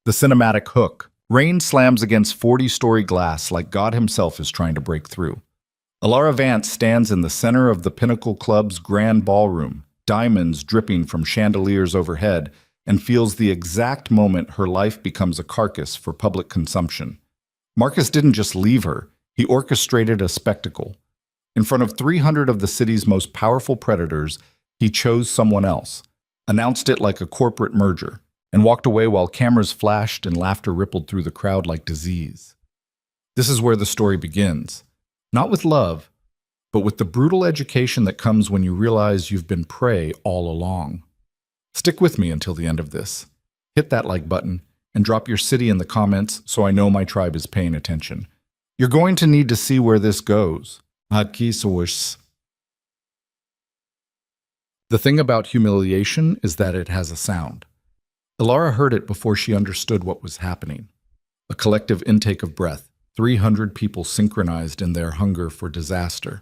The cinematic hook. Rain slams against 40-story glass like God himself is trying to break through. Alara Vance stands in the center of the Pinnacle Club's grand ballroom, diamonds dripping from chandeliers overhead, and feels the exact moment her life becomes a carcass for public consumption. Marcus didn't just leave her, he orchestrated a spectacle. In front of 300 of the city's most powerful predators, he chose someone else, announced it like a corporate merger, and walked away while cameras flashed and laughter rippled through the crowd like disease. This is where the story begins. Not with love, but with the brutal education that comes when you realize you've been prey all along. Stick with me until the end of this. Hit that like button and drop your city in the comments so I know my tribe is paying attention. You're going to need to see where this goes. The thing about humiliation is that it has a sound. Alara heard it before she understood what was happening. A collective intake of breath, 300 people synchronized in their hunger for disaster.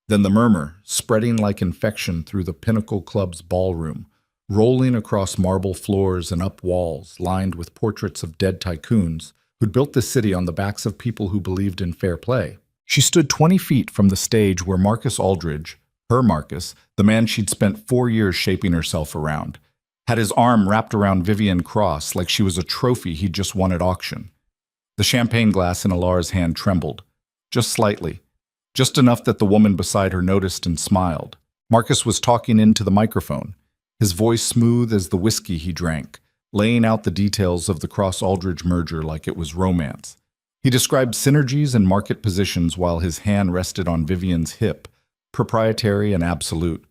Then the murmur, spreading like infection through the Pinnacle Club's ballroom, rolling across marble floors and up walls lined with portraits of dead tycoons who'd built this city on the backs of people who believed in fair play. She stood 20 feet from the stage where Marcus Aldridge, her Marcus, the man she'd spent 4 years shaping herself around, had his arm wrapped around Vivian Cross like she was a trophy he'd just won at auction. The champagne glass in Alara's hand trembled, just slightly, just enough that the woman beside her noticed and smiled. Marcus was talking into the microphone, his voice smooth as the whiskey he drank, laying out the details of the Cross-Aldridge merger like it was romance. He described synergies and market positions while his hand rested on Vivian's hip, proprietary and absolute.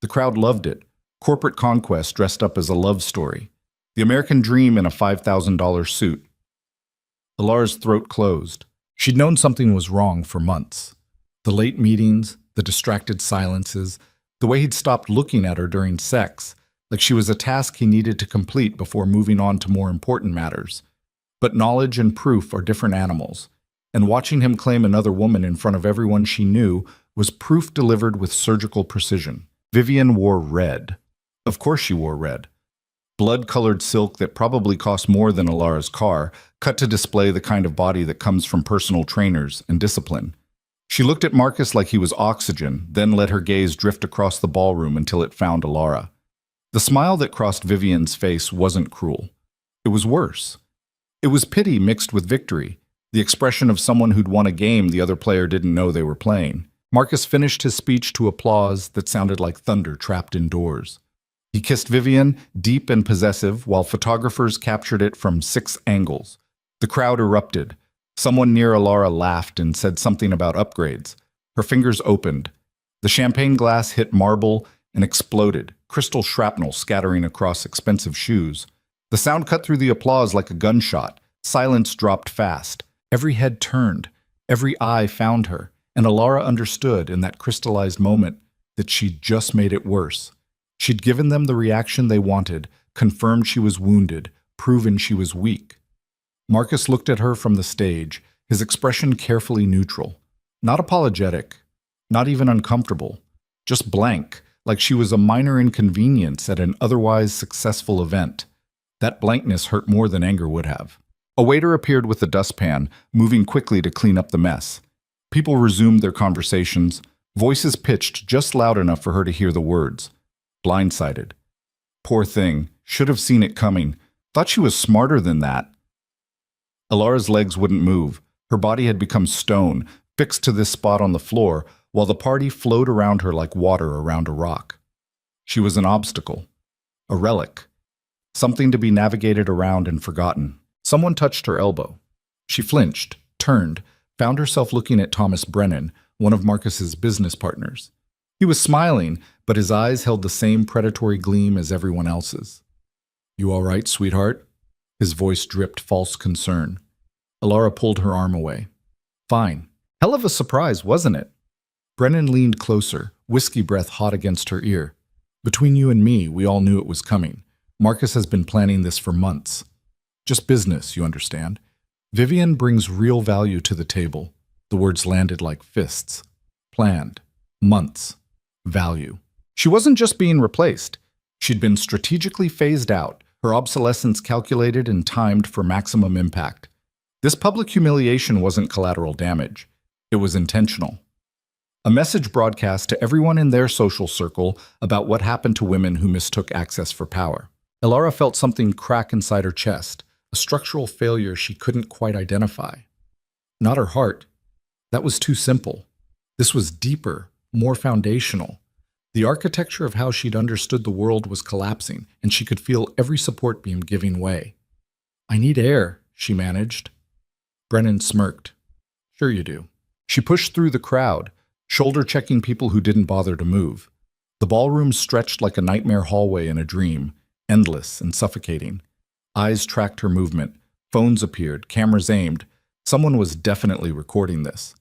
The crowd loved it. Corporate conquest dressed up as a love story. The American dream in a $5,000 suit. Alara's throat closed. She'd known something was wrong for months. The late meetings, the distracted silences, the way he'd stopped looking at her during sex, like she was a task he needed to complete before moving on to more important matters. But knowledge and proof are different animals, and watching him claim another woman in front of everyone she knew was proof delivered with surgical precision. Vivian wore red. Of course she wore red. Blood-colored silk that probably cost more than Alara's car, cut to display the kind of body that comes from personal trainers and discipline. She looked at Marcus like he was oxygen, then let her gaze drift across the ballroom until it found Alara. The smile that crossed Vivian's face wasn't cruel. It was worse. It was pity mixed with victory, the expression of someone who'd won a game the other player didn't know they were playing. Marcus finished his speech to applause that sounded like thunder trapped indoors. He kissed Vivian, deep and possessive, while photographers captured it from 6 angles. The crowd erupted. Someone near Alara laughed and said something about upgrades. Her fingers opened. The champagne glass hit marble and exploded, crystal shrapnel scattering across expensive shoes. The sound cut through the applause like a gunshot. Silence dropped fast. Every head turned. Every eye found her. And Alara understood in that crystallized moment that she'd just made it worse. She'd given them the reaction they wanted, confirmed she was wounded, proven she was weak. Marcus looked at her from the stage, his expression carefully neutral. Not apologetic, not even uncomfortable. Just blank, like she was a minor inconvenience at an otherwise successful event. That blankness hurt more than anger would have. A waiter appeared with a dustpan, moving quickly to clean up the mess. People resumed their conversations, voices pitched just loud enough for her to hear the words. Blindsided. Poor thing, should have seen it coming. Thought she was smarter than that. Alara's legs wouldn't move. Her body had become stone, fixed to this spot on the floor, while the party flowed around her like water around a rock. She was an obstacle, a relic, something to be navigated around and forgotten. Someone touched her elbow. She flinched, turned, found herself looking at Thomas Brennan, one of Marcus's business partners. He was smiling, but his eyes held the same predatory gleam as everyone else's. "You all right, sweetheart?" His voice dripped false concern. Alara pulled her arm away. "Fine. Hell of a surprise, wasn't it?" Brennan leaned closer, whiskey breath hot against her ear. "Between you and me, we all knew it was coming. Marcus has been planning this for months. Just business, you understand. Vivian brings real value to the table." The words landed like fists. Planned. Months. Value. She wasn't just being replaced. She'd been strategically phased out, her obsolescence calculated and timed for maximum impact. This public humiliation wasn't collateral damage. It was intentional. A message broadcast to everyone in their social circle about what happened to women who mistook access for power. Elara felt something crack inside her chest, a structural failure she couldn't quite identify. Not her heart. That was too simple. This was deeper, more foundational. The architecture of how she'd understood the world was collapsing, and she could feel every support beam giving way. "I need air," she managed. Brennan smirked. "Sure you do." She pushed through the crowd, shoulder-checking people who didn't bother to move. The ballroom stretched like a nightmare hallway in a dream, endless and suffocating. Eyes tracked her movement. Phones appeared, cameras aimed. Someone was definitely recording this.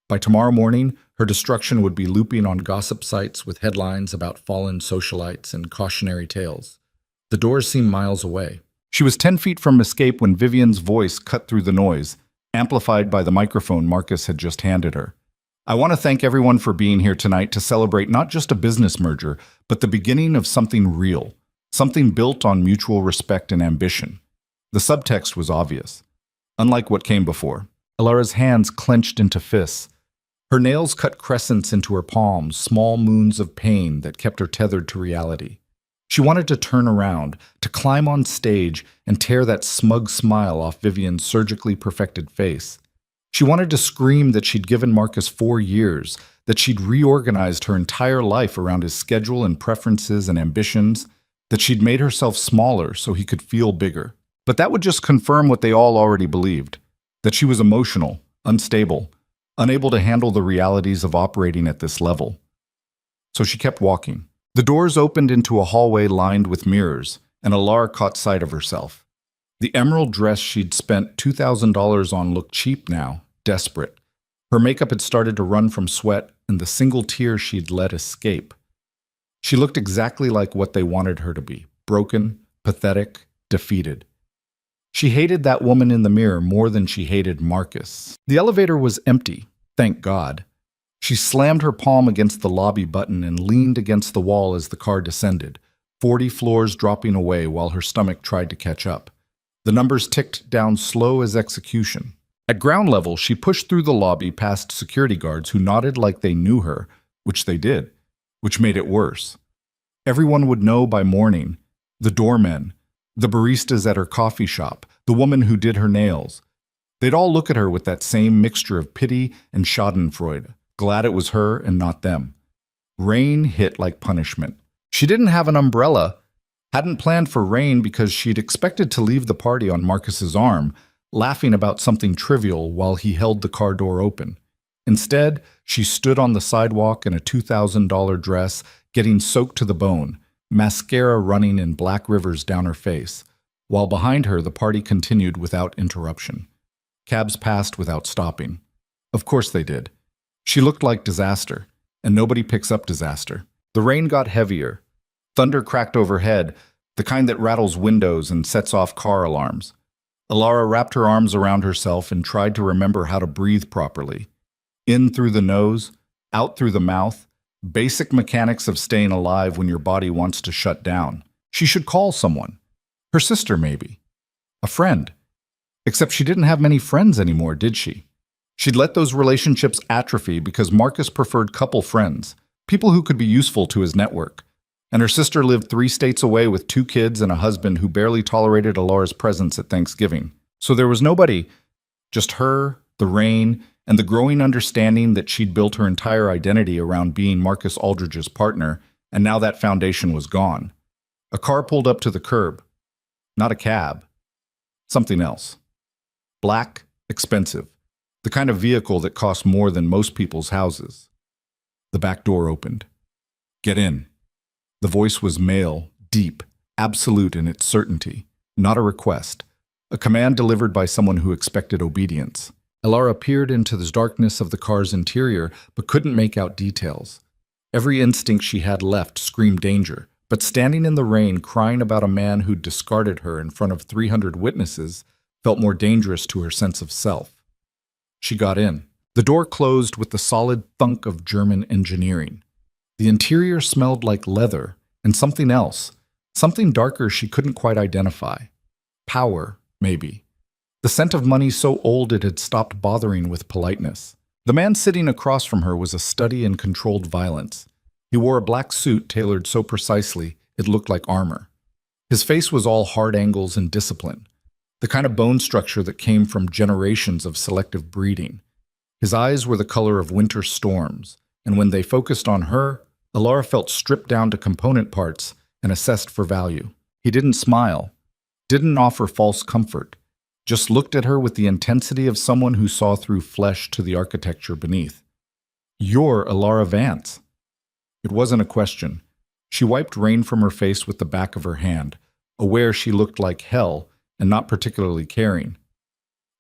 By tomorrow morning, her destruction would be looping on gossip sites with headlines about fallen socialites and cautionary tales. The doors seemed miles away. She was 10 feet from escape when Vivian's voice cut through the noise, amplified by the microphone Marcus had just handed her. "I want to thank everyone for being here tonight to celebrate not just a business merger, but the beginning of something real, something built on mutual respect and ambition." The subtext was obvious. Unlike what came before, Elara's hands clenched into fists. Her nails cut crescents into her palms, small moons of pain that kept her tethered to reality. She wanted to turn around, to climb on stage and tear that smug smile off Vivian's surgically perfected face. She wanted to scream that she'd given Marcus 4 years, that she'd reorganized her entire life around his schedule and preferences and ambitions, that she'd made herself smaller so he could feel bigger. But that would just confirm what they all already believed, that she was emotional, unstable, unable to handle the realities of operating at this level. So she kept walking. The doors opened into a hallway lined with mirrors, and Elara caught sight of herself. The emerald dress she'd spent $2,000 on looked cheap now, desperate. Her makeup had started to run from sweat, and the single tear she'd let escape. She looked exactly like what they wanted her to be, broken, pathetic, defeated. She hated that woman in the mirror more than she hated Marcus. The elevator was empty, thank God. She slammed her palm against the lobby button and leaned against the wall as the car descended, 40 floors dropping away while her stomach tried to catch up. The numbers ticked down slow as execution. At ground level, she pushed through the lobby past security guards who nodded like they knew her, which they did, which made it worse. Everyone would know by morning. The doormen, the baristas at her coffee shop, the woman who did her nails. They'd all look at her with that same mixture of pity and schadenfreude, glad it was her and not them. Rain hit like punishment. She didn't have an umbrella, hadn't planned for rain because she'd expected to leave the party on Marcus's arm, laughing about something trivial while he held the car door open. Instead, she stood on the sidewalk in a $2,000 dress, getting soaked to the bone, mascara running in black rivers down her face, while behind her the party continued without interruption. Cabs passed without stopping. Of course they did. She looked like disaster, and nobody picks up disaster. The rain got heavier. Thunder cracked overhead, the kind that rattles windows and sets off car alarms. Elara wrapped her arms around herself and tried to remember how to breathe properly. In through the nose, out through the mouth, basic mechanics of staying alive when your body wants to shut down. She should call someone. Her sister, maybe. A friend. Except she didn't have many friends anymore, did she? She'd let those relationships atrophy because Marcus preferred couple friends, people who could be useful to his network. And her sister lived 3 states away with 2 kids and a husband who barely tolerated Elara's presence at Thanksgiving. So there was nobody, just her, the rain, and the growing understanding that she'd built her entire identity around being Marcus Aldridge's partner, and now that foundation was gone. A car pulled up to the curb. Not a cab. Something else. Black, expensive. The kind of vehicle that costs more than most people's houses. The back door opened. "Get in." The voice was male, deep, absolute in its certainty. Not a request. A command delivered by someone who expected obedience. Elara peered into the darkness of the car's interior, but couldn't make out details. Every instinct she had left screamed danger, but standing in the rain crying about a man who'd discarded her in front of 300 witnesses felt more dangerous to her sense of self. She got in. The door closed with the solid thunk of German engineering. The interior smelled like leather and something else, Something darker she couldn't quite identify. Power, maybe. The scent of money so old it had stopped bothering with politeness. The man sitting across from her was a study in controlled violence. He wore a black suit tailored so precisely it looked like armor. His face was all hard angles and discipline, the kind of bone structure that came from generations of selective breeding. His eyes were the color of winter storms, and when they focused on her, Alara felt stripped down to component parts and assessed for value. He didn't smile, didn't offer false comfort, just looked at her with the intensity of someone who saw through flesh to the architecture beneath. "You're Alara Vance." It wasn't a question. She wiped rain from her face with the back of her hand, aware she looked like hell and not particularly caring.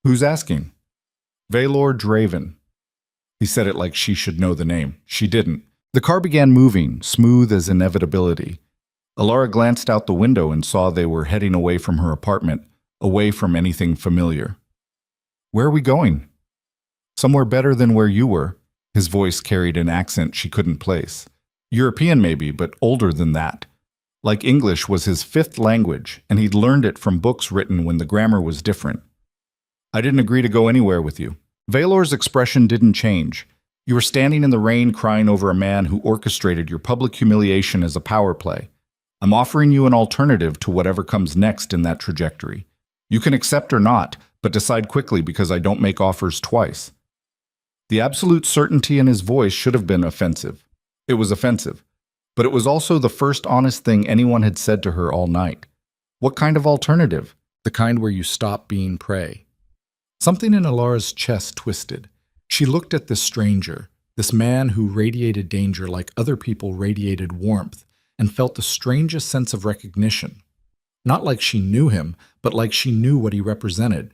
"Who's asking?" "Valor Draven." He said it like she should know the name. She didn't. The car began moving, smooth as inevitability. Alara glanced out the window and saw they were heading away from her apartment, away from anything familiar. "Where are we going?" "Somewhere better than where you were." His voice carried an accent she couldn't place. European maybe, but older than that. Like English was his fifth language, and he'd learned it from books written when the grammar was different. "I didn't agree to go anywhere with you." Valor's expression didn't change. "You were standing in the rain crying over a man who orchestrated your public humiliation as a power play. I'm offering you an alternative to whatever comes next in that trajectory. You can accept or not, but decide quickly because I don't make offers twice." The absolute certainty in his voice should have been offensive. It was offensive, but it was also the first honest thing anyone had said to her all night. What kind of alternative? The kind where you stop being prey. Something in Alara's chest twisted. She looked at this stranger, this man who radiated danger like other people radiated warmth, and felt the strangest sense of recognition. Not like she knew him, but like she knew what he represented.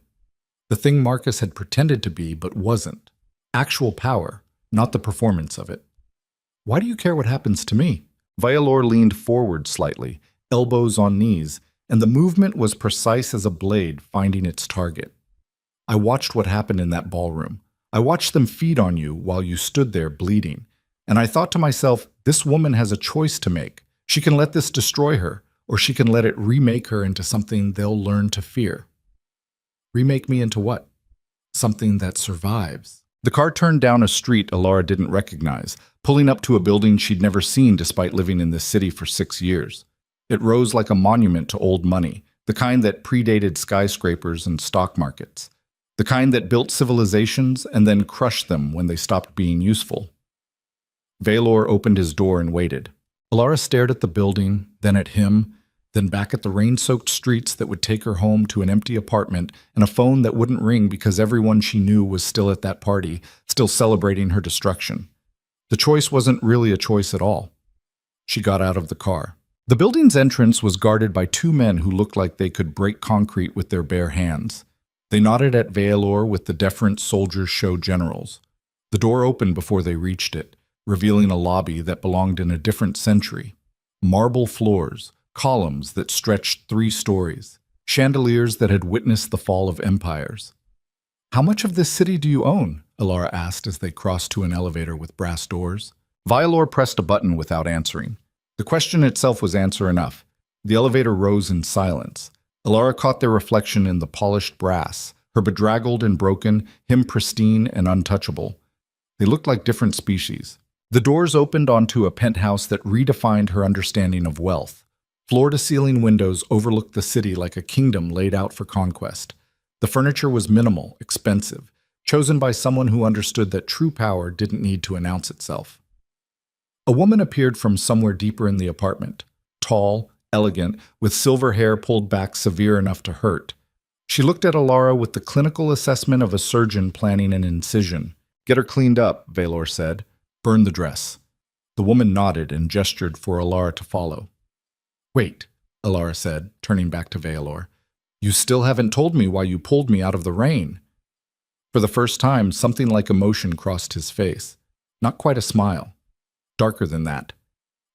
The thing Marcus had pretended to be but wasn't. Actual power, not the performance of it. "Why do you care what happens to me?" Violor leaned forward slightly, elbows on knees, and the movement was precise as a blade finding its target. "I watched what happened in that ballroom. I watched them feed on you while you stood there bleeding. And I thought to myself, this woman has a choice to make. She can let this destroy her, or she can let it remake her into something they'll learn to fear." "Remake me into what?" "Something that survives." The car turned down a street Alara didn't recognize, pulling up to a building she'd never seen despite living in this city for 6 years. It rose like a monument to old money, the kind that predated skyscrapers and stock markets, the kind that built civilizations and then crushed them when they stopped being useful. Valor opened his door and waited. Alara stared at the building, then at him, then back at the rain-soaked streets that would take her home to an empty apartment and a phone that wouldn't ring because everyone she knew was still at that party, still celebrating her destruction. The choice wasn't really a choice at all. She got out of the car. The building's entrance was guarded by 2 men who looked like they could break concrete with their bare hands. They nodded at Valor with the deferent soldiers show generals. The door opened before they reached it, revealing a lobby that belonged in a different century. Marble floors, columns that stretched 3 stories, chandeliers that had witnessed the fall of empires. "How much of this city do you own?" Alara asked as they crossed to an elevator with brass doors. Violor pressed a button without answering. The question itself was answer enough. The elevator rose in silence. Alara caught their reflection in the polished brass, her bedraggled and broken, him pristine and untouchable. They looked like different species. The doors opened onto a penthouse that redefined her understanding of wealth. Floor-to-ceiling windows overlooked the city like a kingdom laid out for conquest. The furniture was minimal, expensive, chosen by someone who understood that true power didn't need to announce itself. A woman appeared from somewhere deeper in the apartment, tall, elegant, with silver hair pulled back severe enough to hurt. She looked at Alara with the clinical assessment of a surgeon planning an incision. "Get her cleaned up," Valor said. "Burn the dress." The woman nodded and gestured for Alara to follow. "Wait," Alara said, turning back to Valor. "You still haven't told me why you pulled me out of the rain." For the first time, something like emotion crossed his face. Not quite a smile. Darker than that.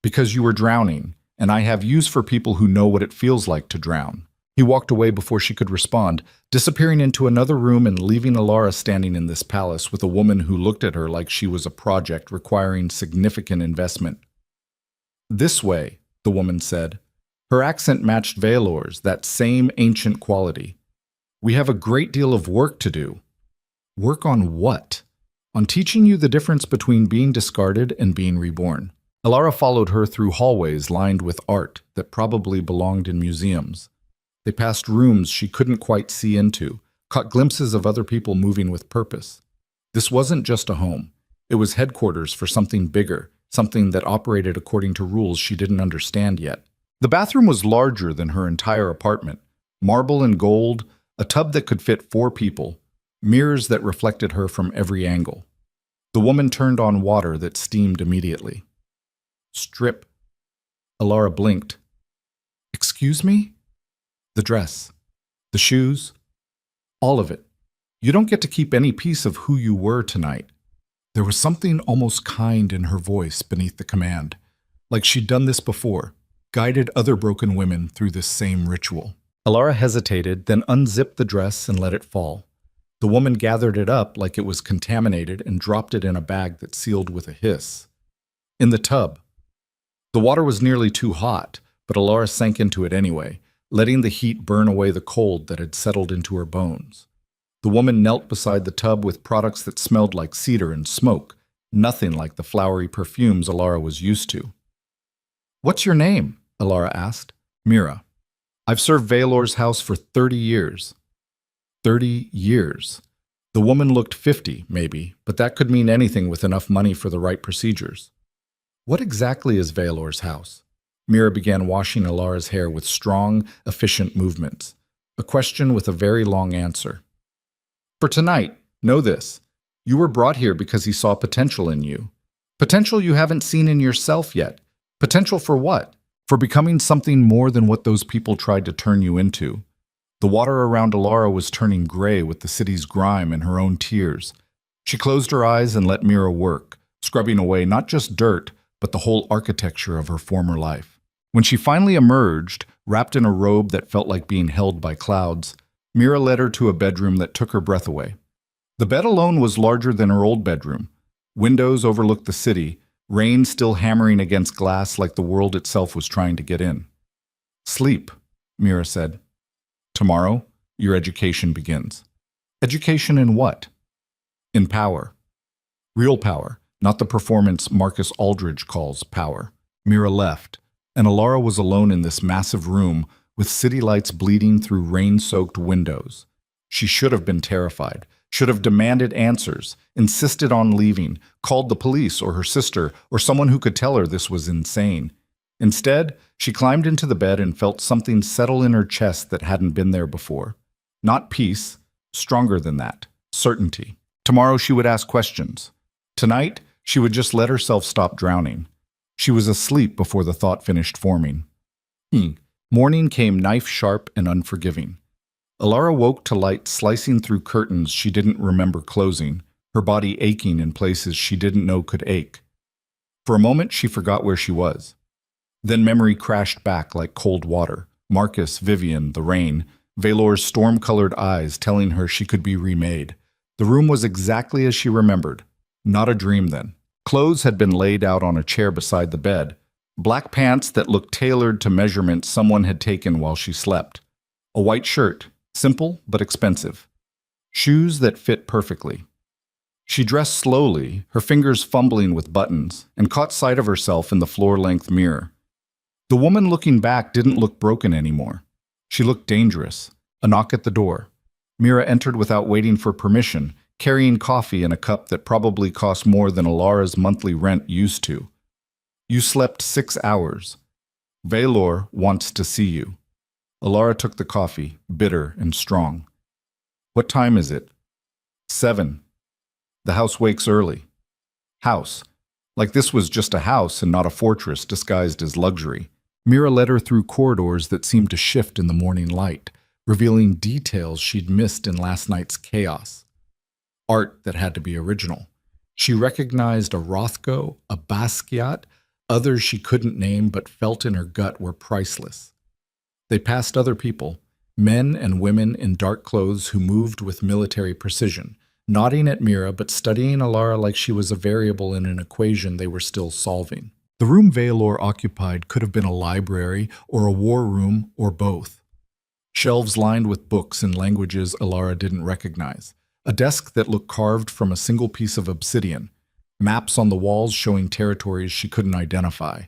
"Because you were drowning, and I have use for people who know what it feels like to drown." He walked away before she could respond, disappearing into another room and leaving Alara standing in this palace with a woman who looked at her like she was a project requiring significant investment. "This way," the woman said. Her accent matched Valor's, that same ancient quality. "We have a great deal of work to do." "Work on what?" "On teaching you the difference between being discarded and being reborn." Alara followed her through hallways lined with art that probably belonged in museums. They passed rooms she couldn't quite see into, caught glimpses of other people moving with purpose. This wasn't just a home. It was headquarters for something bigger, something that operated according to rules she didn't understand yet. The bathroom was larger than her entire apartment. Marble and gold, a tub that could fit 4 people, mirrors that reflected her from every angle. The woman turned on water that steamed immediately. "Strip." Alara blinked. "Excuse me?" "The dress. The shoes. All of it. You don't get to keep any piece of who you were tonight." There was something almost kind in her voice beneath the command, like she'd done this before, guided other broken women through this same ritual. Alara hesitated, then unzipped the dress and let it fall. The woman gathered it up like it was contaminated and dropped it in a bag that sealed with a hiss. In the tub. The water was nearly too hot, but Alara sank into it anyway, letting the heat burn away the cold that had settled into her bones. The woman knelt beside the tub with products that smelled like cedar and smoke, nothing like the flowery perfumes Alara was used to. "What's your name?" Alara asked. "Mira. I've served Valor's house for 30 years. 30 years. The woman looked 50, maybe, but that could mean anything with enough money for the right procedures. "What exactly is Valor's house?" Mira began washing Alara's hair with strong, efficient movements. A question with a very long answer. "For tonight, know this. You were brought here because he saw potential in you. Potential you haven't seen in yourself yet. Potential for what? For becoming something more than what those people tried to turn you into." The water around Alara was turning gray with the city's grime and her own tears. She closed her eyes and let Mira work, scrubbing away not just dirt, but the whole architecture of her former life. When she finally emerged, wrapped in a robe that felt like being held by clouds, Mira led her to a bedroom that took her breath away. The bed alone was larger than her old bedroom. Windows overlooked the city, rain still hammering against glass like the world itself was trying to get in. "Sleep," Mira said. "Tomorrow, your education begins." "Education in what?" "In power. Real power, not the performance Marcus Aldridge calls power." Mira left, and Alara was alone in this massive room with city lights bleeding through rain-soaked windows. She should have been terrified, should have demanded answers, insisted on leaving, called the police or her sister or someone who could tell her this was insane. Instead, she climbed into the bed and felt something settle in her chest that hadn't been there before. Not peace, stronger than that, certainty. Tomorrow she would ask questions. Tonight, she would just let herself stop drowning. She was asleep before the thought finished forming. Morning came knife-sharp and unforgiving. Alara woke to light slicing through curtains she didn't remember closing, her body aching in places she didn't know could ache. For a moment, she forgot where she was. Then memory crashed back like cold water. Marcus, Vivian, the rain, Valor's storm-colored eyes telling her she could be remade. The room was exactly as she remembered. Not a dream then. Clothes had been laid out on a chair beside the bed. Black pants that looked tailored to measurements someone had taken while she slept. A white shirt, simple but expensive. Shoes that fit perfectly. She dressed slowly, her fingers fumbling with buttons, and caught sight of herself in the floor-length mirror. The woman looking back didn't look broken anymore. She looked dangerous. A knock at the door. Mira entered without waiting for permission, carrying coffee in a cup that probably cost more than Alara's monthly rent used to. "You slept 6 hours. Valor wants to see you." Alara took the coffee, bitter and strong. "What time is it?" 7. "The house wakes early." House. Like this was just a house and not a fortress disguised as luxury. Mira led her through corridors that seemed to shift in the morning light, revealing details she'd missed in last night's chaos. Art that had to be original. She recognized a Rothko, a Basquiat, others she couldn't name but felt in her gut were priceless. They passed other people, men and women in dark clothes who moved with military precision, nodding at Mira but studying Alara like she was a variable in an equation they were still solving. The room Veilor occupied could have been a library or a war room or both. Shelves lined with books in languages Alara didn't recognize. A desk that looked carved from a single piece of obsidian. Maps on the walls showing territories she couldn't identify.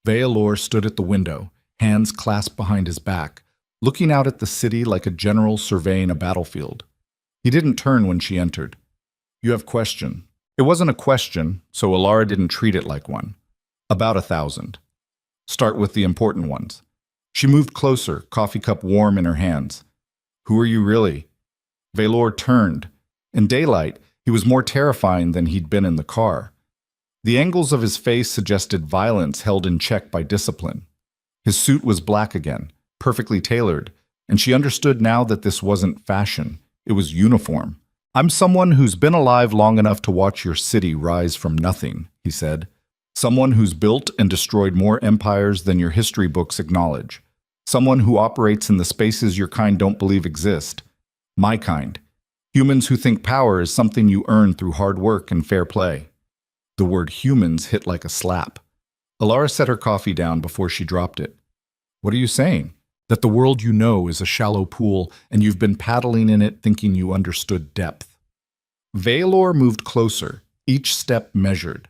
Veilor stood at the window, hands clasped behind his back, looking out at the city like a general surveying a battlefield. He didn't turn when she entered. "You have question." It wasn't a question, so Alara didn't treat it like one. "About 1,000. Start with the important ones." She moved closer, coffee cup warm in her hands. "Who are you really?" Veilor turned. In daylight, he was more terrifying than he'd been in the car. The angles of his face suggested violence held in check by discipline. His suit was black again, perfectly tailored, and she understood now that this wasn't fashion, it was uniform. "I'm someone who's been alive long enough to watch your city rise from nothing," he said. "Someone who's built and destroyed more empires than your history books acknowledge. Someone who operates in the spaces your kind don't believe exist. My kind. Humans who think power is something you earn through hard work and fair play." The word humans hit like a slap. Alara set her coffee down before she dropped it. "What are you saying? That the world you know is a shallow pool and you've been paddling in it thinking you understood depth." Veilor moved closer, each step measured.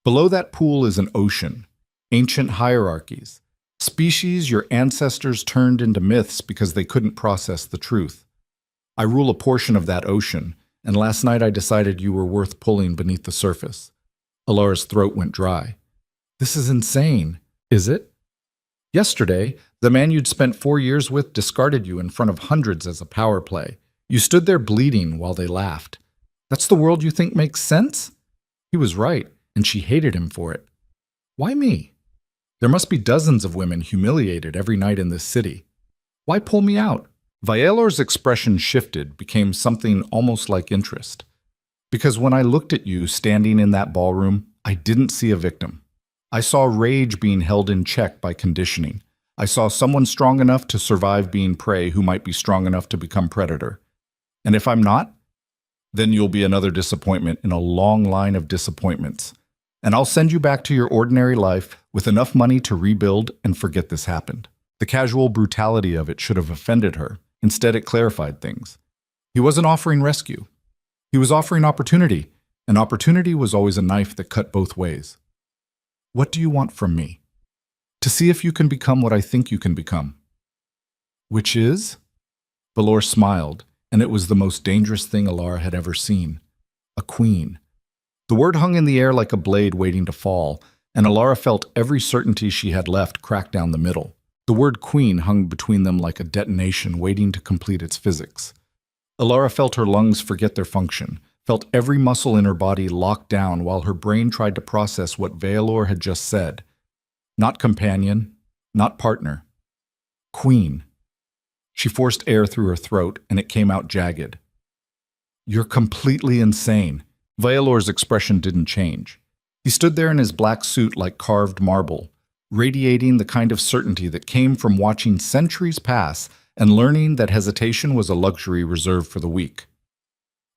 "Below that pool is an ocean, ancient hierarchies, species your ancestors turned into myths because they couldn't process the truth. I rule a portion of that ocean, and last night I decided you were worth pulling beneath the surface." Alara's throat went dry. "This is insane." "Is it?" "Yesterday, the man you'd spent 4 years with discarded you in front of hundreds as a power play. You stood there bleeding while they laughed. That's the world you think makes sense?" He was right, and she hated him for it. "Why me? There must be dozens of women humiliated every night in this city. Why pull me out?" Veilor's expression shifted, became something almost like interest. "Because when I looked at you standing in that ballroom, I didn't see a victim. I saw rage being held in check by conditioning. I saw someone strong enough to survive being prey who might be strong enough to become predator. And if I'm not, then you'll be another disappointment in a long line of disappointments. And I'll send you back to your ordinary life with enough money to rebuild and forget this happened." The casual brutality of it should have offended her. Instead, it clarified things. He wasn't offering rescue. He was offering opportunity, and opportunity was always a knife that cut both ways. "What do you want from me?" "To see if you can become what I think you can become." "Which is?" Veilor smiled, and it was the most dangerous thing Alara had ever seen. A queen. The word hung in the air like a blade waiting to fall, and Alara felt every certainty she had left crack down the middle. The word queen hung between them like a detonation waiting to complete its physics. Alara felt her lungs forget their function, felt every muscle in her body locked down while her brain tried to process what Veilor had just said. Not companion, not partner. Queen. She forced air through her throat, and it came out jagged. "You're completely insane." Veilor's expression didn't change. He stood there in his black suit like carved marble, radiating the kind of certainty that came from watching centuries pass and learning that hesitation was a luxury reserved for the weak.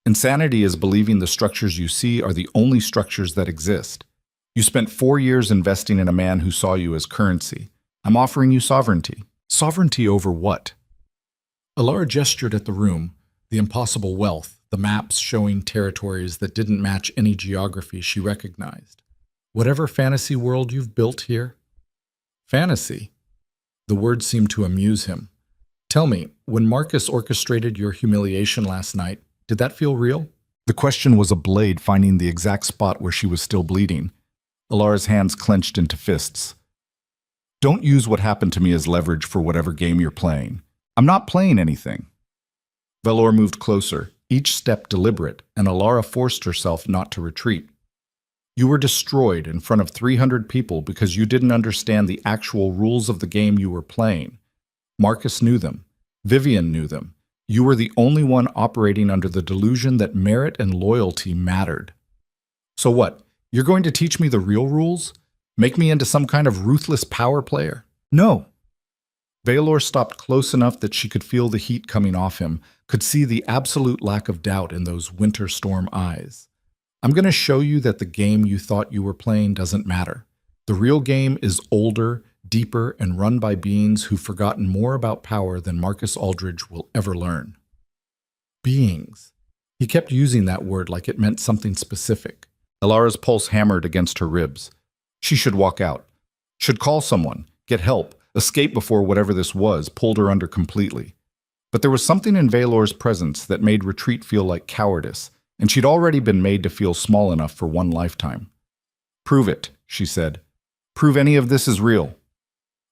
Insanity is believing the structures you see are the only structures that exist. You spent 4 years investing in a man who saw you as currency. I'm offering you sovereignty. Sovereignty over what? Alara gestured at the room, the impossible wealth, the maps showing territories that didn't match any geography she recognized. "Whatever fantasy world you've built here?" "Fantasy?" The word seemed to amuse him. "Tell me, when Marcus orchestrated your humiliation last night, did that feel real?" The question was a blade finding the exact spot where she was still bleeding. Alara's hands clenched into fists. "Don't use what happened to me as leverage for whatever game you're playing. I'm not playing anything." Veilor moved closer, each step deliberate, and Alara forced herself not to retreat. "You were destroyed in front of 300 people because you didn't understand the actual rules of the game you were playing. Marcus knew them. Vivian knew them. You were the only one operating under the delusion that merit and loyalty mattered. So what? You're going to teach me the real rules? Make me into some kind of ruthless power player?" "No." Veilor stopped close enough that she could feel the heat coming off him, could see the absolute lack of doubt in those winter storm eyes. "I'm going to show you that the game you thought you were playing doesn't matter. The real game is older, deeper, and run by beings who've forgotten more about power than Marcus Aldridge will ever learn. Beings. He kept using that word like it meant something specific. Elara's pulse hammered against her ribs. She should walk out. Should call someone, get help, escape before whatever this was pulled her under completely. But there was something in Valor's presence that made retreat feel like cowardice, and she'd already been made to feel small enough for one lifetime. "Prove it," she said. "Prove any of this is real."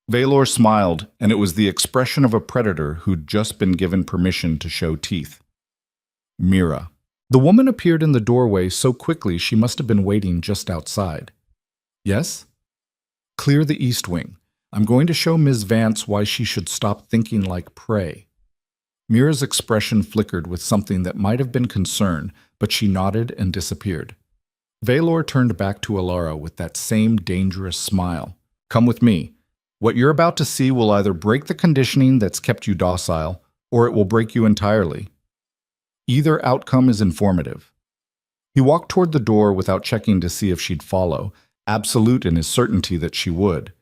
Valor smiled, and it was the expression of a predator who'd just been given permission to show teeth. Mira. The woman appeared in the doorway so quickly she must have been waiting just outside. "Yes?" "Clear the east wing. I'm going to show Ms. Vance why she should stop thinking like prey." Mira's expression flickered with something that might have been concern, but she nodded and disappeared. Valor turned back to Elara with that same dangerous smile. "Come with me. What you're about to see will either break the conditioning that's kept you docile, or it will break you entirely. Either outcome is informative." He walked toward the door without checking to see if she'd follow, absolute in his certainty that she would.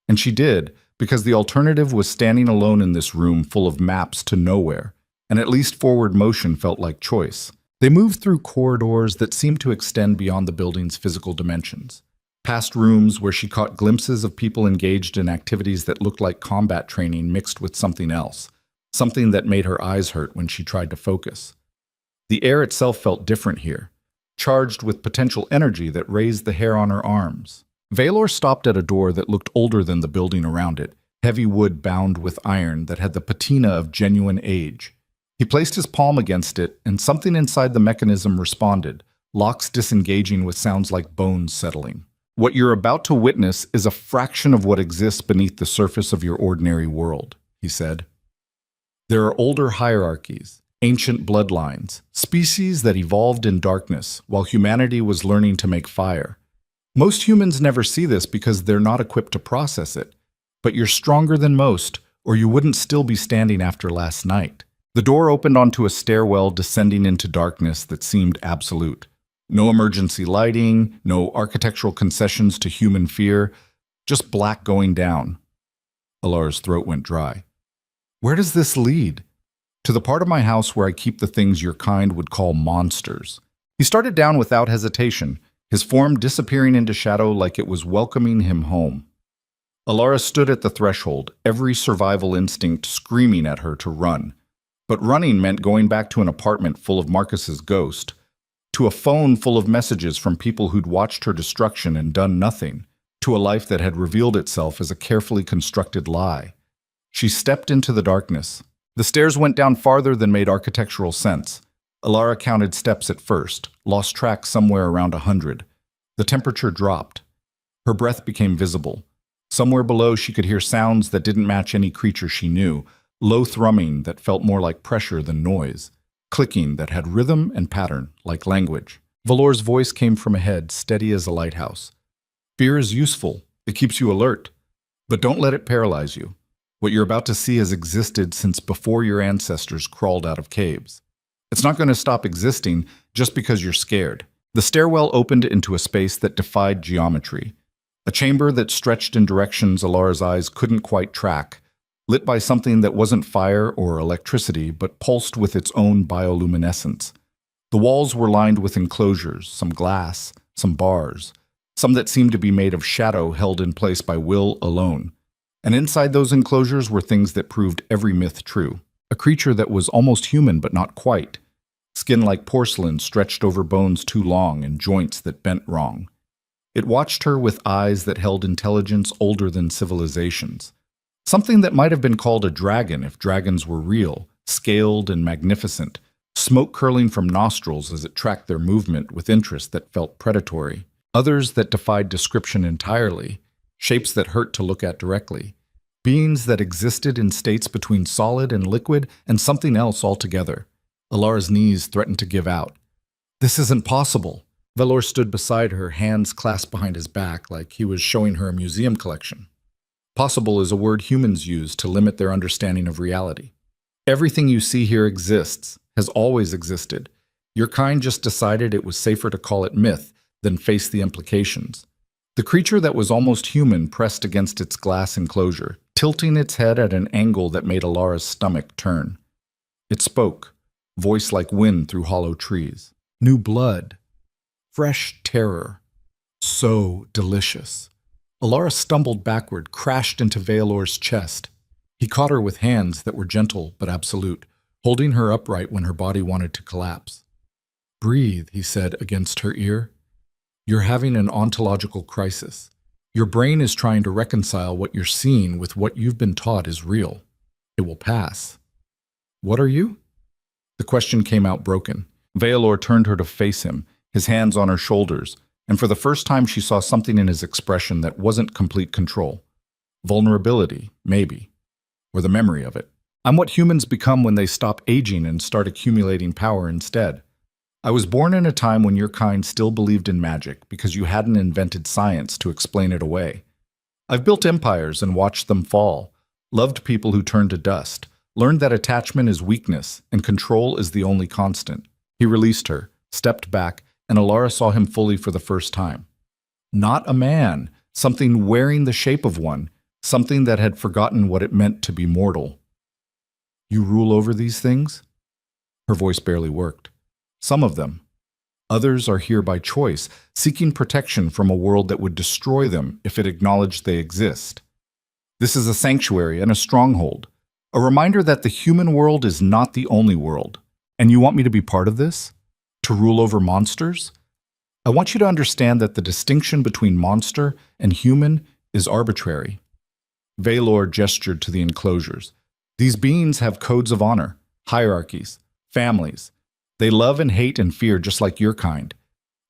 And she did, because the alternative was standing alone in this room full of maps to nowhere, and at least forward motion felt like choice. They moved through corridors that seemed to extend beyond the building's physical dimensions, past rooms where she caught glimpses of people engaged in activities that looked like combat training mixed with something else, something that made her eyes hurt when she tried to focus. The air itself felt different here, charged with potential energy that raised the hair on her arms. Valor stopped at a door that looked older than the building around it, heavy wood bound with iron that had the patina of genuine age. He placed his palm against it, and something inside the mechanism responded, locks disengaging with sounds like bones settling. "What you're about to witness is a fraction of what exists beneath the surface of your ordinary world," he said. "There are older hierarchies, ancient bloodlines, species that evolved in darkness while humanity was learning to make fire. Most humans never see this because they're not equipped to process it. But you're stronger than most, or you wouldn't still be standing after last night." The door opened onto a stairwell descending into darkness that seemed absolute. No emergency lighting, no architectural concessions to human fear, just black going down. Elara's throat went dry. "Where does this lead?" "To the part of my house where I keep the things your kind would call monsters." He started down without hesitation, his form disappearing into shadow like it was welcoming him home. Elara stood at the threshold, every survival instinct screaming at her to run. But running meant going back to an apartment full of Marcus's ghost, to a phone full of messages from people who'd watched her destruction and done nothing, to a life that had revealed itself as a carefully constructed lie. She stepped into the darkness. The stairs went down farther than made architectural sense. Elara counted steps at first, lost track somewhere around 100. The temperature dropped. Her breath became visible. Somewhere below she could hear sounds that didn't match any creature she knew, low thrumming that felt more like pressure than noise, clicking that had rhythm and pattern, like language. Valor's voice came from ahead, steady as a lighthouse. "Fear is useful. It keeps you alert. But don't let it paralyze you. What you're about to see has existed since before your ancestors crawled out of caves. It's not going to stop existing just because you're scared." The stairwell opened into a space that defied geometry, a chamber that stretched in directions Elara's eyes couldn't quite track, lit by something that wasn't fire or electricity but pulsed with its own bioluminescence. The walls were lined with enclosures, some glass, some bars, some that seemed to be made of shadow held in place by will alone. And inside those enclosures were things that proved every myth true. A creature that was almost human but not quite, skin like porcelain stretched over bones too long and joints that bent wrong. It watched her with eyes that held intelligence older than civilizations. Something that might have been called a dragon if dragons were real, scaled and magnificent, smoke curling from nostrils as it tracked their movement with interest that felt predatory. Others that defied description entirely, shapes that hurt to look at directly. Beings that existed in states between solid and liquid and something else altogether. Elara's knees threatened to give out. "This isn't possible." Valor stood beside her, hands clasped behind his back like he was showing her a museum collection. Possible is a word humans use to limit their understanding of reality. Everything you see here exists, has always existed. Your kind just decided it was safer to call it myth than face the implications. The creature that was almost human pressed against its glass enclosure, tilting its head at an angle that made Alara's stomach turn. It spoke, voice like wind through hollow trees. New blood. Fresh terror. So delicious. Alara stumbled backward, crashed into Veilor's chest. He caught her with hands that were gentle but absolute, holding her upright when her body wanted to collapse. Breathe, he said against her ear. You're having an ontological crisis. Your brain is trying to reconcile what you're seeing with what you've been taught is real. It will pass. What are you? The question came out broken. Veilor turned her to face him, his hands on her shoulders, and for the first time she saw something in his expression that wasn't complete control. Vulnerability, maybe, or the memory of it. I'm what humans become when they stop aging and start accumulating power instead. I was born in a time when your kind still believed in magic because you hadn't invented science to explain it away. I've built empires and watched them fall, loved people who turned to dust, learned that attachment is weakness and control is the only constant. He released her, stepped back, and Alara saw him fully for the first time. Not a man, something wearing the shape of one, something that had forgotten what it meant to be mortal. You rule over these things? Her voice barely worked. Some of them. Others are here by choice, seeking protection from a world that would destroy them if it acknowledged they exist. This is a sanctuary and a stronghold, a reminder that the human world is not the only world. And you want me to be part of this? To rule over monsters? I want you to understand that the distinction between monster and human is arbitrary. Veilor gestured to the enclosures. These beings have codes of honor, hierarchies, families. They love and hate and fear just like your kind.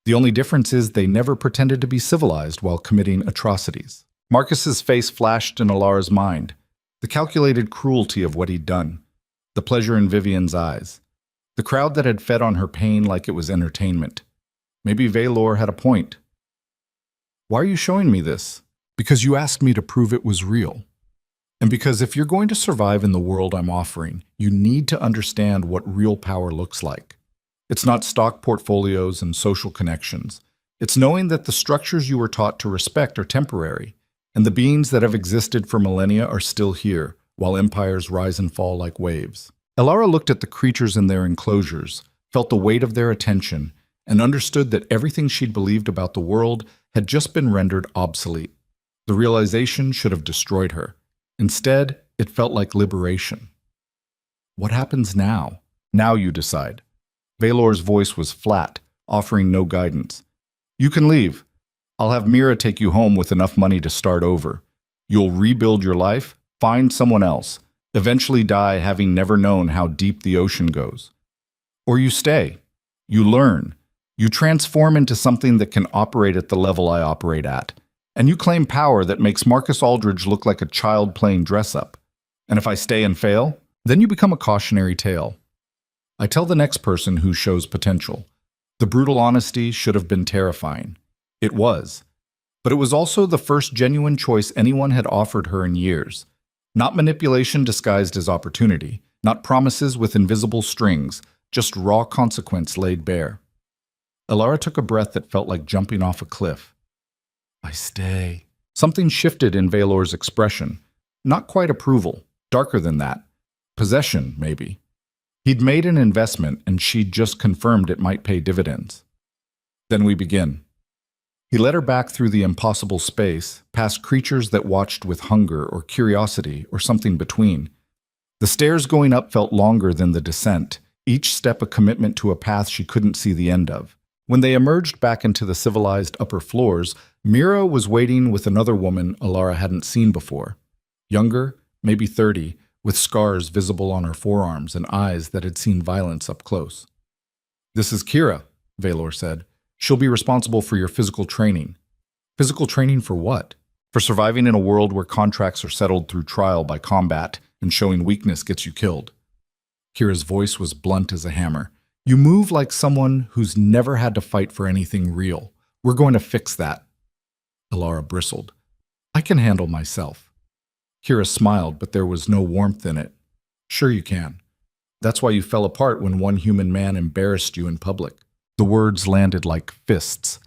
The only difference is they never pretended to be civilized while committing atrocities. Marcus's face flashed in Alara's mind, the calculated cruelty of what he'd done, the pleasure in Vivian's eyes, the crowd that had fed on her pain like it was entertainment. Maybe Veilor had a point. Why are you showing me this? Because you asked me to prove it was real. And because if you're going to survive in the world I'm offering, you need to understand what real power looks like. It's not stock portfolios and social connections. It's knowing that the structures you were taught to respect are temporary, and the beings that have existed for millennia are still here, while empires rise and fall like waves. Alara looked at the creatures in their enclosures, felt the weight of their attention, and understood that everything she'd believed about the world had just been rendered obsolete. The realization should have destroyed her. Instead, it felt like liberation. What happens now? Now you decide. Veilor's voice was flat, offering no guidance. You can leave. I'll have Mira take you home with enough money to start over. You'll rebuild your life, find someone else, eventually die having never known how deep the ocean goes. Or you stay. You learn. You transform into something that can operate at the level I operate at. And you claim power that makes Marcus Aldridge look like a child playing dress-up. And if I stay and fail, then you become a cautionary tale. I tell the next person who shows potential. The brutal honesty should have been terrifying. It was. But it was also the first genuine choice anyone had offered her in years. Not manipulation disguised as opportunity, not promises with invisible strings, just raw consequence laid bare. Alara took a breath that felt like jumping off a cliff. I stay. Something shifted in Veilor's expression. Not quite approval, darker than that. Possession, maybe. He'd made an investment and she'd just confirmed it might pay dividends. Then we begin. He led her back through the impossible space, past creatures that watched with hunger or curiosity or something between. The stairs going up felt longer than the descent, each step a commitment to a path she couldn't see the end of. When they emerged back into the civilized upper floors, Mira was waiting with another woman Alara hadn't seen before. Younger, maybe 30, with scars visible on her forearms and eyes that had seen violence up close. This is Kira, Veilor said. She'll be responsible for your physical training. Physical training for what? For surviving in a world where contracts are settled through trial by combat and showing weakness gets you killed. Kira's voice was blunt as a hammer. You move like someone who's never had to fight for anything real. We're going to fix that. Alara bristled. I can handle myself. Kira smiled, but there was no warmth in it. Sure you can. That's why you fell apart when one human man embarrassed you in public. The words landed like fists.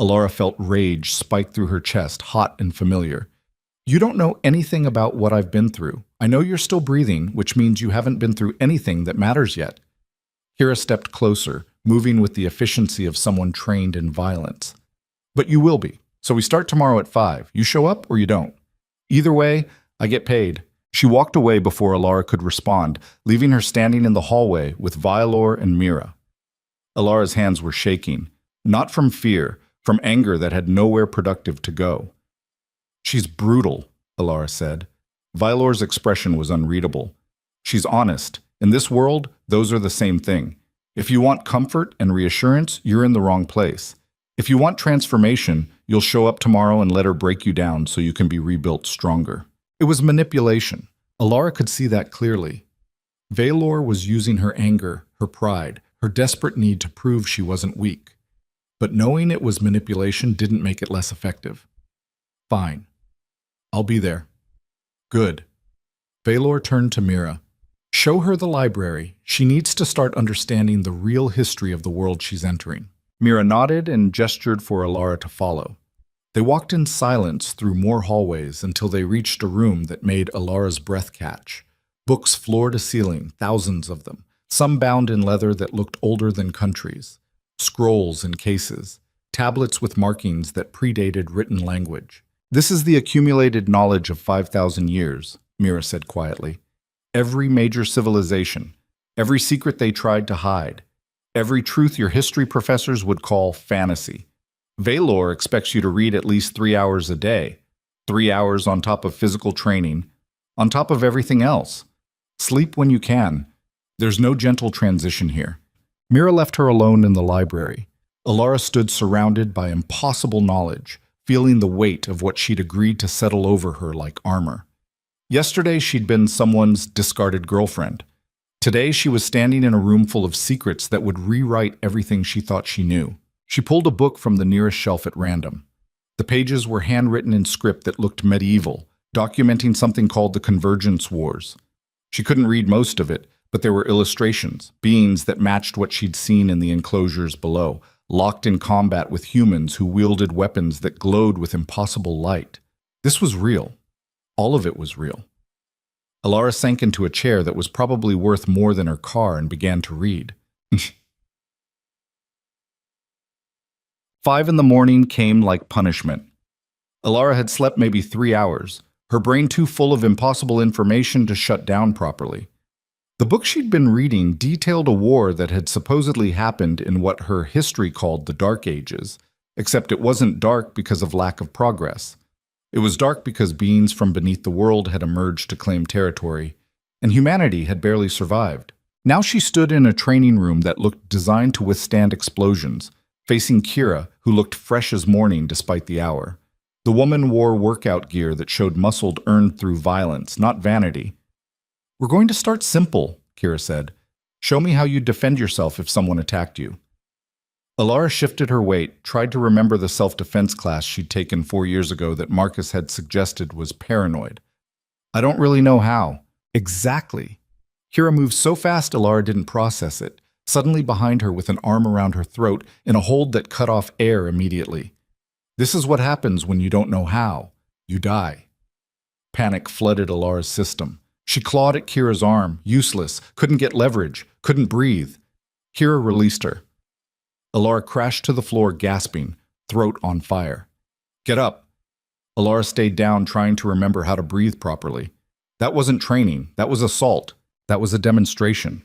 Alara felt rage spike through her chest, hot and familiar. You don't know anything about what I've been through. I know you're still breathing, which means you haven't been through anything that matters yet. Kira stepped closer, moving with the efficiency of someone trained in violence. But you will be. So we start tomorrow at 5. You show up or you don't. Either way, I get paid. She walked away before Alara could respond, leaving her standing in the hallway with Violor and Mira. Alara's hands were shaking, not from fear, from anger that had nowhere productive to go. She's brutal, Alara said. Violor's expression was unreadable. She's honest. In this world, those are the same thing. If you want comfort and reassurance, you're in the wrong place. If you want transformation, you'll show up tomorrow and let her break you down so you can be rebuilt stronger. It was manipulation. Alara could see that clearly. Valor was using her anger, her pride, her desperate need to prove she wasn't weak. But knowing it was manipulation didn't make it less effective. Fine. I'll be there. Good. Valor turned to Mira. Show her the library. She needs to start understanding the real history of the world she's entering. Mira nodded and gestured for Alara to follow. They walked in silence through more hallways until they reached a room that made Alara's breath catch. Books floor to ceiling, thousands of them, some bound in leather that looked older than countries. Scrolls in cases, tablets with markings that predated written language. This is the accumulated knowledge of 5,000 years, Mira said quietly. Every major civilization, every secret they tried to hide, every truth your history professors would call fantasy. Valor expects you to read at least 3 hours a day, 3 hours on top of physical training, on top of everything else. Sleep when you can. There's no gentle transition here. Mira left her alone in the library. Alara stood surrounded by impossible knowledge, feeling the weight of what she'd agreed to settle over her like armor. Yesterday she'd been someone's discarded girlfriend. Today she was standing in a room full of secrets that would rewrite everything she thought she knew. She pulled a book from the nearest shelf at random. The pages were handwritten in script that looked medieval, documenting something called the Convergence Wars. She couldn't read most of it, but there were illustrations, beings that matched what she'd seen in the enclosures below, locked in combat with humans who wielded weapons that glowed with impossible light. This was real. All of it was real. Alara sank into a chair that was probably worth more than her car and began to read. 5 in the morning came like punishment. Alara had slept maybe 3 hours, her brain too full of impossible information to shut down properly. The book she'd been reading detailed a war that had supposedly happened in what her history called the Dark Ages, except it wasn't dark because of lack of progress. It was dark because beings from beneath the world had emerged to claim territory, and humanity had barely survived. Now she stood in a training room that looked designed to withstand explosions, facing Kira, who looked fresh as morning despite the hour. The woman wore workout gear that showed muscle earned through violence, not vanity. We're going to start simple, Kira said. Show me how you'd defend yourself if someone attacked you. Alara shifted her weight, tried to remember the self-defense class she'd taken 4 years ago that Marcus had suggested was paranoid. I don't really know how. Exactly. Kira moved so fast Alara didn't process it, suddenly behind her with an arm around her throat in a hold that cut off air immediately. This is what happens when you don't know how. You die. Panic flooded Alara's system. She clawed at Kira's arm, useless, couldn't get leverage, couldn't breathe. Kira released her. Alara crashed to the floor gasping, throat on fire. Get up. Alara stayed down trying to remember how to breathe properly. That wasn't training, that was assault, that was a demonstration.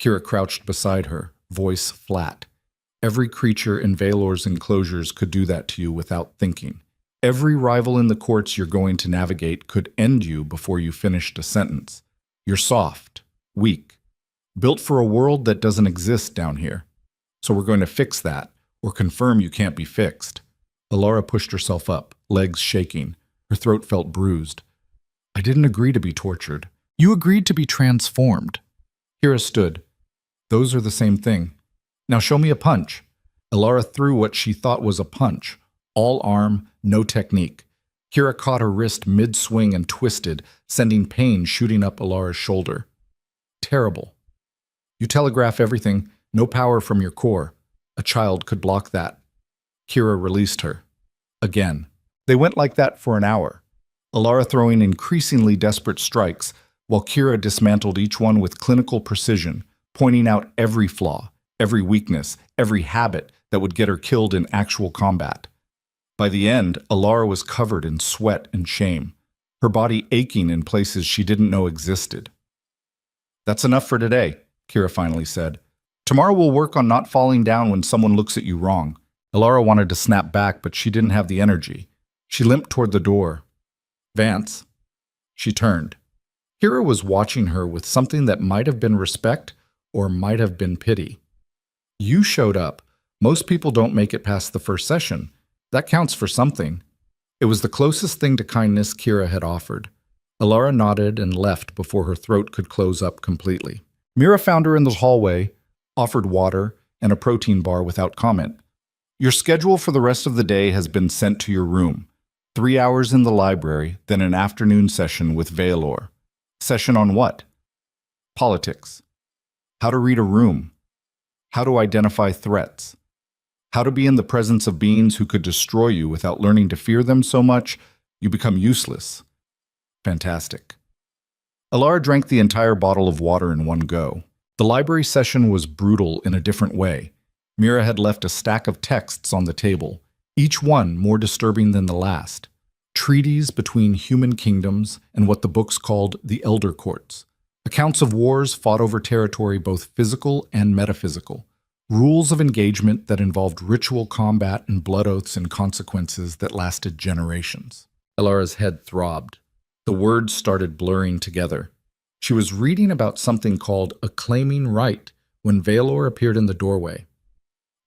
Kira crouched beside her, voice flat. Every creature in Valor's enclosures could do that to you without thinking. Every rival in the courts you're going to navigate could end you before you finished a sentence. You're soft, weak, built for a world that doesn't exist down here. So we're going to fix that, or confirm you can't be fixed. Alara pushed herself up, legs shaking. Her throat felt bruised. I didn't agree to be tortured. You agreed to be transformed. Kira stood. Those are the same thing. Now show me a punch. Alara threw what she thought was a punch. All arm, no technique. Kira caught her wrist mid-swing and twisted, sending pain shooting up Alara's shoulder. Terrible. You telegraph everything, no power from your core. A child could block that. Kira released her. Again. They went like that for an hour, Alara throwing increasingly desperate strikes, while Kira dismantled each one with clinical precision, pointing out every flaw, every weakness, every habit that would get her killed in actual combat. By the end, Alara was covered in sweat and shame, her body aching in places she didn't know existed. "That's enough for today," Kira finally said. "Tomorrow we'll work on not falling down when someone looks at you wrong." Alara wanted to snap back, but she didn't have the energy. She limped toward the door. "Vance." She turned. Kira was watching her with something that might have been respect or might have been pity. "You showed up. Most people don't make it past the first session. That counts for something." It was the closest thing to kindness Kira had offered. Alara nodded and left before her throat could close up completely. Mira found her in the hallway, offered water and a protein bar without comment. "Your schedule for the rest of the day has been sent to your room. 3 hours in the library, then an afternoon session with Veilor. Session on what? Politics. How to read a room. How to identify threats. How to be in the presence of beings who could destroy you without learning to fear them so much you become useless." Fantastic. Alara drank the entire bottle of water in one go. The library session was brutal in a different way. Mira had left a stack of texts on the table, each one more disturbing than the last. Treaties between human kingdoms and what the books called the Elder Courts. Accounts of wars fought over territory both physical and metaphysical. Rules of engagement that involved ritual combat and blood oaths and consequences that lasted generations. Alara's head throbbed. The words started blurring together. She was reading about something called a claiming right when Veilor appeared in the doorway.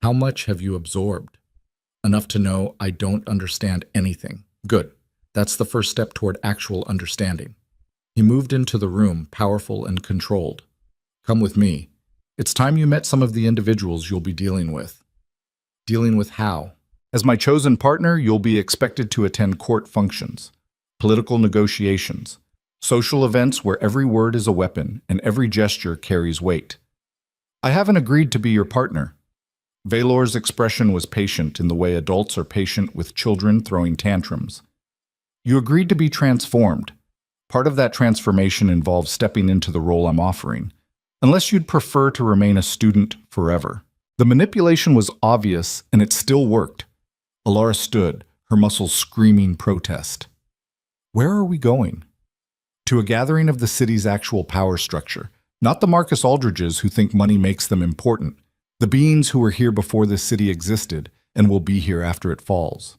"How much have you absorbed?" "Enough to know I don't understand anything." "Good. That's the first step toward actual understanding." He moved into the room, powerful and controlled. "Come with me. It's time you met some of the individuals you'll be dealing with." "Dealing with how?" "As my chosen partner, you'll be expected to attend court functions, political negotiations, social events where every word is a weapon and every gesture carries weight." "I haven't agreed to be your partner." Veilor's expression was patient in the way adults are patient with children throwing tantrums. "You agreed to be transformed. Part of that transformation involves stepping into the role I'm offering, unless you'd prefer to remain a student forever." The manipulation was obvious, and it still worked. Alara stood, her muscles screaming protest. "Where are we going?" "To a gathering of the city's actual power structure, not the Marcus Aldridges who think money makes them important. The beings who were here before this city existed and will be here after it falls."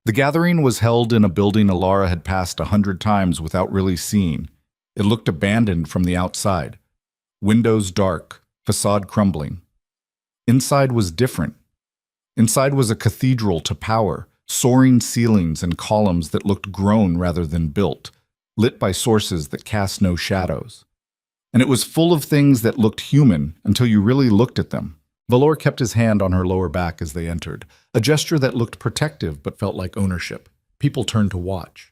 The gathering was held in a building Alara had passed 100 times without really seeing. It looked abandoned from the outside. Windows dark, facade crumbling. Inside was different. Inside was a cathedral to power, soaring ceilings and columns that looked grown rather than built, lit by sources that cast no shadows. And it was full of things that looked human until you really looked at them. Veilor kept his hand on her lower back as they entered, a gesture that looked protective but felt like ownership. People turned to watch.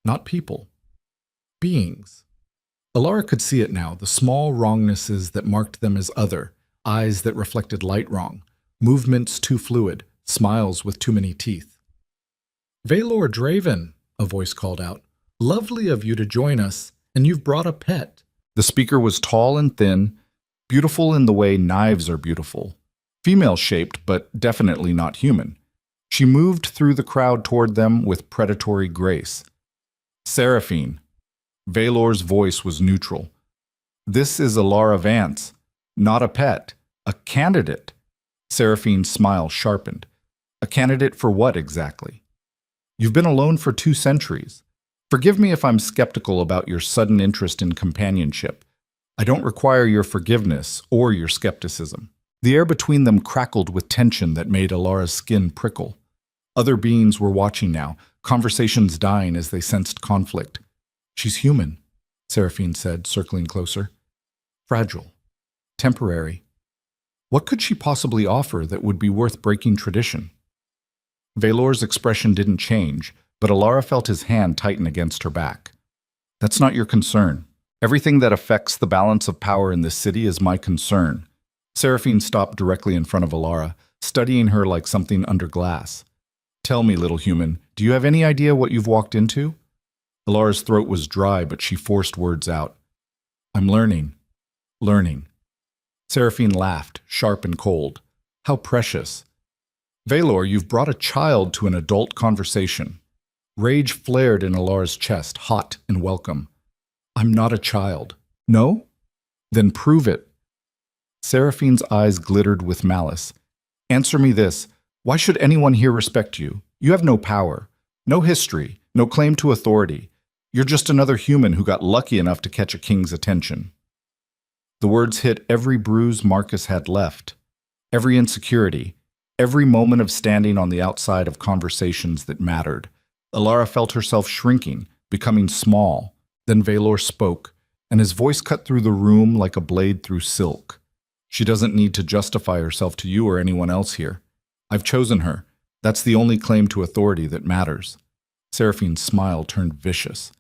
Not people. Beings. Alara could see it now, the small wrongnesses that marked them as other, eyes that reflected light wrong, movements too fluid, smiles with too many teeth. "Veilor Draven," a voice called out. "Lovely of you to join us, and you've brought a pet." The speaker was tall and thin, beautiful in the way knives are beautiful. Female-shaped, but definitely not human. She moved through the crowd toward them with predatory grace. "Seraphine." Veilor's voice was neutral. "This is Alara Vance. Not a pet. A candidate." Seraphine's smile sharpened. "A candidate for what exactly?" "You've been alone for 2 centuries. Forgive me if I'm skeptical about your sudden interest in companionship. I don't require your forgiveness or your skepticism." The air between them crackled with tension that made Alara's skin prickle. Other beings were watching now, conversations dying as they sensed conflict. "She's human," Seraphine said, circling closer. "Fragile. Temporary. What could she possibly offer that would be worth breaking tradition?" Veilor's expression didn't change, but Alara felt his hand tighten against her back. "That's not your concern. Everything that affects the balance of power in this city is my concern. Seraphine stopped directly in front of Alara, studying her like something under glass. Tell me, little human, do you have any idea what you've walked into? Alara's throat was dry, but she forced words out. I'm learning. Learning. Seraphine laughed, sharp and cold. How precious. Valor, you've brought a child to an adult conversation. Rage flared in Alara's chest, hot and welcome. I'm not a child. No? Then prove it. Seraphine's eyes glittered with malice. Answer me this. Why should anyone here respect you? You have no power, no history, no claim to authority. You're just another human who got lucky enough to catch a king's attention. The words hit every bruise Marcus had left, every insecurity, every moment of standing on the outside of conversations that mattered. Alara felt herself shrinking, becoming small. Then Valor spoke, and his voice cut through the room like a blade through silk. She doesn't need to justify herself to you or anyone else here. I've chosen her. That's the only claim to authority that matters. Seraphine's smile turned vicious.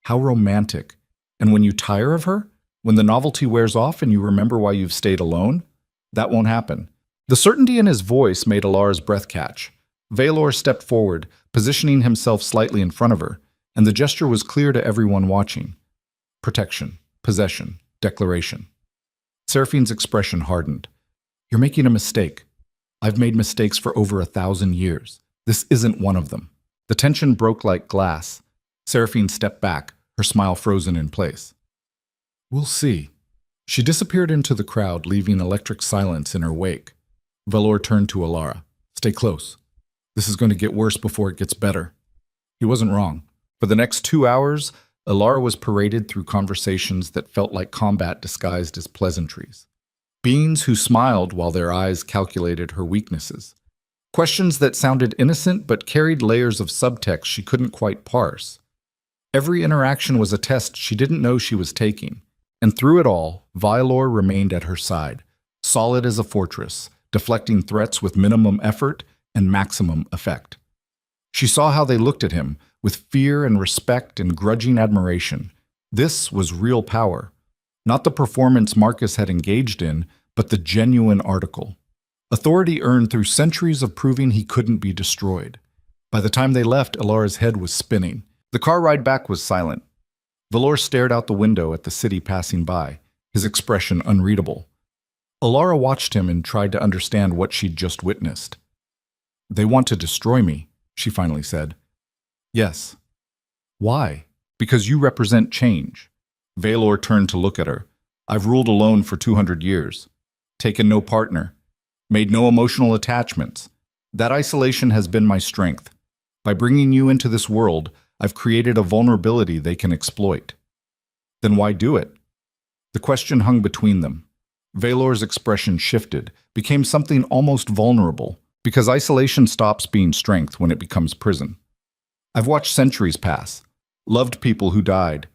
How romantic. And when you tire of her? When the novelty wears off and you remember why you've stayed alone? That won't happen. The certainty in his voice made Alara's breath catch. Valor stepped forward, positioning himself slightly in front of her, and the gesture was clear to everyone watching. Protection, possession, declaration. Seraphine's expression hardened. You're making a mistake. I've made mistakes for over 1,000 years. This isn't one of them. The tension broke like glass. Seraphine stepped back, her smile frozen in place. We'll see. She disappeared into the crowd, leaving electric silence in her wake. Valor turned to Alara. Stay close. This is going to get worse before it gets better. He wasn't wrong. For the next 2 hours, Alara was paraded through conversations that felt like combat disguised as pleasantries. Beings who smiled while their eyes calculated her weaknesses. Questions that sounded innocent but carried layers of subtext she couldn't quite parse. Every interaction was a test she didn't know she was taking. And through it all, Valor remained at her side, solid as a fortress, deflecting threats with minimum effort and maximum effect. She saw how they looked at him, with fear and respect and grudging admiration. This was real power. Not the performance Marcus had engaged in, but the genuine article. Authority earned through centuries of proving he couldn't be destroyed. By the time they left, Alara's head was spinning. The car ride back was silent. Valor stared out the window at the city passing by, his expression unreadable. Alara watched him and tried to understand what she'd just witnessed. They want to destroy me, she finally said. Yes. Why? Because you represent change. Valor turned to look at her. I've ruled alone for 200 years. Taken no partner. Made no emotional attachments. That isolation has been my strength. By bringing you into this world, I've created a vulnerability they can exploit. Then why do it? The question hung between them. Valor's expression shifted, became something almost vulnerable, because isolation stops being strength when it becomes prison. I've watched centuries pass, loved people who died,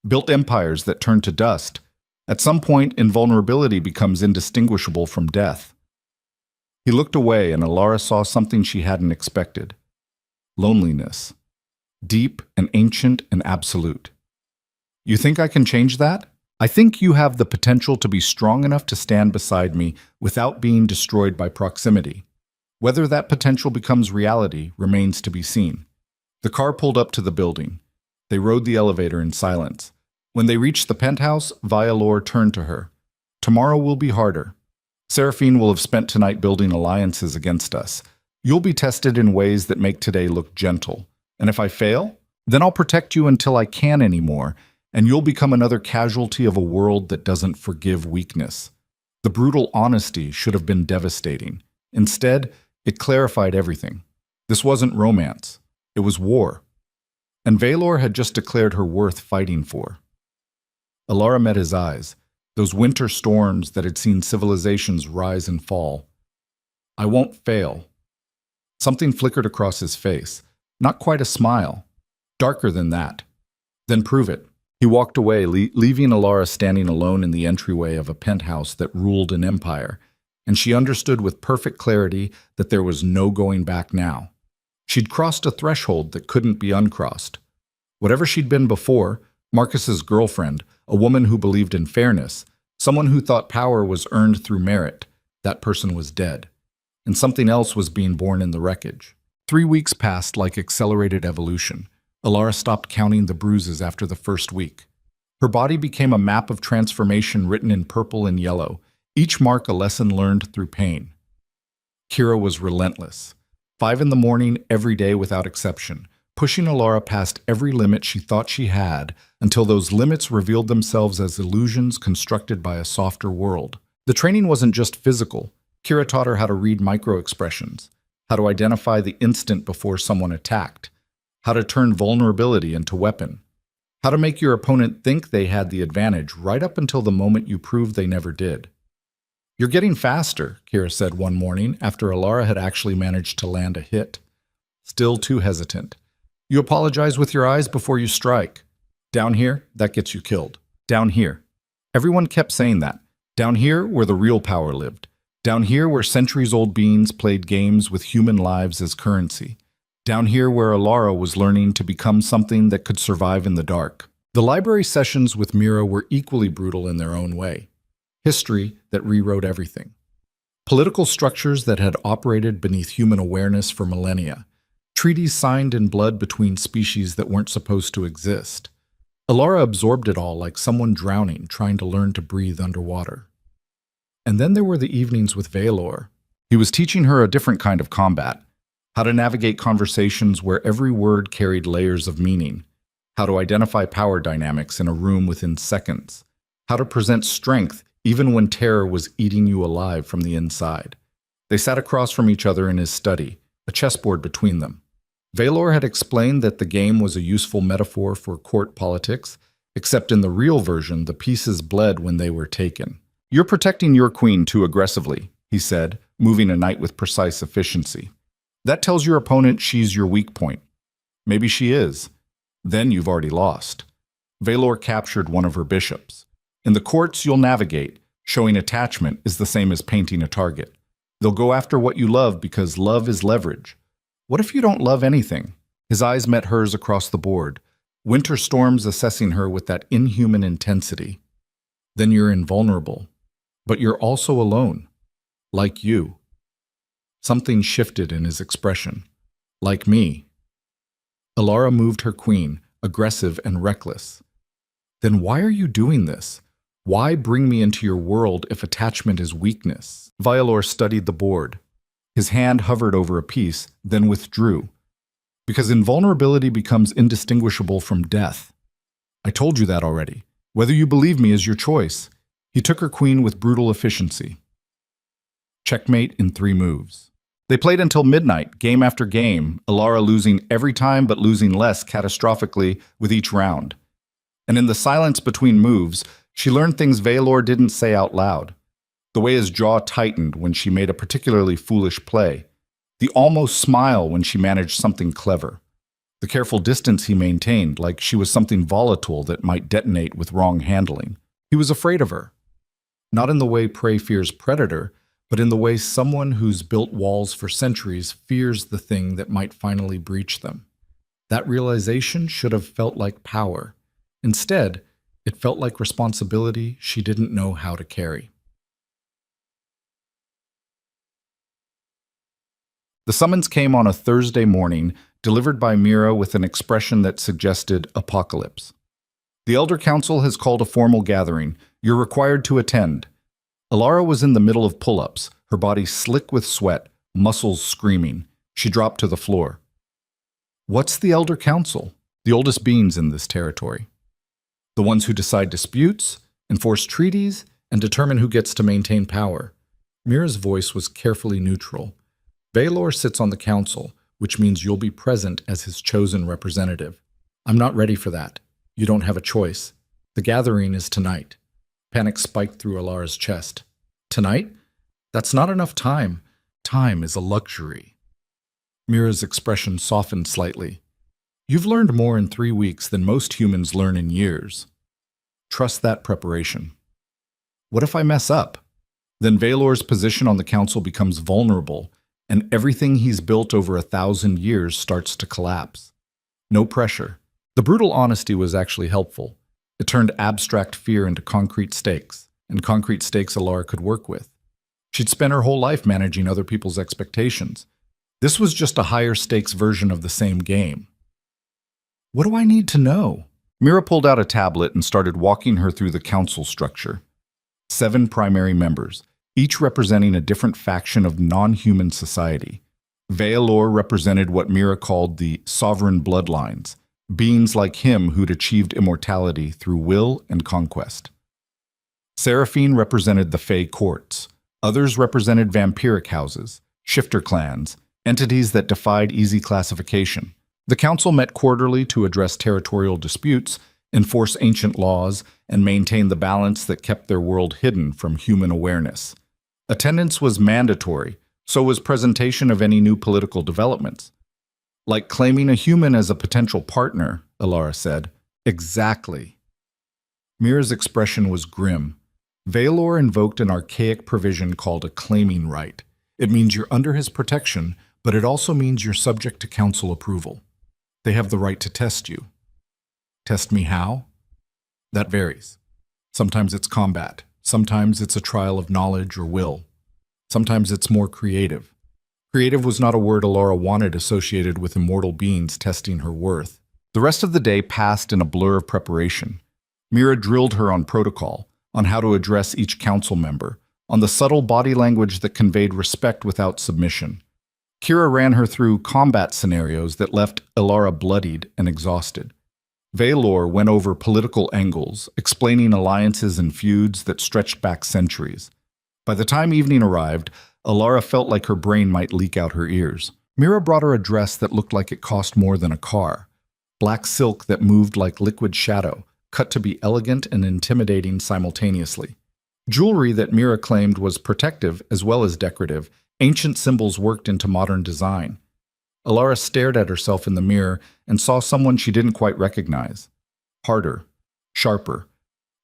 built empires that turned to dust. At some point, invulnerability becomes indistinguishable from death. He looked away, and Alara saw something she hadn't expected. Loneliness. Deep and ancient and absolute. You think I can change that? I think you have the potential to be strong enough to stand beside me without being destroyed by proximity. Whether that potential becomes reality remains to be seen. The car pulled up to the building. They rode the elevator in silence. When they reached the penthouse, Valor turned to her. Tomorrow will be harder. Seraphine will have spent tonight building alliances against us. You'll be tested in ways that make today look gentle. And if I fail, then I'll protect you until I can't anymore, and you'll become another casualty of a world that doesn't forgive weakness. The brutal honesty should have been devastating. Instead, it clarified everything. This wasn't romance. It was war. And Valor had just declared her worth fighting for. Alara met his eyes, those winter storms that had seen civilizations rise and fall. I won't fail. Something flickered across his face. Not quite a smile. Darker than that. Then prove it. He walked away, leaving Alara standing alone in the entryway of a penthouse that ruled an empire, and she understood with perfect clarity that there was no going back now. She'd crossed a threshold that couldn't be uncrossed. Whatever she'd been before, Marcus's girlfriend, a woman who believed in fairness, someone who thought power was earned through merit, That person was dead, and something else was being born in the wreckage. 3 weeks passed like accelerated evolution. Alara stopped counting the bruises after the first week. Her body became a map of transformation written in purple and yellow, each mark a lesson learned through pain. Kira was relentless. 5 in the morning every day without exception, pushing Alara past every limit she thought she had until those limits revealed themselves as illusions constructed by a softer world. The training wasn't just physical. Kira taught her how to read micro-expressions, how to identify the instant before someone attacked, how to turn vulnerability into weapon, how to make your opponent think they had the advantage right up until the moment you proved they never did. "You're getting faster," Kira said one morning after Alara had actually managed to land a hit. Still too hesitant. "You apologize with your eyes before you strike. Down here, that gets you killed. Down here." Everyone kept saying that. Down here, where the real power lived. Down here, where centuries-old beings played games with human lives as currency. Down here, where Alara was learning to become something that could survive in the dark. The library sessions with Mira were equally brutal in their own way. History that rewrote everything. Political structures that had operated beneath human awareness for millennia. Treaties signed in blood between species that weren't supposed to exist. Alara absorbed it all like someone drowning trying to learn to breathe underwater. And then there were the evenings with Valor. He was teaching her a different kind of combat, how to navigate conversations where every word carried layers of meaning, how to identify power dynamics in a room within seconds, how to present strength even when terror was eating you alive from the inside. They sat across from each other in his study, a chessboard between them. Valor had explained that the game was a useful metaphor for court politics, except in the real version, the pieces bled when they were taken. "You're protecting your queen too aggressively," he said, moving a knight with precise efficiency. "That tells your opponent she's your weak point. Maybe she is. Then you've already lost." Valor captured one of her bishops. "In the courts you'll navigate. Showing attachment is the same as painting a target. They'll go after what you love because love is leverage. What if you don't love anything?" His eyes met hers across the board, winter storms assessing her with that inhuman intensity. "Then you're invulnerable. But you're also alone. Like you." Something shifted in his expression. "Like me." Alara moved her queen, aggressive and reckless. "Then why are you doing this? Why bring me into your world if attachment is weakness?" Valor studied the board. His hand hovered over a piece, then withdrew. "Because invulnerability becomes indistinguishable from death. I told you that already. Whether you believe me is your choice." He took her queen with brutal efficiency. Checkmate in 3 moves. They played until midnight, game after game, Alara losing every time but losing less catastrophically with each round. And in the silence between moves, she learned things Valor didn't say out loud. The way his jaw tightened when she made a particularly foolish play. The almost smile when she managed something clever. The careful distance he maintained, like she was something volatile that might detonate with wrong handling. He was afraid of her. Not in the way prey fears predator, but in the way someone who's built walls for centuries fears the thing that might finally breach them. That realization should have felt like power. Instead, it felt like responsibility she didn't know how to carry. The summons came on a Thursday morning, delivered by Mira with an expression that suggested apocalypse. "The Elder Council has called a formal gathering. You're required to attend." Alara was in the middle of pull-ups, her body slick with sweat, muscles screaming. She dropped to the floor. "What's the Elder Council?" "The oldest beings in this territory. The ones who decide disputes, enforce treaties, and determine who gets to maintain power." Mira's voice was carefully neutral. "Valor sits on the council, which means you'll be present as his chosen representative. I'm not ready for that. You don't have a choice. The gathering is tonight." Panic spiked through Alara's chest. "Tonight? That's not enough time. Time is a luxury." Mira's expression softened slightly. "You've learned more in 3 weeks than most humans learn in years. Trust that preparation." "What if I mess up?" "Then Valor's position on the council becomes vulnerable, and everything he's built over 1,000 years starts to collapse." No pressure. The brutal honesty was actually helpful. It turned abstract fear into concrete stakes, and concrete stakes Alara could work with. She'd spent her whole life managing other people's expectations. This was just a higher stakes version of the same game. What do I need to know? Mira pulled out a tablet and started walking her through the council structure. 7 primary members, each representing a different faction of non-human society. Veilor represented what Mira called the sovereign bloodlines, beings like him who'd achieved immortality through will and conquest. Seraphine represented the Fey courts. Others represented vampiric houses, shifter clans, entities that defied easy classification. The council met quarterly to address territorial disputes, enforce ancient laws, and maintain the balance that kept their world hidden from human awareness. Attendance was mandatory, so was presentation of any new political developments. Like claiming a human as a potential partner, Alara said. Exactly. Mira's expression was grim. Veilor invoked an archaic provision called a claiming right. It means you're under his protection, but it also means you're subject to council approval. They have the right to test you. Test me how? That varies. Sometimes it's combat. Sometimes it's a trial of knowledge or will. Sometimes it's more creative. Creative was not a word Alara wanted associated with immortal beings testing her worth. The rest of the day passed in a blur of preparation. Mira drilled her on protocol, on how to address each council member, on the subtle body language that conveyed respect without submission. Kira ran her through combat scenarios that left Alara bloodied and exhausted. Veilor went over political angles, explaining alliances and feuds that stretched back centuries. By the time evening arrived, Alara felt like her brain might leak out her ears. Mira brought her a dress that looked like it cost more than a car. Black silk that moved like liquid shadow, cut to be elegant and intimidating simultaneously. Jewelry that Mira claimed was protective as well as decorative, ancient symbols worked into modern design. Alara stared at herself in the mirror and saw someone she didn't quite recognize. Harder, sharper.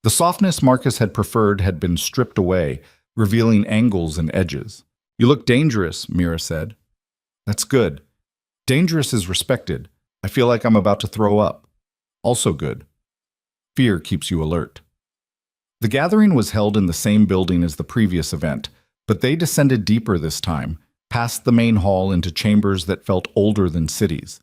The softness Marcus had preferred had been stripped away, revealing angles and edges. "You look dangerous," Mira said. "That's good. Dangerous is respected. I feel like I'm about to throw up. Also good. Fear keeps you alert." The gathering was held in the same building as the previous event, but they descended deeper this time, past the main hall into chambers that felt older than cities.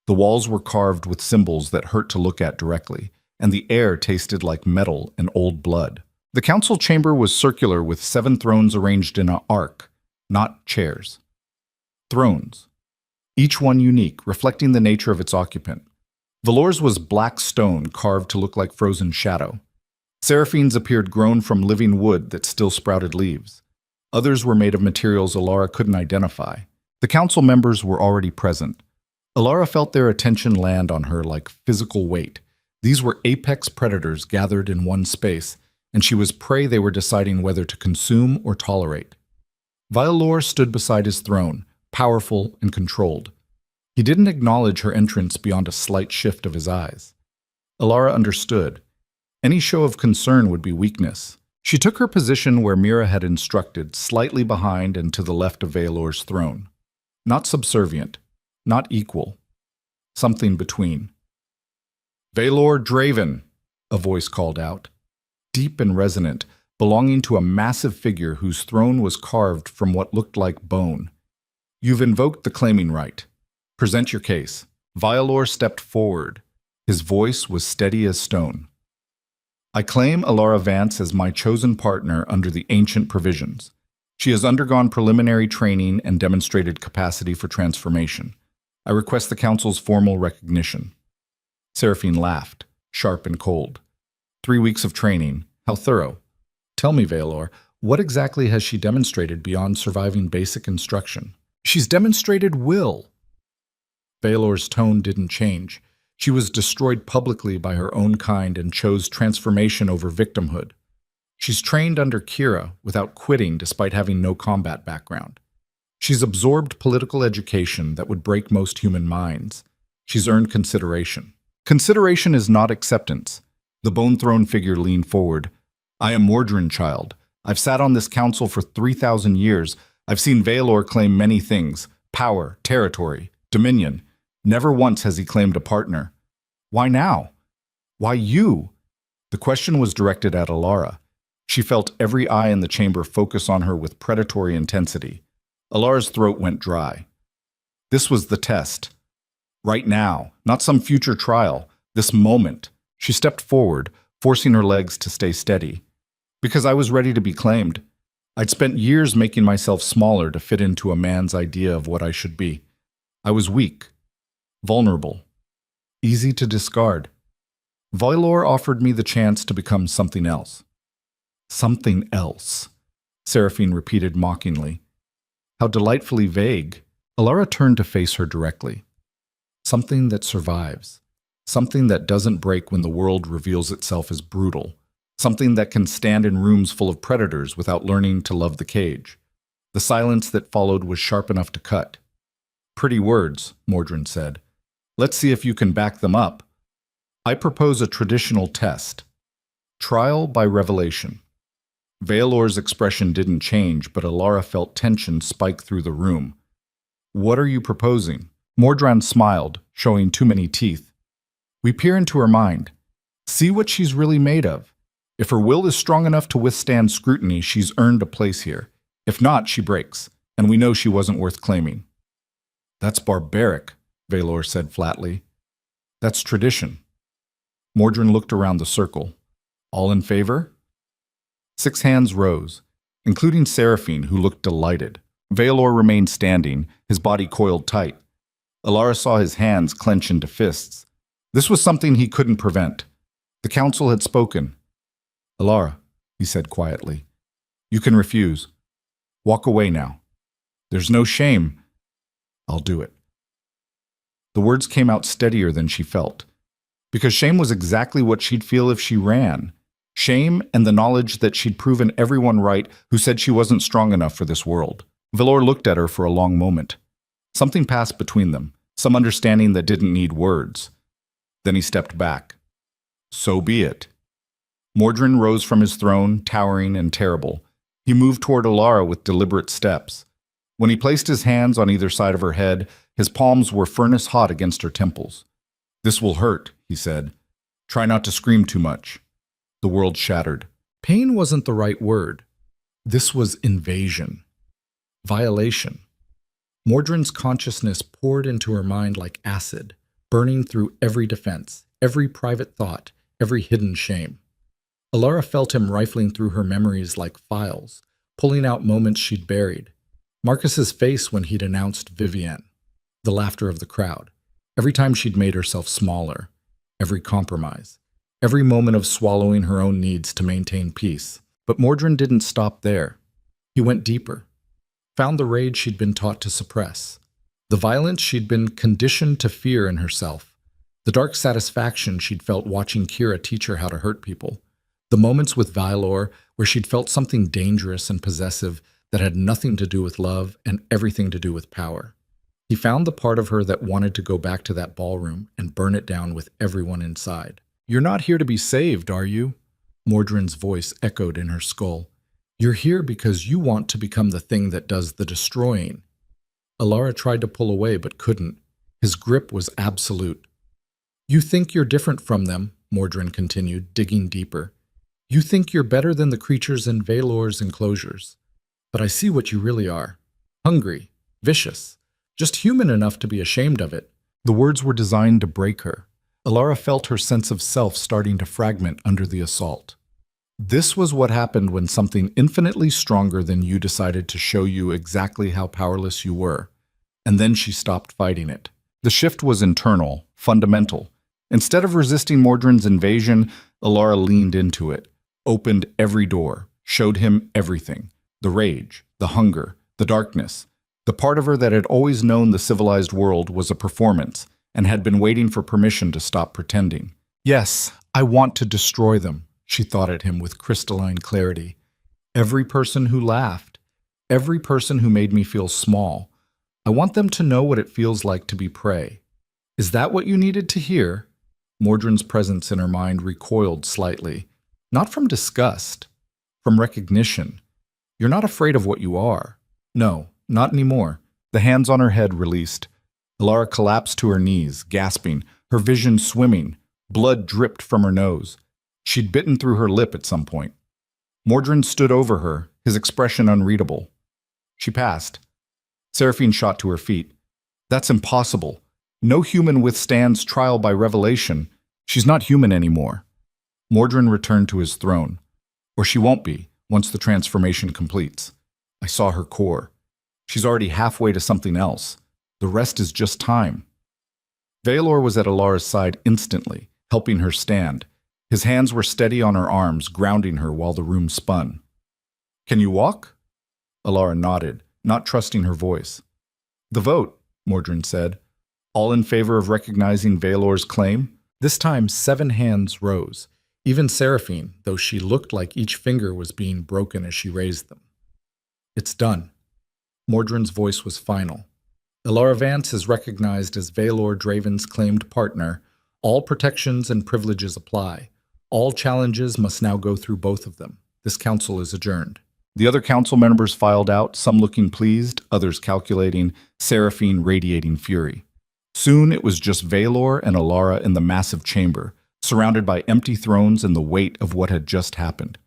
The walls were carved with symbols that hurt to look at directly, and the air tasted like metal and old blood. The council chamber was circular with 7 thrones arranged in an arc, not chairs. Thrones. Each one unique, reflecting the nature of its occupant. Veilor's was black stone carved to look like frozen shadow. Seraphine's appeared grown from living wood that still sprouted leaves. Others were made of materials Alara couldn't identify. The council members were already present. Alara felt their attention land on her like physical weight. These were apex predators gathered in one space, and she was prey they were deciding whether to consume or tolerate. Veilor stood beside his throne, powerful and controlled. He didn't acknowledge her entrance beyond a slight shift of his eyes. Alara understood. Any show of concern would be weakness. She took her position where Mira had instructed, slightly behind and to the left of Veilor's throne. Not subservient, not equal. Something between. "Veilor Draven," a voice called out. Deep and resonant, belonging to a massive figure whose throne was carved from what looked like bone. "You've invoked the claiming right. Present your case." Veilor stepped forward. His voice was steady as stone. "I claim Alara Vance as my chosen partner under the ancient provisions. She has undergone preliminary training and demonstrated capacity for transformation. I request the council's formal recognition." Seraphine laughed, sharp and cold. 3 weeks of training. How thorough. Tell me, Veilor, what exactly has she demonstrated beyond surviving basic instruction? "She's demonstrated will." Veilor's tone didn't change. She was destroyed publicly by her own kind and chose transformation over victimhood. She's trained under Kira without quitting despite having no combat background. She's absorbed political education that would break most human minds. She's earned consideration. Consideration is not acceptance. The bone-throne figure leaned forward. "I am Mordrin, child. I've sat on this council for 3,000 years. I've seen Veilor claim many things: power, territory, dominion. Never once has he claimed a partner. Why now? Why you?" The question was directed at Alara. She felt every eye in the chamber focus on her with predatory intensity. Alara's throat went dry. This was the test. Right now, not some future trial. This moment. She stepped forward, forcing her legs to stay steady. Because I was ready to be claimed. I'd spent years making myself smaller to fit into a man's idea of what I should be. I was weak, vulnerable, easy to discard. Vailor offered me the chance to become something else. Something else, Seraphine repeated mockingly. How delightfully vague. Alara turned to face her directly. Something that survives. Something that doesn't break when the world reveals itself as brutal. Something that can stand in rooms full of predators without learning to love the cage. The silence that followed was sharp enough to cut. Pretty words, Mordrin said. Let's see if you can back them up. I propose a traditional test. Trial by revelation. Vailor's expression didn't change, but Alara felt tension spike through the room. What are you proposing? Mordran smiled, showing too many teeth. We peer into her mind. See what she's really made of. If her will is strong enough to withstand scrutiny, she's earned a place here. If not, she breaks, and we know she wasn't worth claiming. That's barbaric, Vailor said flatly. That's tradition. Mordrin looked around the circle. All in favor? 6 hands rose, including Seraphine, who looked delighted. Vailor remained standing, his body coiled tight. Alara saw his hands clench into fists. This was something he couldn't prevent. The council had spoken. Alara, he said quietly, you can refuse. Walk away now. There's no shame. I'll do it. The words came out steadier than she felt, because shame was exactly what she'd feel if she ran. Shame and the knowledge that she'd proven everyone right who said she wasn't strong enough for this world. Vailor looked at her for a long moment. Something passed between them, some understanding that didn't need words. Then he stepped back. So be it. Mordrin rose from his throne, towering and terrible. He moved toward Alara with deliberate steps. When he placed his hands on either side of her head, his palms were furnace hot against her temples. This will hurt, he said. Try not to scream too much. The world shattered. Pain wasn't the right word. This was invasion. Violation. Mordrin's consciousness poured into her mind like acid, burning through every defense, every private thought, every hidden shame. Alara felt him rifling through her memories like files, pulling out moments she'd buried. Marcus's face when he'd announced Vivienne. The laughter of the crowd. Every time she'd made herself smaller. Every compromise. Every moment of swallowing her own needs to maintain peace. But Mordrin didn't stop there. He went deeper. Found the rage she'd been taught to suppress. The violence she'd been conditioned to fear in herself. The dark satisfaction she'd felt watching Kira teach her how to hurt people. The moments with Vailor where she'd felt something dangerous and possessive that had nothing to do with love and everything to do with power. He found the part of her that wanted to go back to that ballroom and burn it down with everyone inside. You're not here to be saved, are you? Mordrin's voice echoed in her skull. You're here because you want to become the thing that does the destroying. Alara tried to pull away but couldn't. His grip was absolute. You think you're different from them, Mordrin continued, digging deeper. You think you're better than the creatures in Vailor's enclosures. But I see what you really are. Hungry, vicious, just human enough to be ashamed of it. The words were designed to break her. Alara felt her sense of self starting to fragment under the assault. This was what happened when something infinitely stronger than you decided to show you exactly how powerless you were. And then she stopped fighting it. The shift was internal, fundamental. Instead of resisting Mordrin's invasion, Alara leaned into it, opened every door, showed him everything. The rage, the hunger, the darkness. The part of her that had always known the civilized world was a performance and had been waiting for permission to stop pretending. Yes, I want to destroy them, she thought at him with crystalline clarity. Every person who laughed, every person who made me feel small. I want them to know what it feels like to be prey. Is that what you needed to hear? Mordrin's presence in her mind recoiled slightly. Not from disgust, from recognition. You're not afraid of what you are. No, not anymore. The hands on her head released. Alara collapsed to her knees, gasping, her vision swimming. Blood dripped from her nose. She'd bitten through her lip at some point. Mordrin stood over her, his expression unreadable. She passed. Seraphine shot to her feet. That's impossible. No human withstands trial by revelation. She's not human anymore. Mordrin returned to his throne. Or she won't be, once the transformation completes. I saw her core. She's already halfway to something else. The rest is just time. Vaelor was at Alara's side instantly, helping her stand. His hands were steady on her arms, grounding her while the room spun. Can you walk? Alara nodded, not trusting her voice. The vote, Mordrin said. All in favor of recognizing Vaelor's claim? This time 7 hands rose. Even Seraphine, though she looked like each finger was being broken as she raised them. It's done. Mordrin's voice was final. Alara Vance is recognized as Vaelor Draven's claimed partner. All protections and privileges apply. All challenges must now go through both of them. This council is adjourned. The other council members filed out, some looking pleased, others calculating, Seraphine radiating fury. Soon it was just Vaelor and Alara in the massive chamber, surrounded by empty thrones and the weight of what had just happened.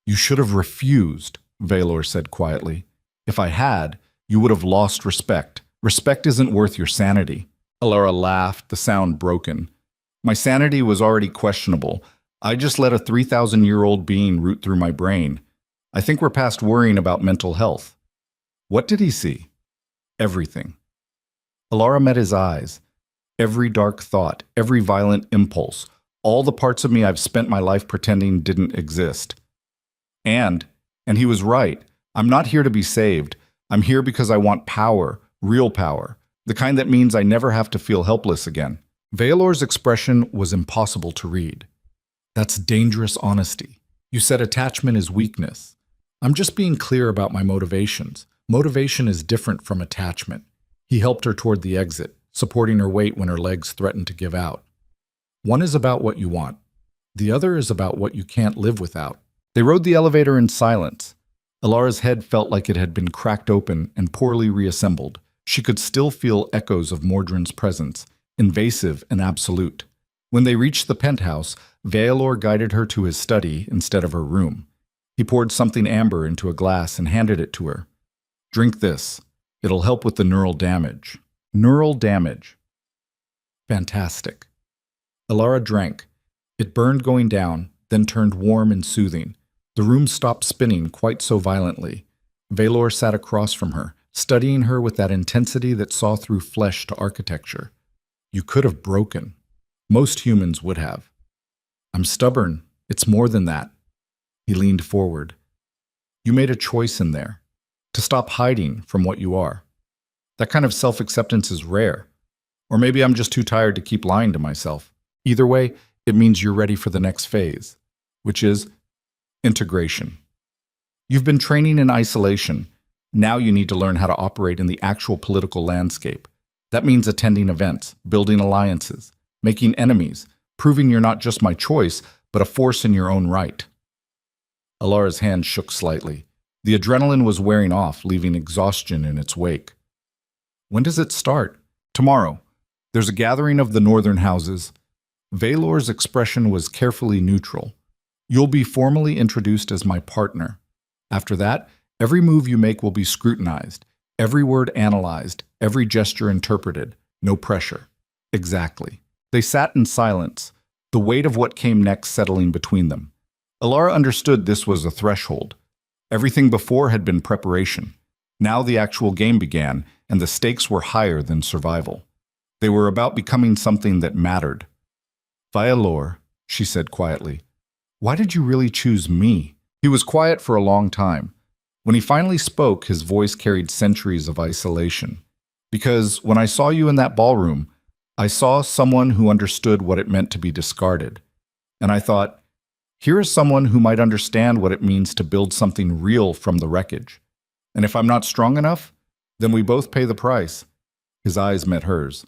You should have refused, Vaelor said quietly. If I had, you would have lost respect. Respect isn't worth your sanity. Alara laughed, the sound broken. My sanity was already questionable. I just let a 3,000-year-old being root through my brain. I think we're past worrying about mental health. What did he see? Everything. Alara met his eyes. Every dark thought, every violent impulse, all the parts of me I've spent my life pretending didn't exist. And he was right. I'm not here to be saved. I'm here because I want power, real power, the kind that means I never have to feel helpless again. Vaelor's expression was impossible to read. That's dangerous honesty. You said attachment is weakness. I'm just being clear about my motivations. Motivation is different from attachment. He helped her toward the exit, supporting her weight when her legs threatened to give out. One is about what you want. The other is about what you can't live without. They rode the elevator in silence. Alara's head felt like it had been cracked open and poorly reassembled. She could still feel echoes of Mordrin's presence, invasive and absolute. When they reached the penthouse, Vaelor guided her to his study instead of her room. He poured something amber into a glass and handed it to her. Drink this. It'll help with the neural damage. Neural damage. Fantastic. Alara drank. It burned going down, then turned warm and soothing. The room stopped spinning quite so violently. Vaelor sat across from her, studying her with that intensity that saw through flesh to architecture. You could have broken. Most humans would have. I'm stubborn. It's more than that. He leaned forward. You made a choice in there, to stop hiding from what you are. That kind of self-acceptance is rare. Or maybe I'm just too tired to keep lying to myself. Either way, it means you're ready for the next phase, which is integration. You've been training in isolation. Now you need to learn how to operate in the actual political landscape. That means attending events, building alliances, making enemies, proving you're not just my choice, but a force in your own right. Alara's hand shook slightly. The adrenaline was wearing off, leaving exhaustion in its wake. When does it start? Tomorrow. There's a gathering of the northern houses. Vaelor's expression was carefully neutral. You'll be formally introduced as my partner. After that, every move you make will be scrutinized, every word analyzed, every gesture interpreted. No pressure. Exactly. They sat in silence, the weight of what came next settling between them. Alara understood this was a threshold. Everything before had been preparation. Now the actual game began, and the stakes were higher than survival. They were about becoming something that mattered. Vaelor, she said quietly, why did you really choose me? He was quiet for a long time. When he finally spoke, his voice carried centuries of isolation. Because when I saw you in that ballroom, I saw someone who understood what it meant to be discarded. And I thought, here is someone who might understand what it means to build something real from the wreckage. And if I'm not strong enough, then we both pay the price. His eyes met hers.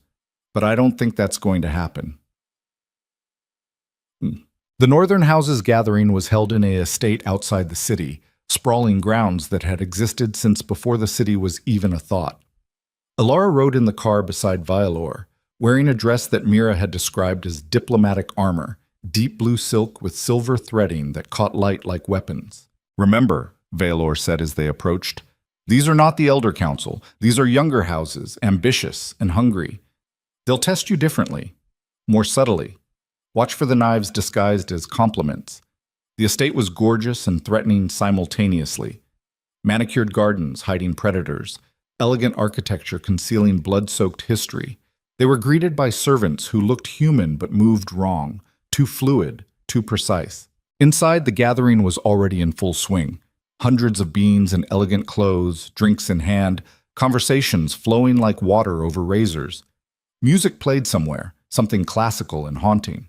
But I don't think that's going to happen. The Northern Houses gathering was held in an estate outside the city, sprawling grounds that had existed since before the city was even a thought. Alara rode in the car beside Vaelor, wearing a dress that Mira had described as diplomatic armor, deep blue silk with silver threading that caught light like weapons. "Remember," Valor said as they approached, "these are not the Elder Council. These are younger houses, ambitious and hungry. They'll test you differently, more subtly. Watch for the knives disguised as compliments." The estate was gorgeous and threatening simultaneously. Manicured gardens hiding predators, elegant architecture concealing blood-soaked history. They were greeted by servants who looked human but moved wrong, too fluid, too precise. Inside, the gathering was already in full swing. Hundreds of beings in elegant clothes, drinks in hand, conversations flowing like water over razors. Music played somewhere, something classical and haunting.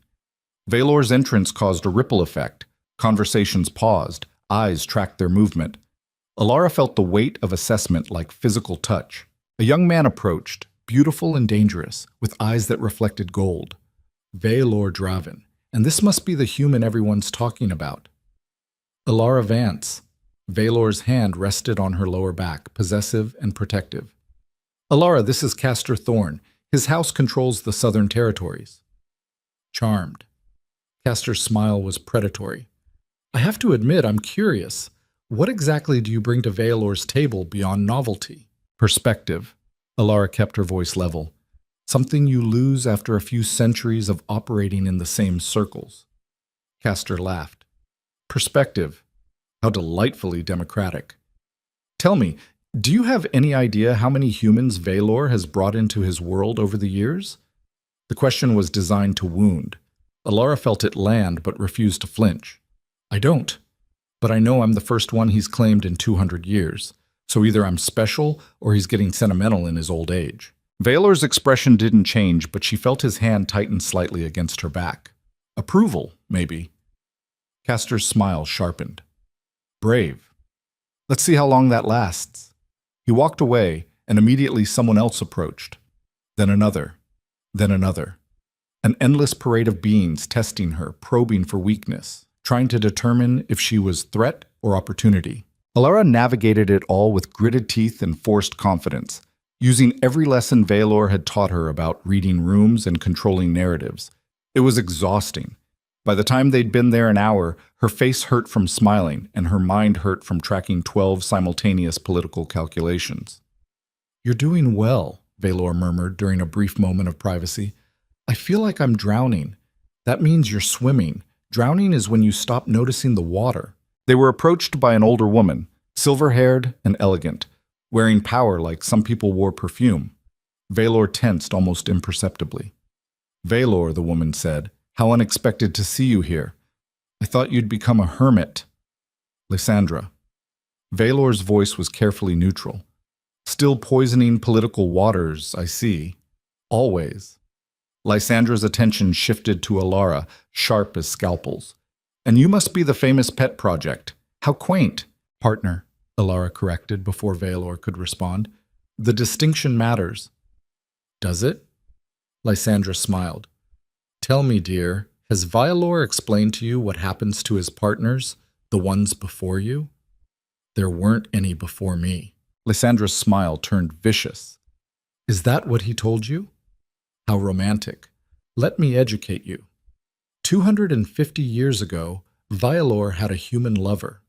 Valor's entrance caused a ripple effect. Conversations paused, eyes tracked their movement. Alara felt the weight of assessment like physical touch. A young man approached, beautiful and dangerous, with eyes that reflected gold. Valor Draven, and this must be the human everyone's talking about. Alara Vance. Valor's hand rested on her lower back, possessive and protective. "Alara, this is Castor Thorn. His house controls the southern territories." Charmed. Castor's smile was predatory. "I have to admit, I'm curious. What exactly do you bring to Valor's table beyond novelty?" "Perspective." Alara kept her voice level. "Something you lose after a few centuries of operating in the same circles." Castor laughed. "Perspective. How delightfully democratic. Tell me, do you have any idea how many humans Valor has brought into his world over the years?" The question was designed to wound. Alara felt it land but refused to flinch. "I don't. But I know I'm the first one he's claimed in 200 years. So either I'm special or he's getting sentimental in his old age." Valor's expression didn't change, but she felt his hand tighten slightly against her back. Approval, maybe. Castor's smile sharpened. "Brave. Let's see how long that lasts." He walked away, and immediately someone else approached. Then another. Then another. An endless parade of beings testing her, probing for weakness, trying to determine if she was threat or opportunity. Alara navigated it all with gritted teeth and forced confidence, using every lesson Valor had taught her about reading rooms and controlling narratives. It was exhausting. By the time they'd been there an hour, her face hurt from smiling, and her mind hurt from tracking 12 simultaneous political calculations. "You're doing well," Valor murmured during a brief moment of privacy. "I feel like I'm drowning. That means you're swimming. Drowning is when you stop noticing the water." They were approached by an older woman, silver-haired and elegant, wearing power like some people wore perfume. Valor tensed almost imperceptibly. "Valor," the woman said, "how unexpected to see you here. I thought you'd become a hermit." "Lysandra." Valor's voice was carefully neutral. "Still poisoning political waters, I see. Always." Lysandra's attention shifted to Alara, sharp as scalpels. "And you must be the famous pet project. How quaint." "Partner," Alara corrected before Valor could respond. "The distinction matters." "Does it?" Lysandra smiled. "Tell me, dear, has Vialor explained to you what happens to his partners, the ones before you?" "There weren't any before me." Lysandra's smile turned vicious. "Is that what he told you? How romantic. Let me educate you. 250 years ago, Vialor had a human lover.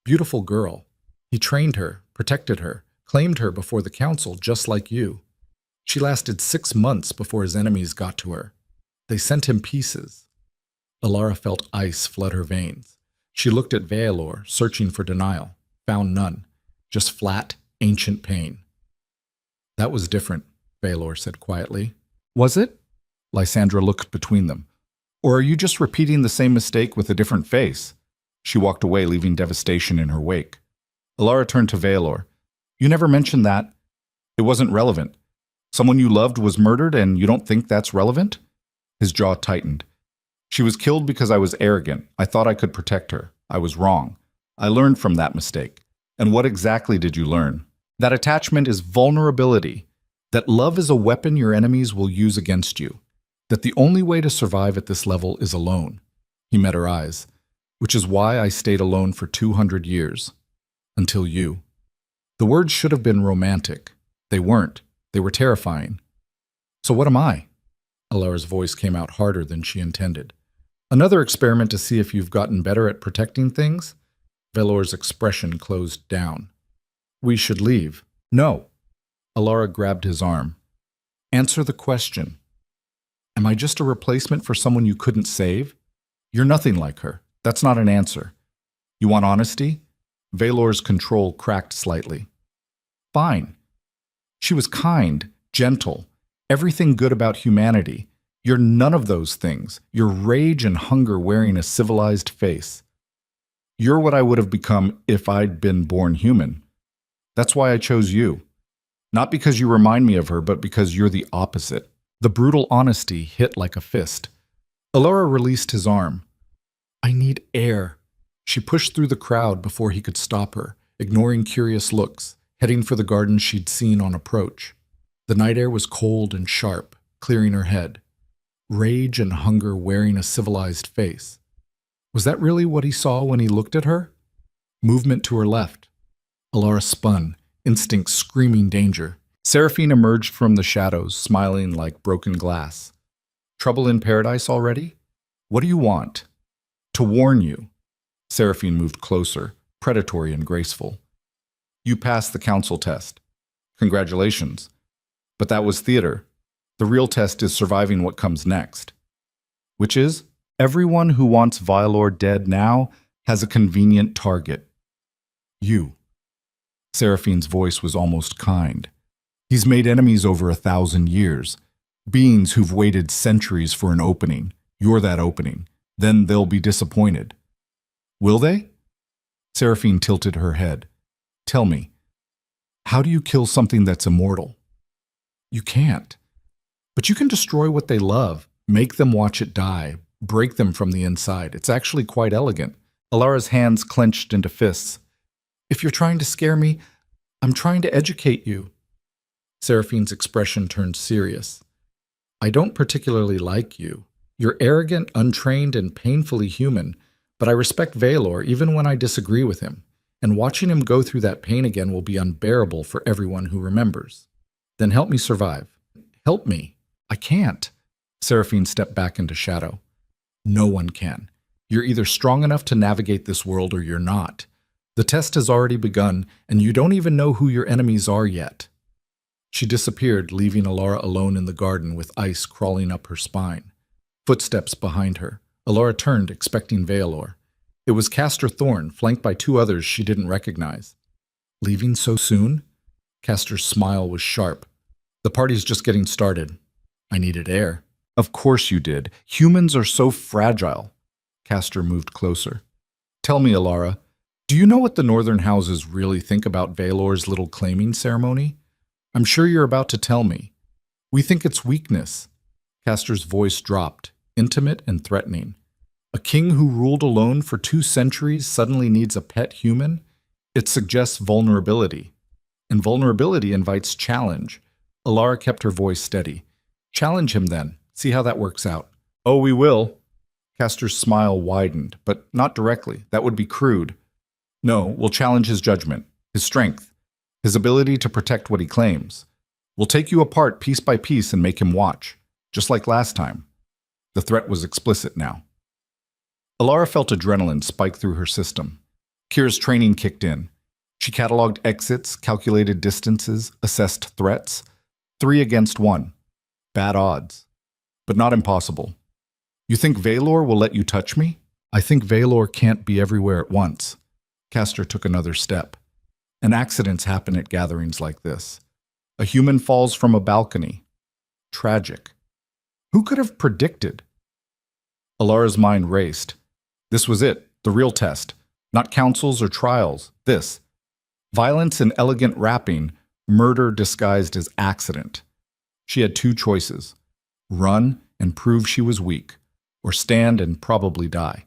Beautiful girl. He trained her, protected her, claimed her before the council just like you. She lasted 6 months before his enemies got to her. They sent him pieces." Alara felt ice flood her veins. She looked at Valor, searching for denial, found none, just flat, ancient pain. "That was different," Valor said quietly. "Was it?" Lysandra looked between them. "Or are you just repeating the same mistake with a different face?" She walked away, leaving devastation in her wake. Alara turned to Valor. "You never mentioned that. It wasn't relevant. Someone you loved was murdered and you don't think that's relevant?" His jaw tightened. "She was killed because I was arrogant. I thought I could protect her. I was wrong. I learned from that mistake." "And what exactly did you learn?" "That attachment is vulnerability. That love is a weapon your enemies will use against you. That the only way to survive at this level is alone." He met her eyes. "Which is why I stayed alone for 200 years. Until you." The words should have been romantic. They weren't. They were terrifying. "So what am I?" Alara's voice came out harder than she intended. Another experiment to see if you've gotten better at protecting things? Velor's expression closed down. We should leave. No. Alara grabbed his arm. Answer the question. Am I just a replacement for someone you couldn't save? You're nothing like her. That's not an answer. You want honesty? Velor's control cracked slightly. Fine. She was kind, gentle, everything good about humanity. You're none of those things. You're rage and hunger wearing a civilized face. You're what I would have become if I'd been born human. That's why I chose you. Not because you remind me of her, but because you're the opposite. The brutal honesty hit like a fist. Alara released his arm. I need air. She pushed through the crowd before he could stop her, ignoring curious looks, heading for the garden she'd seen on approach. The night air was cold and sharp, clearing her head. Rage and hunger wearing a civilized face. Was that really what he saw when he looked at her? Movement to her left. Alara spun, instinct screaming danger. Seraphine emerged from the shadows, smiling like broken glass. Trouble in paradise already? What do you want? To warn you. Seraphine moved closer, predatory and graceful. You passed the council test. Congratulations. But that was theater. The real test is surviving what comes next. Which is, everyone who wants Velor dead now has a convenient target. You. Seraphine's voice was almost kind. He's made enemies over 1,000 years. Beings who've waited centuries for an opening. You're that opening. Then they'll be disappointed. Will they? Seraphine tilted her head. Tell me, how do you kill something that's immortal? You can't. But you can destroy what they love, make them watch it die, break them from the inside. It's actually quite elegant. Alara's hands clenched into fists. If you're trying to scare me, I'm trying to educate you. Seraphine's expression turned serious. I don't particularly like you. You're arrogant, untrained, and painfully human, but I respect Velor even when I disagree with him, and watching him go through that pain again will be unbearable for everyone who remembers. Then help me survive. Help me. I can't. Seraphine stepped back into shadow. No one can. You're either strong enough to navigate this world or you're not. The test has already begun, and you don't even know who your enemies are yet. She disappeared, leaving Alara alone in the garden with ice crawling up her spine. Footsteps behind her. Alara turned, expecting Velor. It was Castor Thorn, flanked by two others she didn't recognize. Leaving so soon? Castor's smile was sharp. The party's just getting started. I needed air. Of course you did. Humans are so fragile. Castor moved closer. Tell me, Alara, do you know what the northern houses really think about Velor's little claiming ceremony? I'm sure you're about to tell me. We think it's weakness. Castor's voice dropped, intimate and threatening. A king who ruled alone for 2 centuries suddenly needs a pet human? It suggests vulnerability. And vulnerability invites challenge. Alara kept her voice steady. Challenge him then. See how that works out. Oh, we will. Castor's smile widened, but not directly. That would be crude. No, we'll challenge his judgment, his strength, his ability to protect what he claims. We'll take you apart piece by piece and make him watch, just like last time. The threat was explicit now. Alara felt adrenaline spike through her system. Kira's training kicked in. She cataloged exits, calculated distances, assessed threats. 3 against 1. Bad odds. But not impossible. You think Velor will let you touch me? I think Velor can't be everywhere at once. Castor took another step. And accidents happen at gatherings like this. A human falls from a balcony. Tragic. Who could have predicted? Alara's mind raced. This was it, the real test. Not councils or trials. This. Violence in elegant wrapping, murder disguised as accident. She had 2 choices. Run and prove she was weak, or stand and probably die.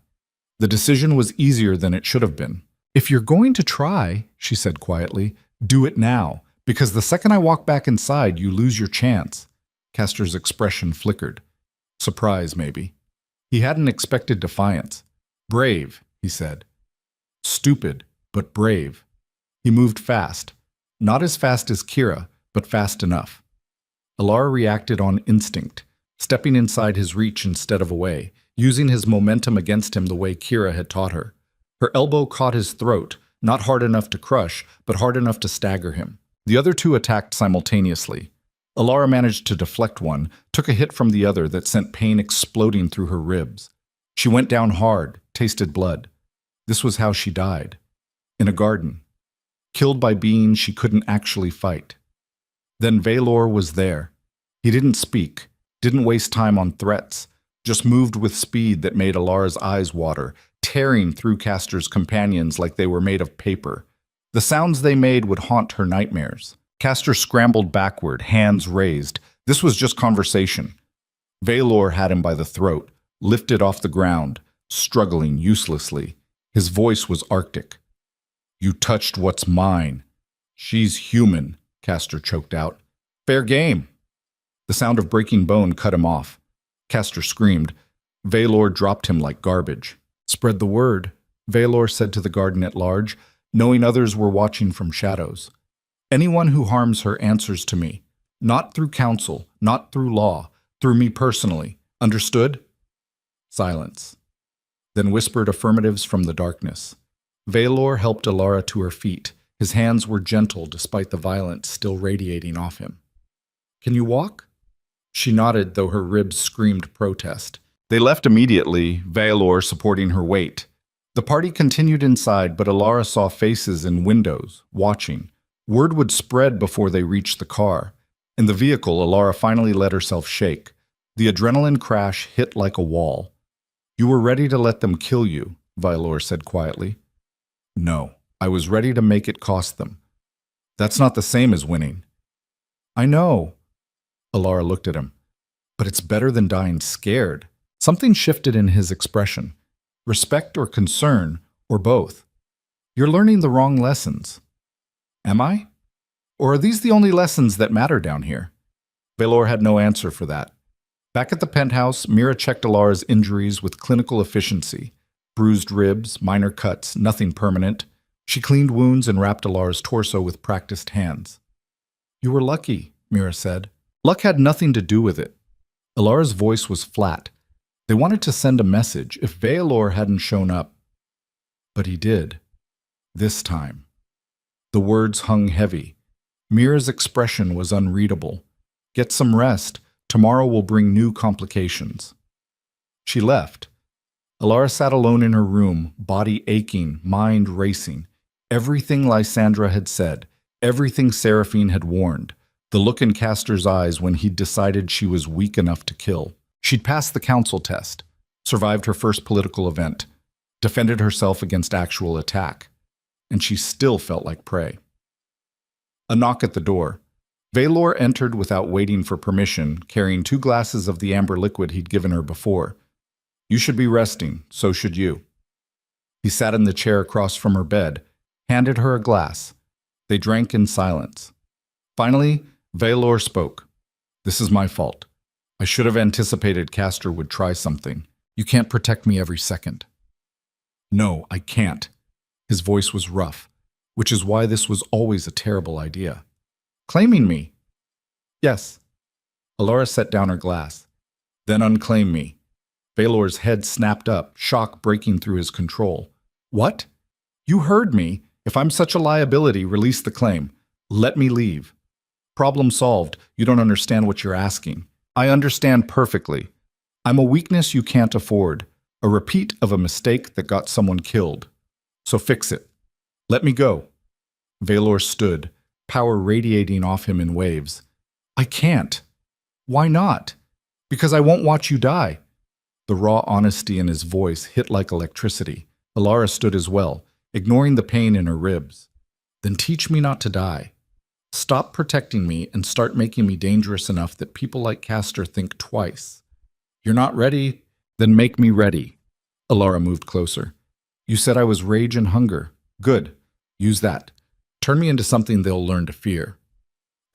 The decision was easier than it should have been. If you're going to try, she said quietly, do it now, because the second I walk back inside, you lose your chance. Castor's expression flickered. Surprise, maybe. He hadn't expected defiance. Brave, he said. Stupid, but brave. He moved fast. Not as fast as Kira, but fast enough. Alara reacted on instinct, stepping inside his reach instead of away, using his momentum against him the way Kira had taught her. Her elbow caught his throat, not hard enough to crush, but hard enough to stagger him. The other two attacked simultaneously. Alara managed to deflect one, took a hit from the other that sent pain exploding through her ribs. She went down hard, tasted blood. This was how she died. In a garden. Killed by beings she couldn't actually fight. Then Valor was there. He didn't speak, didn't waste time on threats, just moved with speed that made Alara's eyes water, tearing through Castor's companions like they were made of paper. The sounds they made would haunt her nightmares. Castor scrambled backward, hands raised. This was just conversation. Valor had him by the throat, lifted off the ground, struggling uselessly. His voice was arctic. "You touched what's mine. She's human," Castor choked out. "Fair game." The sound of breaking bone cut him off. Castor screamed. Valor dropped him like garbage. "Spread the word," Valor said to the garden at large, knowing others were watching from shadows. "Anyone who harms her answers to me. Not through council, not through law, through me personally. Understood?" Silence. Then whispered affirmatives from the darkness. Valor helped Alara to her feet. His hands were gentle despite the violence still radiating off him. "Can you walk?" She nodded, though her ribs screamed protest. They left immediately, Valor supporting her weight. The party continued inside, but Alara saw faces in windows, watching. Word would spread before they reached the car. In the vehicle, Alara finally let herself shake. The adrenaline crash hit like a wall. "You were ready to let them kill you," Valor said quietly. "No, I was ready to make it cost them. That's not the same as winning." "I know." Alara looked at him. "But it's better than dying scared." Something shifted in his expression. Respect or concern, or both. "You're learning the wrong lessons." "Am I? Or are these the only lessons that matter down here?" Valor had no answer for that. Back at the penthouse, Mira checked Alara's injuries with clinical efficiency. Bruised ribs, minor cuts, nothing permanent. She cleaned wounds and wrapped Alara's torso with practiced hands. "You were lucky," Mira said. "Luck had nothing to do with it." Alara's voice was flat. They wanted to send a message if Valor hadn't shown up. But he did. This time. The words hung heavy. Mira's expression was unreadable. "Get some rest. Tomorrow will bring new complications." She left. Alara sat alone in her room, body aching, mind racing. Everything Lysandra had said, everything Seraphine had warned, the look in Castor's eyes when he'd decided she was weak enough to kill. She'd passed the council test, survived her first political event, defended herself against actual attack, and she still felt like prey. A knock at the door. Valor entered without waiting for permission, carrying 2 glasses of the amber liquid he'd given her before. "You should be resting, so should you." He sat in the chair across from her bed, handed her a glass. They drank in silence. Finally, Valor spoke. "This is my fault. I should have anticipated Castor would try something. You can't protect me every second." "No, I can't." His voice was rough, which is why this was always a terrible idea. "Claiming me?" "Yes." Alara set down her glass. "Then unclaim me." Valor's head snapped up, shock breaking through his control. "What? You heard me. If I'm such a liability, release the claim. Let me leave." "Problem solved. You don't understand what you're asking." "I understand perfectly. I'm a weakness you can't afford, a repeat of a mistake that got someone killed. So fix it. Let me go." Valor stood, power radiating off him in waves. "I can't." "Why not?" "Because I won't watch you die." The raw honesty in his voice hit like electricity. Alara stood as well, ignoring the pain in her ribs. "Then teach me not to die. Stop protecting me and start making me dangerous enough that people like Castor think twice. You're not ready? Then make me ready." Alara moved closer. "You said I was rage and hunger. Good. Use that. Turn me into something they'll learn to fear."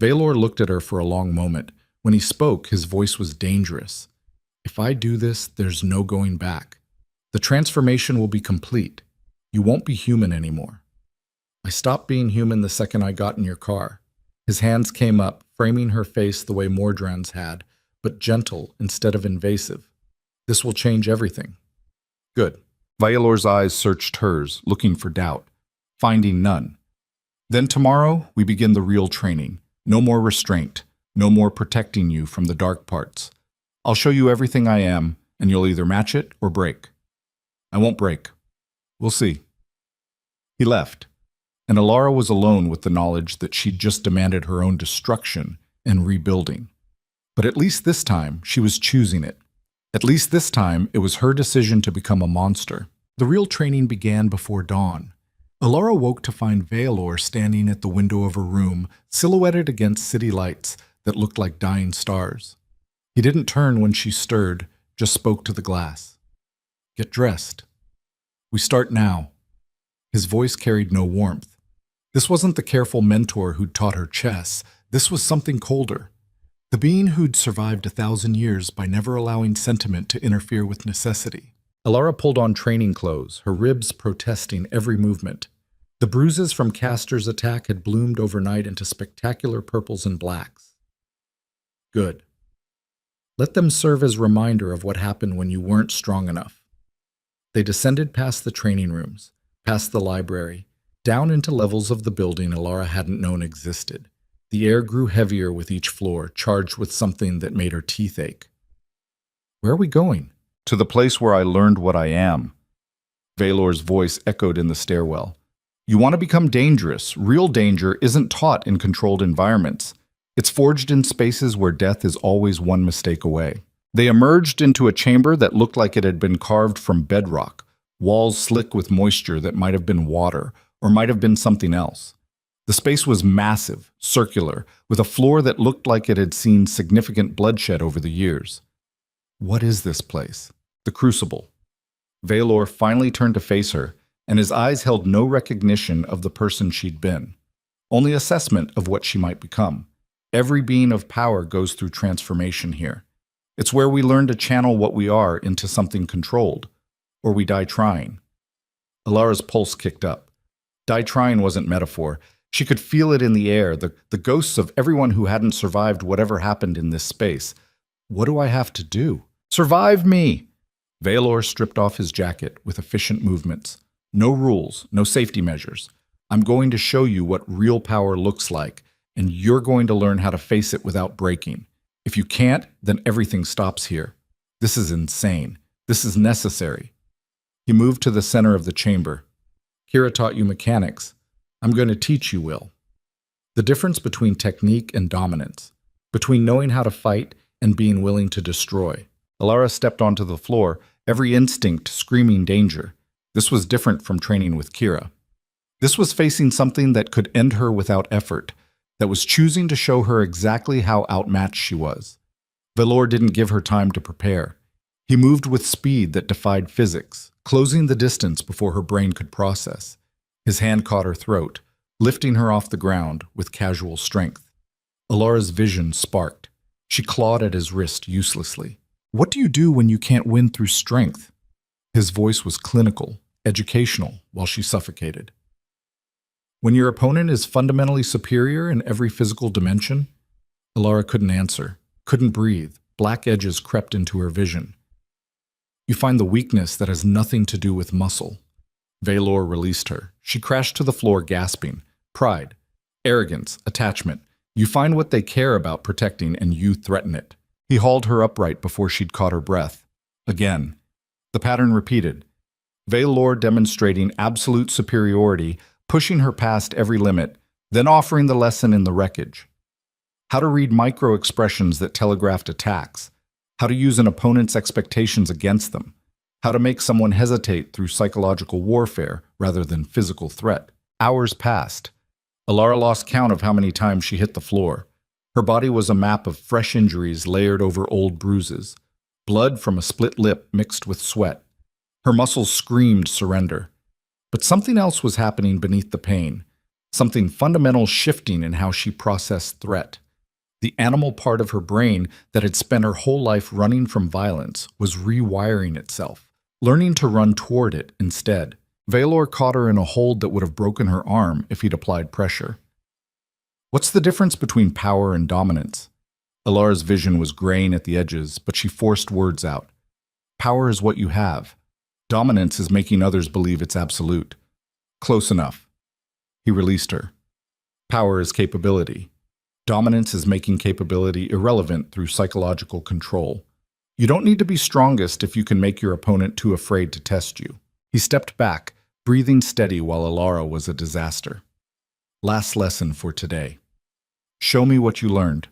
Valor looked at her for a long moment. When he spoke, his voice was dangerous. "If I do this, there's no going back. The transformation will be complete. You won't be human anymore." "I stopped being human the second I got in your car." His hands came up, framing her face the way Mordran's had, but gentle instead of invasive. This will change everything. Good. Violor's eyes searched hers, looking for doubt, finding none. Then tomorrow, we begin the real training. No more restraint, no more protecting you from the dark parts. I'll show you everything I am, and you'll either match it or break. I won't break. We'll see. He left, and Alara was alone with the knowledge that she'd just demanded her own destruction and rebuilding. But at least this time, she was choosing it. At least this time, it was her decision to become a monster. The real training began before dawn. Alara woke to find Veilor standing at the window of her room, silhouetted against city lights that looked like dying stars. He didn't turn when she stirred, just spoke to the glass. Get dressed. We start now. His voice carried no warmth. This wasn't the careful mentor who'd taught her chess. This was something colder. The being who'd survived 1,000 years by never allowing sentiment to interfere with necessity. Alara pulled on training clothes, her ribs protesting every movement. The bruises from Castor's attack had bloomed overnight into spectacular purples and blacks. Good. Let them serve as reminder of what happened when you weren't strong enough. They descended past the training rooms, past the library, down into levels of the building Alara hadn't known existed. The air grew heavier with each floor, charged with something that made her teeth ache. Where are we going? To the place where I learned what I am. Veilor's voice echoed in the stairwell. You want to become dangerous. Real danger isn't taught in controlled environments. It's forged in spaces where death is always one mistake away. They emerged into a chamber that looked like it had been carved from bedrock, walls slick with moisture that might have been water or might have been something else. The space was massive, circular, with a floor that looked like it had seen significant bloodshed over the years. What is this place? The Crucible. Veilor finally turned to face her, and his eyes held no recognition of the person she'd been, only assessment of what she might become. Every being of power goes through transformation here. It's where we learn to channel what we are into something controlled, or we die trying. Alara's pulse kicked up. Die trying wasn't metaphor. She could feel it in the air, the ghosts of everyone who hadn't survived whatever happened in this space. What do I have to do? Survive me! Veilor stripped off his jacket with efficient movements. No rules, no safety measures. I'm going to show you what real power looks like, and you're going to learn how to face it without breaking. If you can't, then everything stops here. This is insane. This is necessary. He moved to the center of the chamber. Kira taught you mechanics. I'm going to teach you, Will. The difference between technique and dominance, between knowing how to fight and being willing to destroy. Alara stepped onto the floor, every instinct screaming danger. This was different from training with Kira. This was facing something that could end her without effort, that was choosing to show her exactly how outmatched she was. Veilor didn't give her time to prepare. He moved with speed that defied physics, closing the distance before her brain could process. His hand caught her throat, lifting her off the ground with casual strength. Alara's vision sparked. She clawed at his wrist uselessly. What do you do when you can't win through strength? His voice was clinical, educational, while she suffocated. When your opponent is fundamentally superior in every physical dimension? Alara couldn't answer, couldn't breathe. Black edges crept into her vision. You find the weakness that has nothing to do with muscle. Veilor released her. She crashed to the floor gasping. Pride, arrogance, attachment. You find what they care about protecting and you threaten it. He hauled her upright before she'd caught her breath. Again. The pattern repeated. Veilor demonstrating absolute superiority, pushing her past every limit, then offering the lesson in the wreckage. How to read micro-expressions that telegraphed attacks. How to use an opponent's expectations against them. How to make someone hesitate through psychological warfare rather than physical threat. Hours passed. Alara lost count of how many times she hit the floor. Her body was a map of fresh injuries layered over old bruises. Blood from a split lip mixed with sweat. Her muscles screamed surrender. But something else was happening beneath the pain. Something fundamental shifting in how she processed threat. The animal part of her brain that had spent her whole life running from violence was rewiring itself, learning to run toward it instead. Veilor caught her in a hold that would have broken her arm if he'd applied pressure. What's the difference between power and dominance? Alara's vision was graying at the edges, but she forced words out. Power is what you have. Dominance is making others believe it's absolute. Close enough. He released her. Power is capability. Dominance is making capability irrelevant through psychological control. You don't need to be strongest if you can make your opponent too afraid to test you. He stepped back, breathing steady while Alara was a disaster. Last lesson for today. Show me what you learned.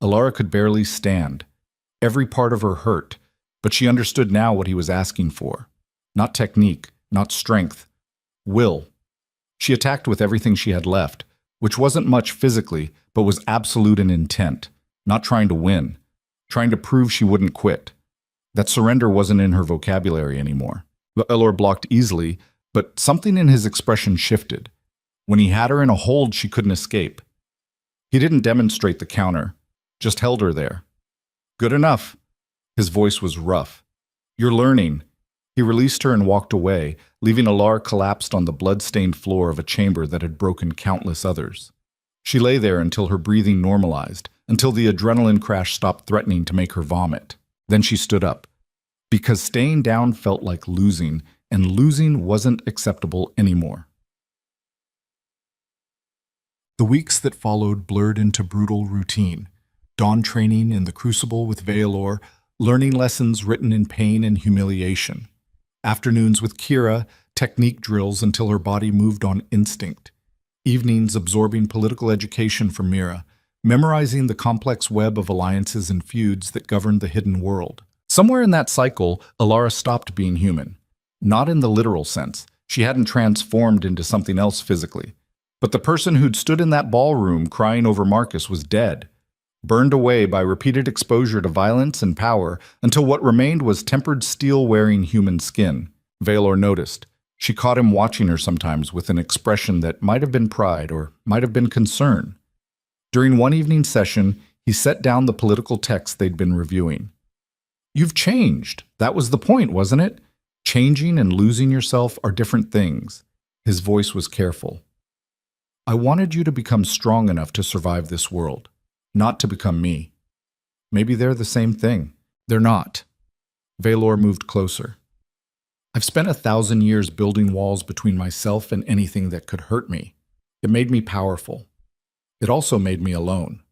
Alara could barely stand. Every part of her hurt, but she understood now what he was asking for. Not technique, not strength. Will. She attacked with everything she had left, which wasn't much physically, but was absolute in intent, not trying to win, trying to prove she wouldn't quit. That surrender wasn't in her vocabulary anymore. Alara blocked easily, but something in his expression shifted. When he had her in a hold, she couldn't escape. He didn't demonstrate the counter, just held her there. Good enough. His voice was rough. You're learning. He released her and walked away, leaving Alara collapsed on the blood-stained floor of a chamber that had broken countless others. She lay there until her breathing normalized, until the adrenaline crash stopped threatening to make her vomit. Then she stood up. Because staying down felt like losing, and losing wasn't acceptable anymore. The weeks that followed blurred into brutal routine. Dawn training in the crucible with Veilor, learning lessons written in pain and humiliation. Afternoons with Kira, technique drills until her body moved on instinct. Evenings absorbing political education from Mira, memorizing the complex web of alliances and feuds that governed the hidden world. Somewhere in that cycle, Alara stopped being human. Not in the literal sense. She hadn't transformed into something else physically. But the person who'd stood in that ballroom crying over Marcus was dead, burned away by repeated exposure to violence and power until what remained was tempered steel-wearing human skin. Veilor noticed. She caught him watching her sometimes with an expression that might have been pride or might have been concern. During one evening session, he set down the political text they'd been reviewing. You've changed. That was the point, wasn't it? Changing and losing yourself are different things. His voice was careful. I wanted you to become strong enough to survive this world, not to become me. Maybe they're the same thing. They're not. Veilor moved closer. I've spent 1,000 years building walls between myself and anything that could hurt me. It made me powerful. It also made me alone.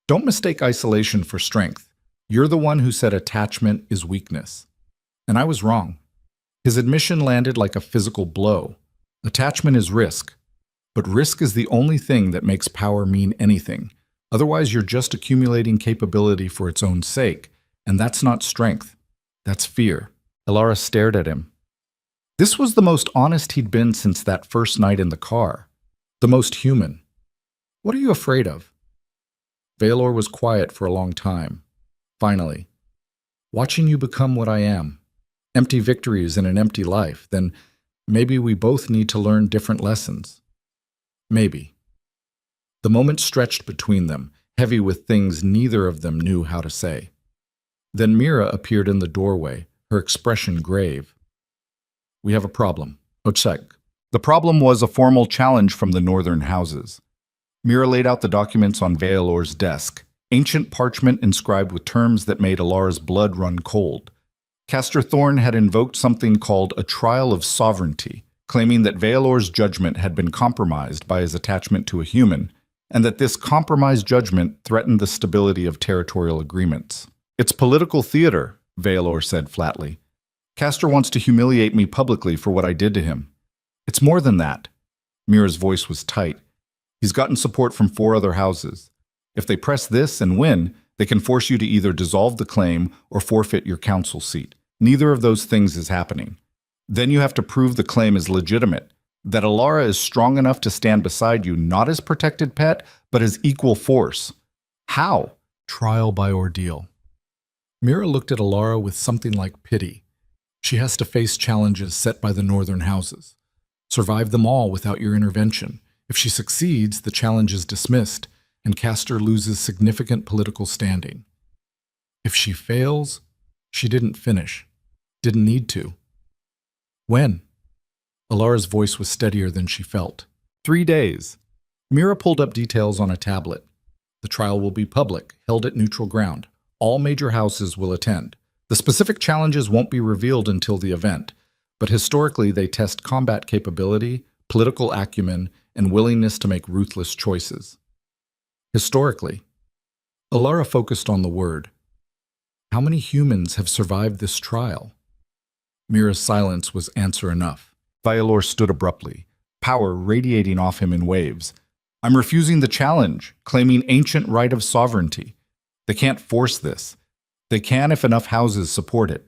Don't mistake isolation for strength. You're the one who said attachment is weakness. And I was wrong. His admission landed like a physical blow. Attachment is risk. But risk is the only thing that makes power mean anything. Otherwise, you're just accumulating capability for its own sake. And that's not strength. That's fear. Alara stared at him. This was the most honest he'd been since that first night in the car. The most human. What are you afraid of? Veilor was quiet for a long time. Finally, watching you become what I am. Empty victories in an empty life. Then maybe we both need to learn different lessons. Maybe. The moment stretched between them, heavy with things neither of them knew how to say. Then Mira appeared in the doorway, her expression grave. We have a problem. Otsek. The problem was a formal challenge from the northern houses. Mira laid out the documents on Veilor's desk, ancient parchment inscribed with terms that made Alara's blood run cold. Castor Thorn had invoked something called a trial of sovereignty, claiming that Veilor's judgment had been compromised by his attachment to a human, and that this compromised judgment threatened the stability of territorial agreements. It's political theater, Veilor said flatly. Castor wants to humiliate me publicly for what I did to him. It's more than that. Mira's voice was tight. He's gotten support from 4 other houses. If they press this and win, they can force you to either dissolve the claim or forfeit your council seat. Neither of those things is happening. Then you have to prove the claim is legitimate, that Alara is strong enough to stand beside you not as protected pet, but as equal force. How? Trial by ordeal. Mira looked at Alara with something like pity. She has to face challenges set by the northern houses. Survive them all without your intervention. If she succeeds, the challenge is dismissed, and Castor loses significant political standing. If she fails, she didn't finish. Didn't need to. When? Alara's voice was steadier than she felt. 3 days. Mira pulled up details on a tablet. The trial will be public, held at neutral ground. All major houses will attend. The specific challenges won't be revealed until the event, but historically they test combat capability, political acumen, and willingness to make ruthless choices. Historically, Alara focused on the word. How many humans have survived this trial? Mira's silence was answer enough. Vialor stood abruptly, power radiating off him in waves. I'm refusing the challenge, claiming ancient right of sovereignty. They can't force this. They can if enough houses support it.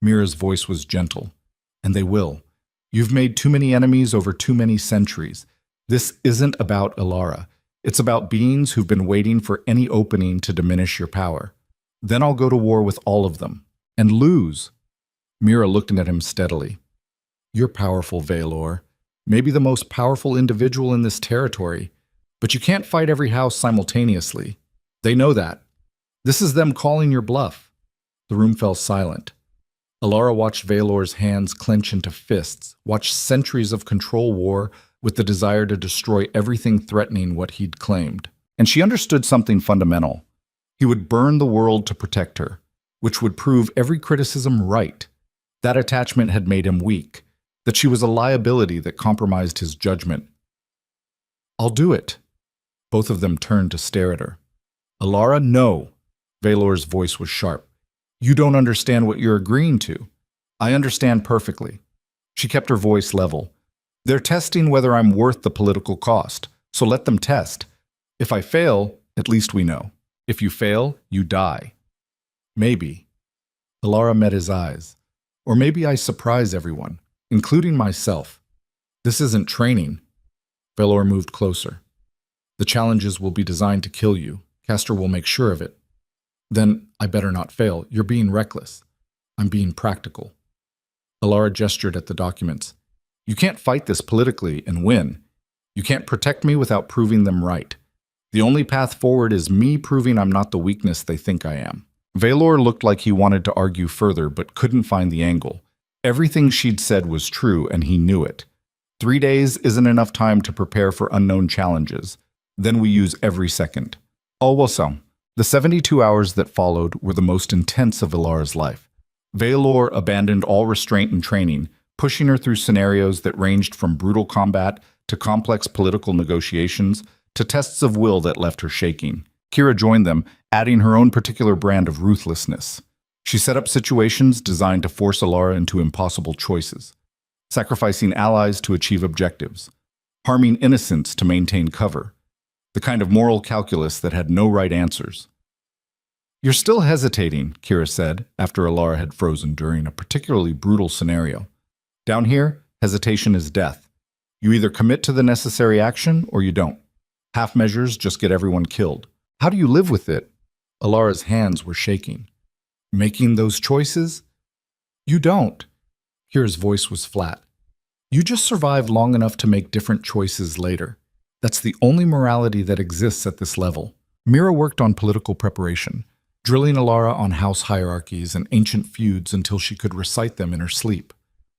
Mira's voice was gentle. And they will. You've made too many enemies over too many centuries. This isn't about Alara. It's about beings who've been waiting for any opening to diminish your power. Then I'll go to war with all of them. And lose. Mira looked at him steadily. You're powerful, Valor. Maybe the most powerful individual in this territory. But you can't fight every house simultaneously. They know that. This is them calling your bluff. The room fell silent. Alara watched Valor's hands clench into fists, watched centuries of control war with the desire to destroy everything threatening what he'd claimed. And she understood something fundamental. He would burn the world to protect her, which would prove every criticism right. That attachment had made him weak, that she was a liability that compromised his judgment. I'll do it. Both of them turned to stare at her. Alara, no. Valor's voice was sharp. You don't understand what you're agreeing to. I understand perfectly. She kept her voice level. They're testing whether I'm worth the political cost, so let them test. If I fail, at least we know. If you fail, you die. Maybe. Alara met his eyes. Or maybe I surprise everyone, including myself. This isn't training. Valor moved closer. The challenges will be designed to kill you. Castor will make sure of it. Then I better not fail. You're being reckless. I'm being practical. Alara gestured at the documents. You can't fight this politically and win. You can't protect me without proving them right. The only path forward is me proving I'm not the weakness they think I am. Valor looked like he wanted to argue further but couldn't find the angle. Everything she'd said was true and he knew it. 3 days isn't enough time to prepare for unknown challenges. Then we use every second. Also, the 72 hours that followed were the most intense of Alara's life. Valor abandoned all restraint and training, pushing her through scenarios that ranged from brutal combat to complex political negotiations to tests of will that left her shaking. Kira joined them, adding her own particular brand of ruthlessness. She set up situations designed to force Alara into impossible choices, sacrificing allies to achieve objectives, harming innocents to maintain cover, the kind of moral calculus that had no right answers. You're still hesitating, Kira said, after Alara had frozen during a particularly brutal scenario. Down here, hesitation is death. You either commit to the necessary action or you don't. Half measures just get everyone killed. How do you live with it? Alara's hands were shaking. Making those choices? You don't. Kira's voice was flat. You just survive long enough to make different choices later. That's the only morality that exists at this level. Mira worked on political preparation, drilling Alara on house hierarchies and ancient feuds until she could recite them in her sleep.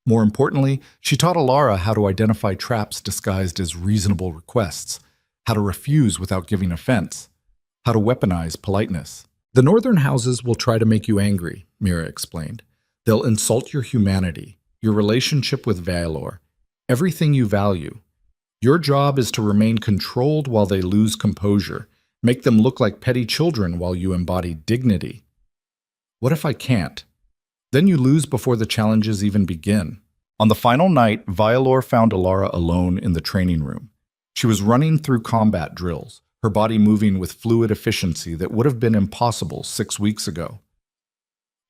More importantly, she taught Alara how to identify traps disguised as reasonable requests, how to refuse without giving offense, how to weaponize politeness. The northern houses will try to make you angry, Mira explained. They'll insult your humanity, your relationship with Valor, everything you value. Your job is to remain controlled while they lose composure, make them look like petty children while you embody dignity. What if I can't? Then you lose before the challenges even begin. On the final night, Valor found Alara alone in the training room. She was running through combat drills, her body moving with fluid efficiency that would have been impossible 6 weeks ago.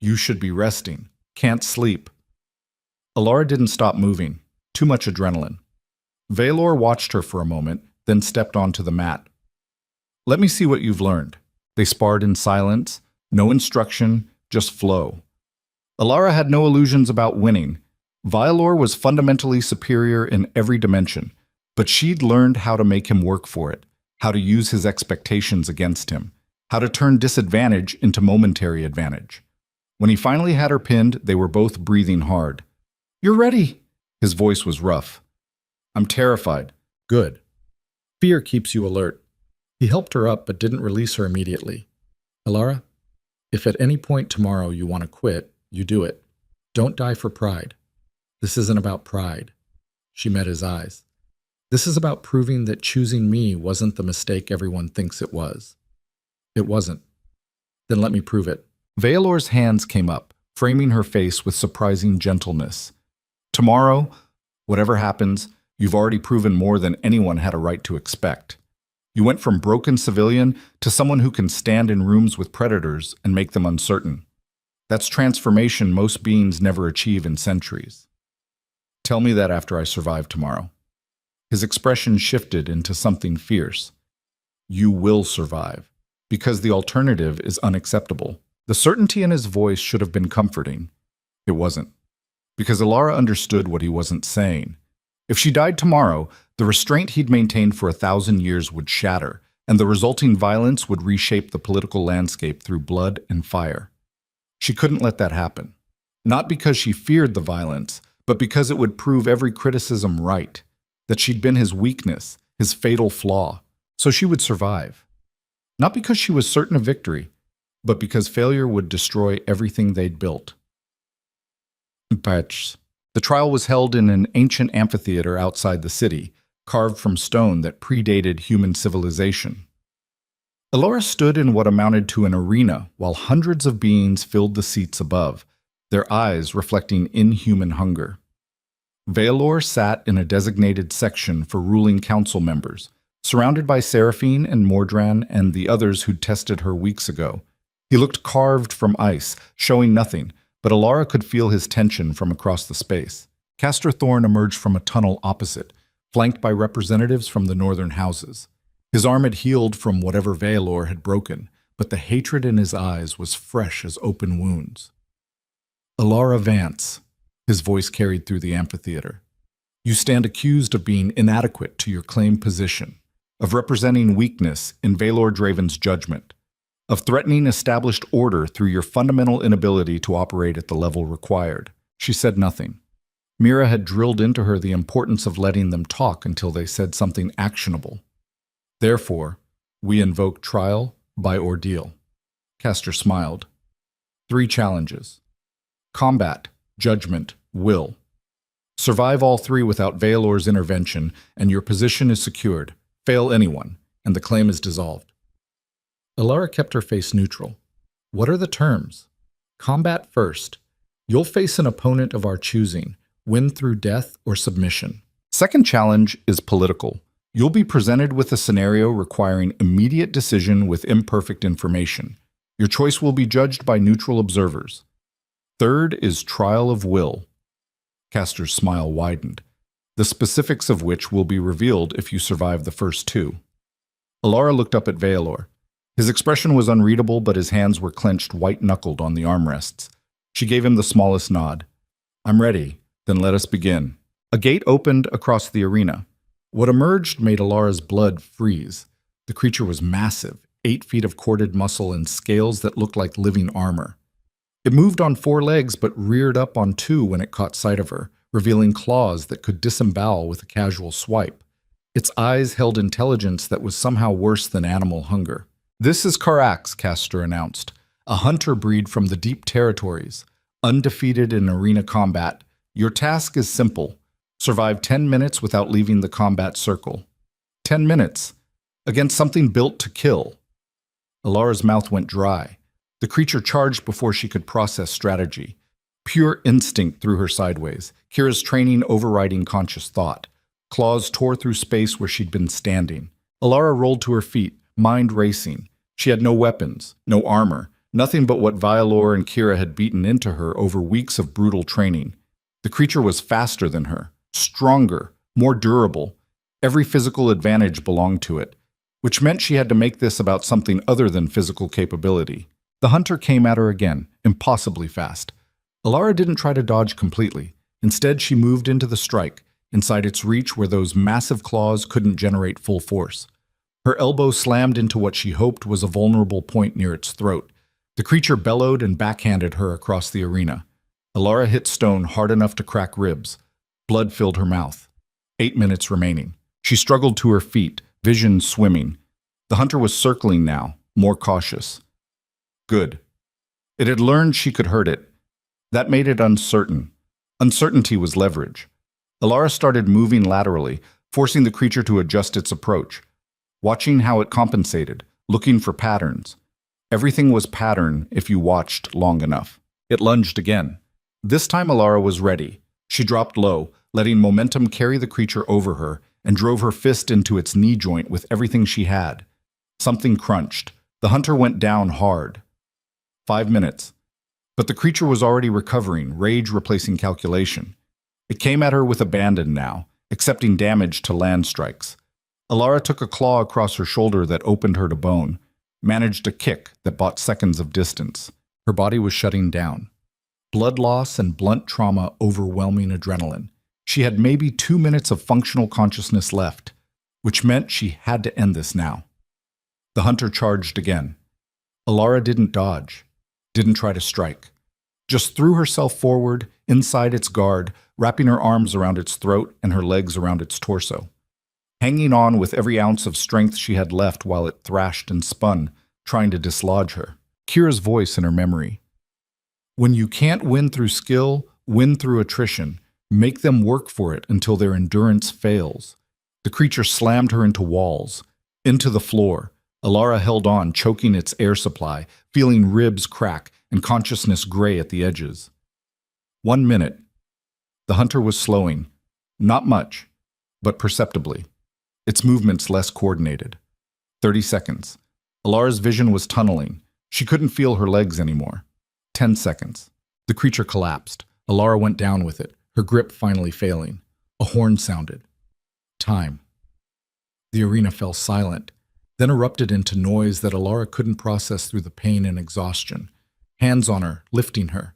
You should be resting. Can't sleep. Alara didn't stop moving. Too much adrenaline. Valor watched her for a moment, then stepped onto the mat. Let me see what you've learned. They sparred in silence, no instruction, just flow. Alara had no illusions about winning. Valor was fundamentally superior in every dimension, but she'd learned how to make him work for it, how to use his expectations against him, how to turn disadvantage into momentary advantage. When he finally had her pinned, they were both breathing hard. You're ready. His voice was rough. I'm terrified. Good. Fear keeps you alert. He helped her up but didn't release her immediately. Alara, If at any point tomorrow you want to quit, you do it. Don't die for pride. This isn't about pride. She met his eyes. This is about proving that choosing me wasn't the mistake everyone thinks it was. It wasn't. Then let me prove it. Veilor's hands came up, framing her face with surprising gentleness. Tomorrow, whatever happens, you've already proven more than anyone had a right to expect. You went from broken civilian to someone who can stand in rooms with predators and make them uncertain. That's transformation most beings never achieve in centuries. Tell me that after I survive tomorrow. His expression shifted into something fierce. You will survive, because the alternative is unacceptable. The certainty in his voice should have been comforting. It wasn't, because Alara understood what he wasn't saying. If she died tomorrow, the restraint he'd maintained for 1,000 years would shatter, and the resulting violence would reshape the political landscape through blood and fire. She couldn't let that happen. Not because she feared the violence, but because it would prove every criticism right, that she'd been his weakness, his fatal flaw, so she would survive. Not because she was certain of victory, but because failure would destroy everything they'd built. The trial was held in an ancient amphitheater outside the city, carved from stone that predated human civilization. Alara stood in what amounted to an arena while hundreds of beings filled the seats above, their eyes reflecting inhuman hunger. Veilor sat in a designated section for ruling council members, surrounded by Seraphine and Mordran and the others who'd tested her weeks ago. He looked carved from ice, showing nothing, but Alara could feel his tension from across the space. Castor Thorn emerged from a tunnel opposite, flanked by representatives from the northern houses. His arm had healed from whatever Veilor had broken, but the hatred in his eyes was fresh as open wounds. Alara Vance, his voice carried through the amphitheater. You stand accused of being inadequate to your claimed position, of representing weakness in Veilor Draven's judgment, of threatening established order through your fundamental inability to operate at the level required. She said nothing. Mira had drilled into her the importance of letting them talk until they said something actionable. Therefore, we invoke trial by ordeal. Castor smiled. 3 challenges. Combat, judgment, will. Survive all 3 without Veilor's intervention, and your position is secured. Fail anyone, and the claim is dissolved. Alara kept her face neutral. What are the terms? Combat first. You'll face an opponent of our choosing, win through death or submission. Second challenge is political. You'll be presented with a scenario requiring immediate decision with imperfect information. Your choice will be judged by neutral observers. Third is trial of will. Castor's smile widened, the specifics of which will be revealed if you survive the first 2. Alara looked up at Veilor. His expression was unreadable, but his hands were clenched white-knuckled on the armrests. She gave him the smallest nod. I'm ready, then let us begin. A gate opened across the arena. What emerged made Alara's blood freeze. The creature was massive, 8 feet of corded muscle and scales that looked like living armor. It moved on 4 legs but reared up on 2 when it caught sight of her, revealing claws that could disembowel with a casual swipe. Its eyes held intelligence that was somehow worse than animal hunger. This is Carax, Castor announced, a hunter breed from the deep territories, undefeated in arena combat. Your task is simple. Survive 10 minutes without leaving the combat circle. 10 minutes, against something built to kill. Alara's mouth went dry. The creature charged before she could process strategy. Pure instinct threw her sideways, Kira's training overriding conscious thought. Claws tore through space where she'd been standing. Alara rolled to her feet, mind racing. She had no weapons, no armor, nothing but what Veilor and Kira had beaten into her over weeks of brutal training. The creature was faster than her, stronger, more durable. Every physical advantage belonged to it, which meant she had to make this about something other than physical capability. The hunter came at her again, impossibly fast. Alara didn't try to dodge completely. Instead, she moved into the strike, inside its reach where those massive claws couldn't generate full force. Her elbow slammed into what she hoped was a vulnerable point near its throat. The creature bellowed and backhanded her across the arena. Alara hit stone hard enough to crack ribs. Blood filled her mouth. 8 minutes remaining. She struggled to her feet, vision swimming. The hunter was circling now, more cautious. Good. It had learned she could hurt it. That made it uncertain. Uncertainty was leverage. Alara started moving laterally, forcing the creature to adjust its approach, watching how it compensated, looking for patterns. Everything was pattern if you watched long enough. It lunged again. This time Alara was ready. She dropped low, letting momentum carry the creature over her, and drove her fist into its knee joint with everything she had. Something crunched. The hunter went down hard. 5 minutes. But the creature was already recovering, rage replacing calculation. It came at her with abandon now, accepting damage to land strikes. Alara took a claw across her shoulder that opened her to bone, managed a kick that bought seconds of distance. Her body was shutting down. Blood loss and blunt trauma overwhelming adrenaline. She had maybe 2 minutes of functional consciousness left, which meant she had to end this now. The hunter charged again. Alara didn't dodge, didn't try to strike. Just threw herself forward, inside its guard, wrapping her arms around its throat and her legs around its torso. Hanging on with every ounce of strength she had left while it thrashed and spun, trying to dislodge her. Kira's voice in her memory. When you can't win through skill, win through attrition. Make them work for it until their endurance fails. The creature slammed her into walls, into the floor. Alara held on, choking its air supply, feeling ribs crack and consciousness gray at the edges. 1 minute. The hunter was slowing. Not much, but perceptibly. Its movements less coordinated. 30 seconds. Alara's vision was tunneling. She couldn't feel her legs anymore. 10 seconds. The creature collapsed. Alara went down with it, her grip finally failing. A horn sounded. Time. The arena fell silent, then erupted into noise that Alara couldn't process through the pain and exhaustion. Hands on her, lifting her.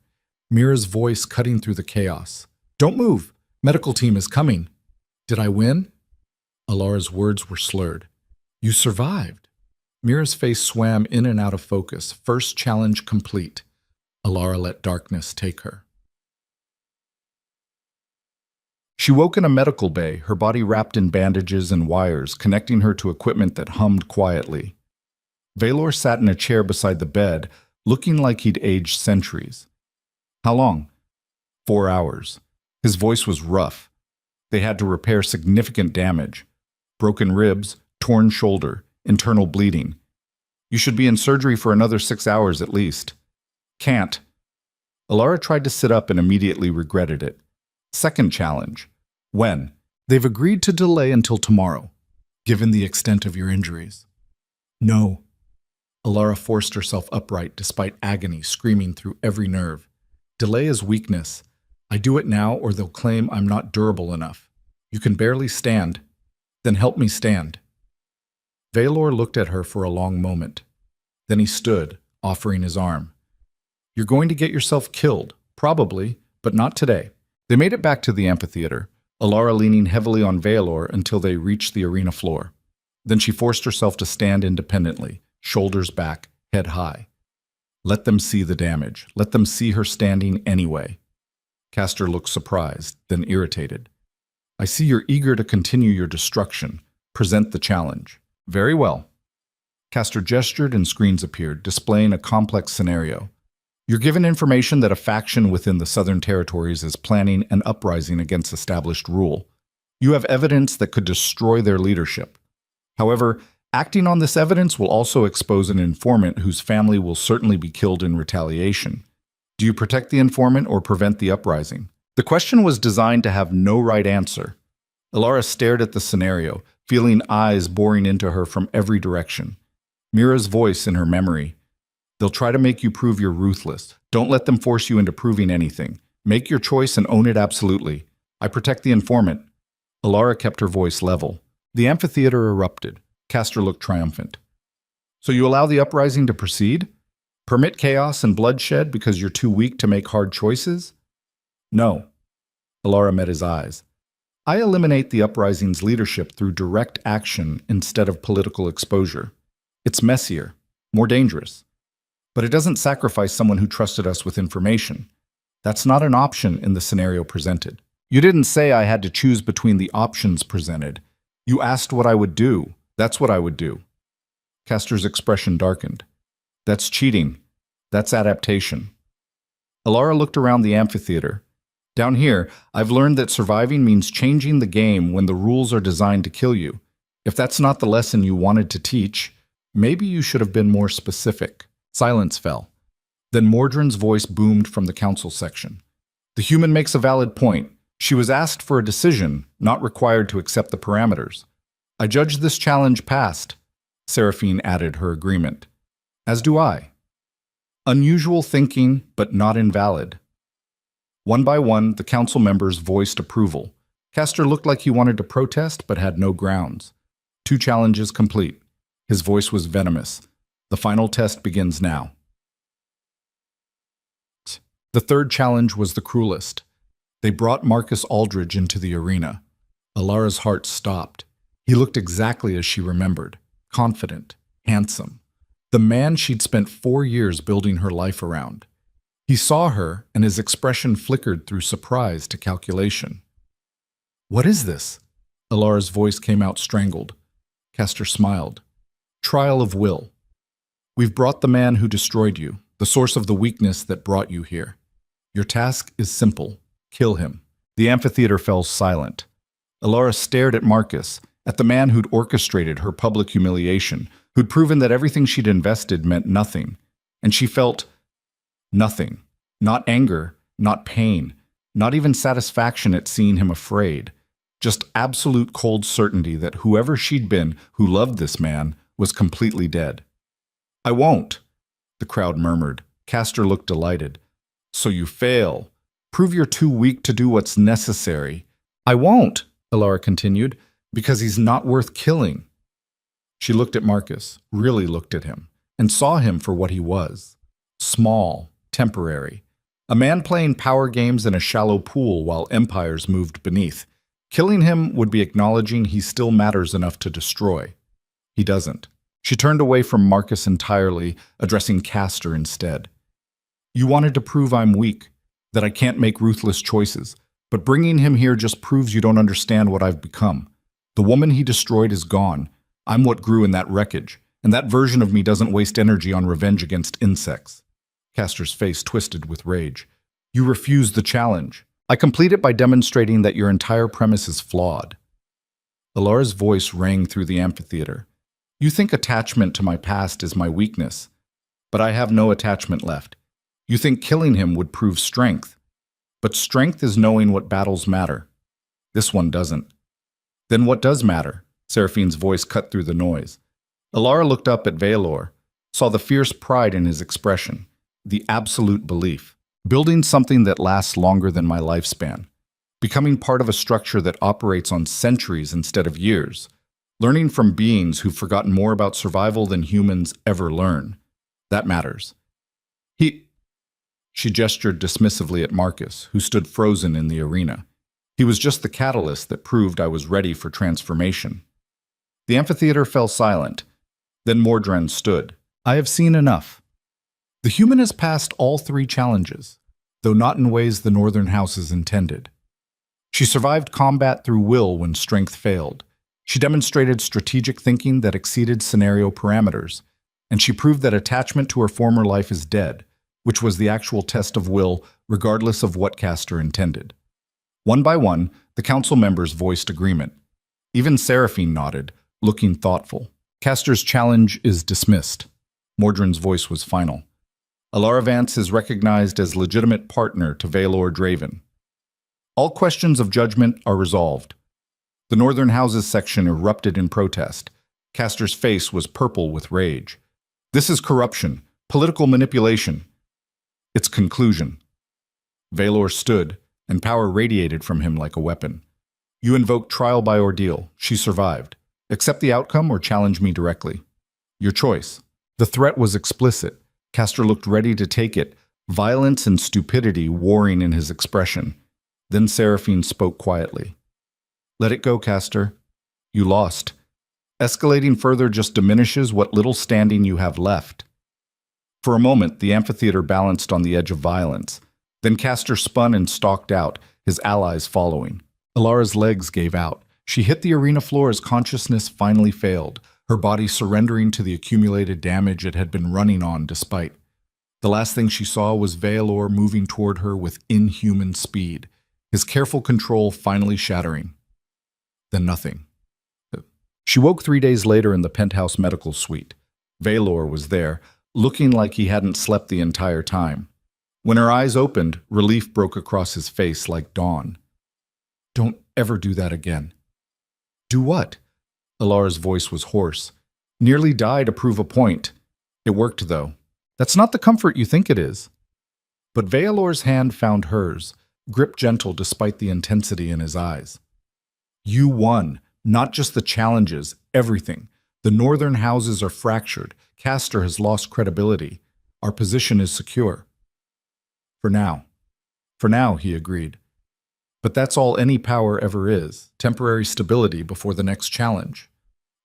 Mira's voice cutting through the chaos. Don't move! Medical team is coming. Did I win? Alara's words were slurred. You survived. Mira's face swam in and out of focus. First challenge complete. Alara let darkness take her. She woke in a medical bay, her body wrapped in bandages and wires, connecting her to equipment that hummed quietly. Valor sat in a chair beside the bed, looking like he'd aged centuries. How long? 4 hours. His voice was rough. They had to repair significant damage. Broken ribs, torn shoulder, internal bleeding. You should be in surgery for another 6 hours at least. Can't. Alara tried to sit up and immediately regretted it. Second challenge. When? They've agreed to delay until tomorrow, given the extent of your injuries. No. Alara forced herself upright despite agony screaming through every nerve. Delay is weakness. I do it now or they'll claim I'm not durable enough. You can barely stand. Then help me stand. Valor looked at her for a long moment. Then he stood, offering his arm. You're going to get yourself killed, probably, but not today. They made it back to the amphitheater, Alara leaning heavily on Valor until they reached the arena floor. Then she forced herself to stand independently, shoulders back, head high. Let them see the damage. Let them see her standing anyway. Castor looked surprised, then irritated. I see you're eager to continue your destruction. Present the challenge. Very well. Castor gestured and screens appeared, displaying a complex scenario. You're given information that a faction within the Southern Territories is planning an uprising against established rule. You have evidence that could destroy their leadership. However, acting on this evidence will also expose an informant whose family will certainly be killed in retaliation. Do you protect the informant or prevent the uprising? The question was designed to have no right answer. Alara stared at the scenario, feeling eyes boring into her from every direction. Mira's voice in her memory. They'll try to make you prove you're ruthless. Don't let them force you into proving anything. Make your choice and own it absolutely. I protect the informant. Alara kept her voice level. The amphitheater erupted. Castor looked triumphant. So you allow the uprising to proceed? Permit chaos and bloodshed because you're too weak to make hard choices? No. Alara met his eyes. I eliminate the uprising's leadership through direct action instead of political exposure. It's messier, more dangerous. But it doesn't sacrifice someone who trusted us with information. That's not an option in the scenario presented. You didn't say I had to choose between the options presented. You asked what I would do. That's what I would do. Castor's expression darkened. That's cheating. That's adaptation. Alara looked around the amphitheater. Down here, I've learned that surviving means changing the game when the rules are designed to kill you. If that's not the lesson you wanted to teach, maybe you should have been more specific. Silence fell. Then Mordrin's voice boomed from the council section. The human makes a valid point. She was asked for a decision, not required to accept the parameters. I judge this challenge passed. Seraphine added her agreement. As do I. Unusual thinking, but not invalid. One by one, the council members voiced approval. Castor looked like he wanted to protest, but had no grounds. 2 challenges complete. His voice was venomous. The final test begins now. The 3rd challenge was the cruelest. They brought Marcus Aldridge into the arena. Alara's heart stopped. He looked exactly as she remembered. Confident, handsome. The man she'd spent 4 years building her life around. He saw her, and his expression flickered through surprise to calculation. What is this? Alara's voice came out strangled. Castor smiled. Trial of will. We've brought the man who destroyed you, the source of the weakness that brought you here. Your task is simple. Kill him. The amphitheater fell silent. Alara stared at Marcus, at the man who'd orchestrated her public humiliation, who'd proven that everything she'd invested meant nothing. And she felt nothing. Not anger, not pain, not even satisfaction at seeing him afraid. Just absolute cold certainty that whoever she'd been who loved this man was completely dead. I won't, the crowd murmured. Castor looked delighted. So you fail. Prove you're too weak to do what's necessary. I won't, Alara continued, because he's not worth killing. She looked at Marcus, really looked at him, and saw him for what he was. Small, temporary. A man playing power games in a shallow pool while empires moved beneath. Killing him would be acknowledging he still matters enough to destroy. He doesn't. She turned away from Marcus entirely, addressing Castor instead. You wanted to prove I'm weak, that I can't make ruthless choices, but bringing him here just proves you don't understand what I've become. The woman he destroyed is gone. I'm what grew in that wreckage, and that version of me doesn't waste energy on revenge against insects. Castor's face twisted with rage. You refuse the challenge. I complete it by demonstrating that your entire premise is flawed. Alara's voice rang through the amphitheater. You think attachment to my past is my weakness, but I have no attachment left. You think killing him would prove strength, but strength is knowing what battles matter. This one doesn't. Then what does matter? Seraphine's voice cut through the noise. Alara looked up at Valor, saw the fierce pride in his expression, the absolute belief. Building something that lasts longer than my lifespan. Becoming part of a structure that operates on centuries instead of years. Learning from beings who've forgotten more about survival than humans ever learn. That matters. She gestured dismissively at Marcus, who stood frozen in the arena. He was just the catalyst that proved I was ready for transformation. The amphitheater fell silent. Then Mordrin stood. I have seen enough. The human has passed all 3 challenges, though not in ways the Northern Houses intended. She survived combat through will when strength failed. She demonstrated strategic thinking that exceeded scenario parameters, and she proved that attachment to her former life is dead, which was the actual test of will regardless of what Castor intended. One by one, the council members voiced agreement. Even Seraphine nodded, looking thoughtful. Castor's challenge is dismissed. Mordrin's voice was final. Alara Vance is recognized as legitimate partner to Valor Draven. All questions of judgment are resolved. The Northern Houses section erupted in protest. Castor's face was purple with rage. This is corruption, political manipulation. Its conclusion. Valor stood, and power radiated from him like a weapon. You invoked trial by ordeal. She survived. Accept the outcome or challenge me directly. Your choice. The threat was explicit. Castor looked ready to take it, violence and stupidity warring in his expression. Then Seraphine spoke quietly. Let it go, Castor. You lost. Escalating further just diminishes what little standing you have left. For a moment, the amphitheater balanced on the edge of violence. Then Castor spun and stalked out, his allies following. Alara's legs gave out. She hit the arena floor as consciousness finally failed, her body surrendering to the accumulated damage it had been running on despite. The last thing she saw was Veilor moving toward her with inhuman speed, his careful control finally shattering. Then nothing. She woke 3 days later in the penthouse medical suite. Veilor was there, looking like he hadn't slept the entire time. When her eyes opened, relief broke across his face like dawn. "Don't ever do that again." "Do what?" Alara's voice was hoarse. "Nearly die to prove a point. It worked, though. That's not the comfort you think it is." But Veilor's hand found hers, gripped gentle despite the intensity in his eyes. "You won. Not just the challenges, everything. The northern houses are fractured. Castor has lost credibility. Our position is secure." For now. For now, he agreed. But that's all any power ever is, temporary stability before the next challenge.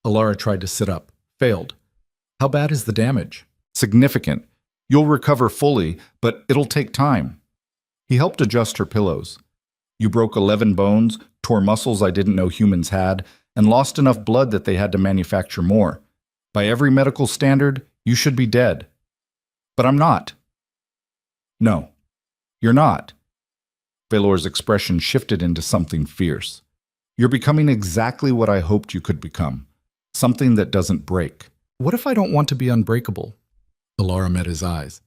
Alara tried to sit up, failed. "How bad is the damage?" "Significant. You'll recover fully, but it'll take time." He helped adjust her pillows. "You broke 11 bones, tore muscles I didn't know humans had, and lost enough blood that they had to manufacture more. By every medical standard, you should be dead." "But I'm not." "No, you're not." Veilor's expression shifted into something fierce. "You're becoming exactly what I hoped you could become. Something that doesn't break." "What if I don't want to be unbreakable?" Alara met his eyes.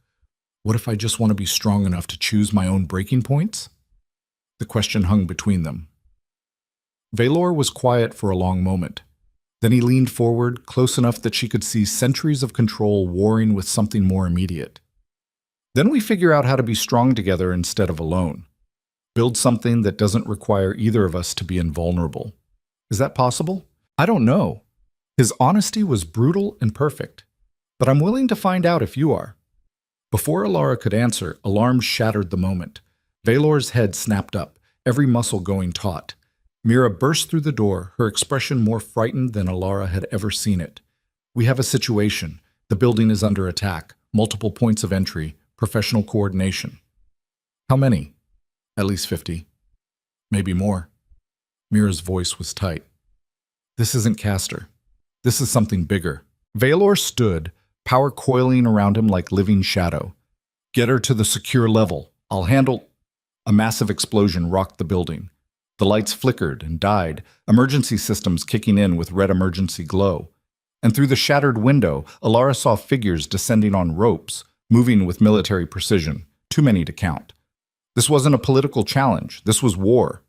"What if I just want to be strong enough to choose my own breaking points?" The question hung between them. Veilor was quiet for a long moment. Then he leaned forward, close enough that she could see centuries of control warring with something more immediate. "Then we figure out how to be strong together instead of alone. Build something that doesn't require either of us to be invulnerable. Is that possible?" "I don't know." His honesty was brutal and perfect. "But I'm willing to find out if you are." Before Alara could answer, alarm shattered the moment. Veilor's head snapped up, every muscle going taut. Mira burst through the door, her expression more frightened than Alara had ever seen it. "We have a situation. The building is under attack. Multiple points of entry. Professional coordination." "How many?" "At least 50. Maybe more." Mira's voice was tight. "This isn't Castor. This is something bigger." Veilor stood, power coiling around him like living shadow. "Get her to the secure level. I'll handle—" A massive explosion rocked the building. The lights flickered and died, emergency systems kicking in with red emergency glow. And through the shattered window, Alara saw figures descending on ropes, moving with military precision, too many to count. This wasn't a political challenge, this was war.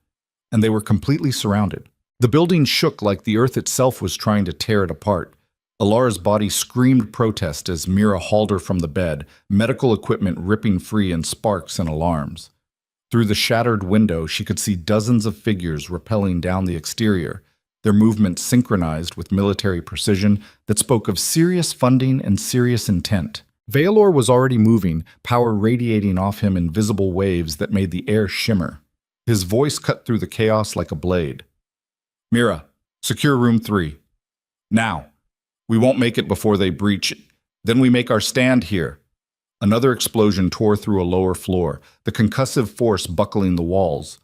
And they were completely surrounded. The building shook like the earth itself was trying to tear it apart. Alara's body screamed protest as Mira hauled her from the bed, medical equipment ripping free in sparks and alarms. Through the shattered window, she could see dozens of figures rappelling down the exterior, their movements synchronized with military precision that spoke of serious funding and serious intent. Veilor was already moving, power radiating off him in visible waves that made the air shimmer. His voice cut through the chaos like a blade. "Mira, secure room 3. Now. We won't make it before they breach it. Then we make our stand here." Another explosion tore through a lower floor, the concussive force buckling the walls.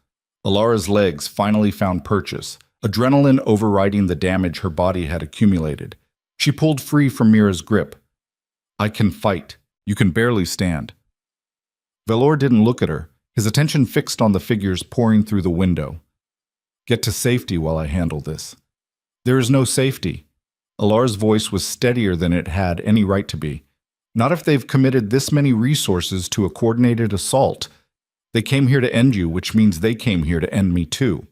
Alara's legs finally found purchase, adrenaline overriding the damage her body had accumulated. She pulled free from Mira's grip. "I can fight. You can barely stand." Veilor didn't look at her, his attention fixed on the figures pouring through the window. "Get to safety while I handle this." "There is no safety." Alara's voice was steadier than it had any right to be. "Not if they've committed this many resources to a coordinated assault. They came here to end you, which means they came here to end me too."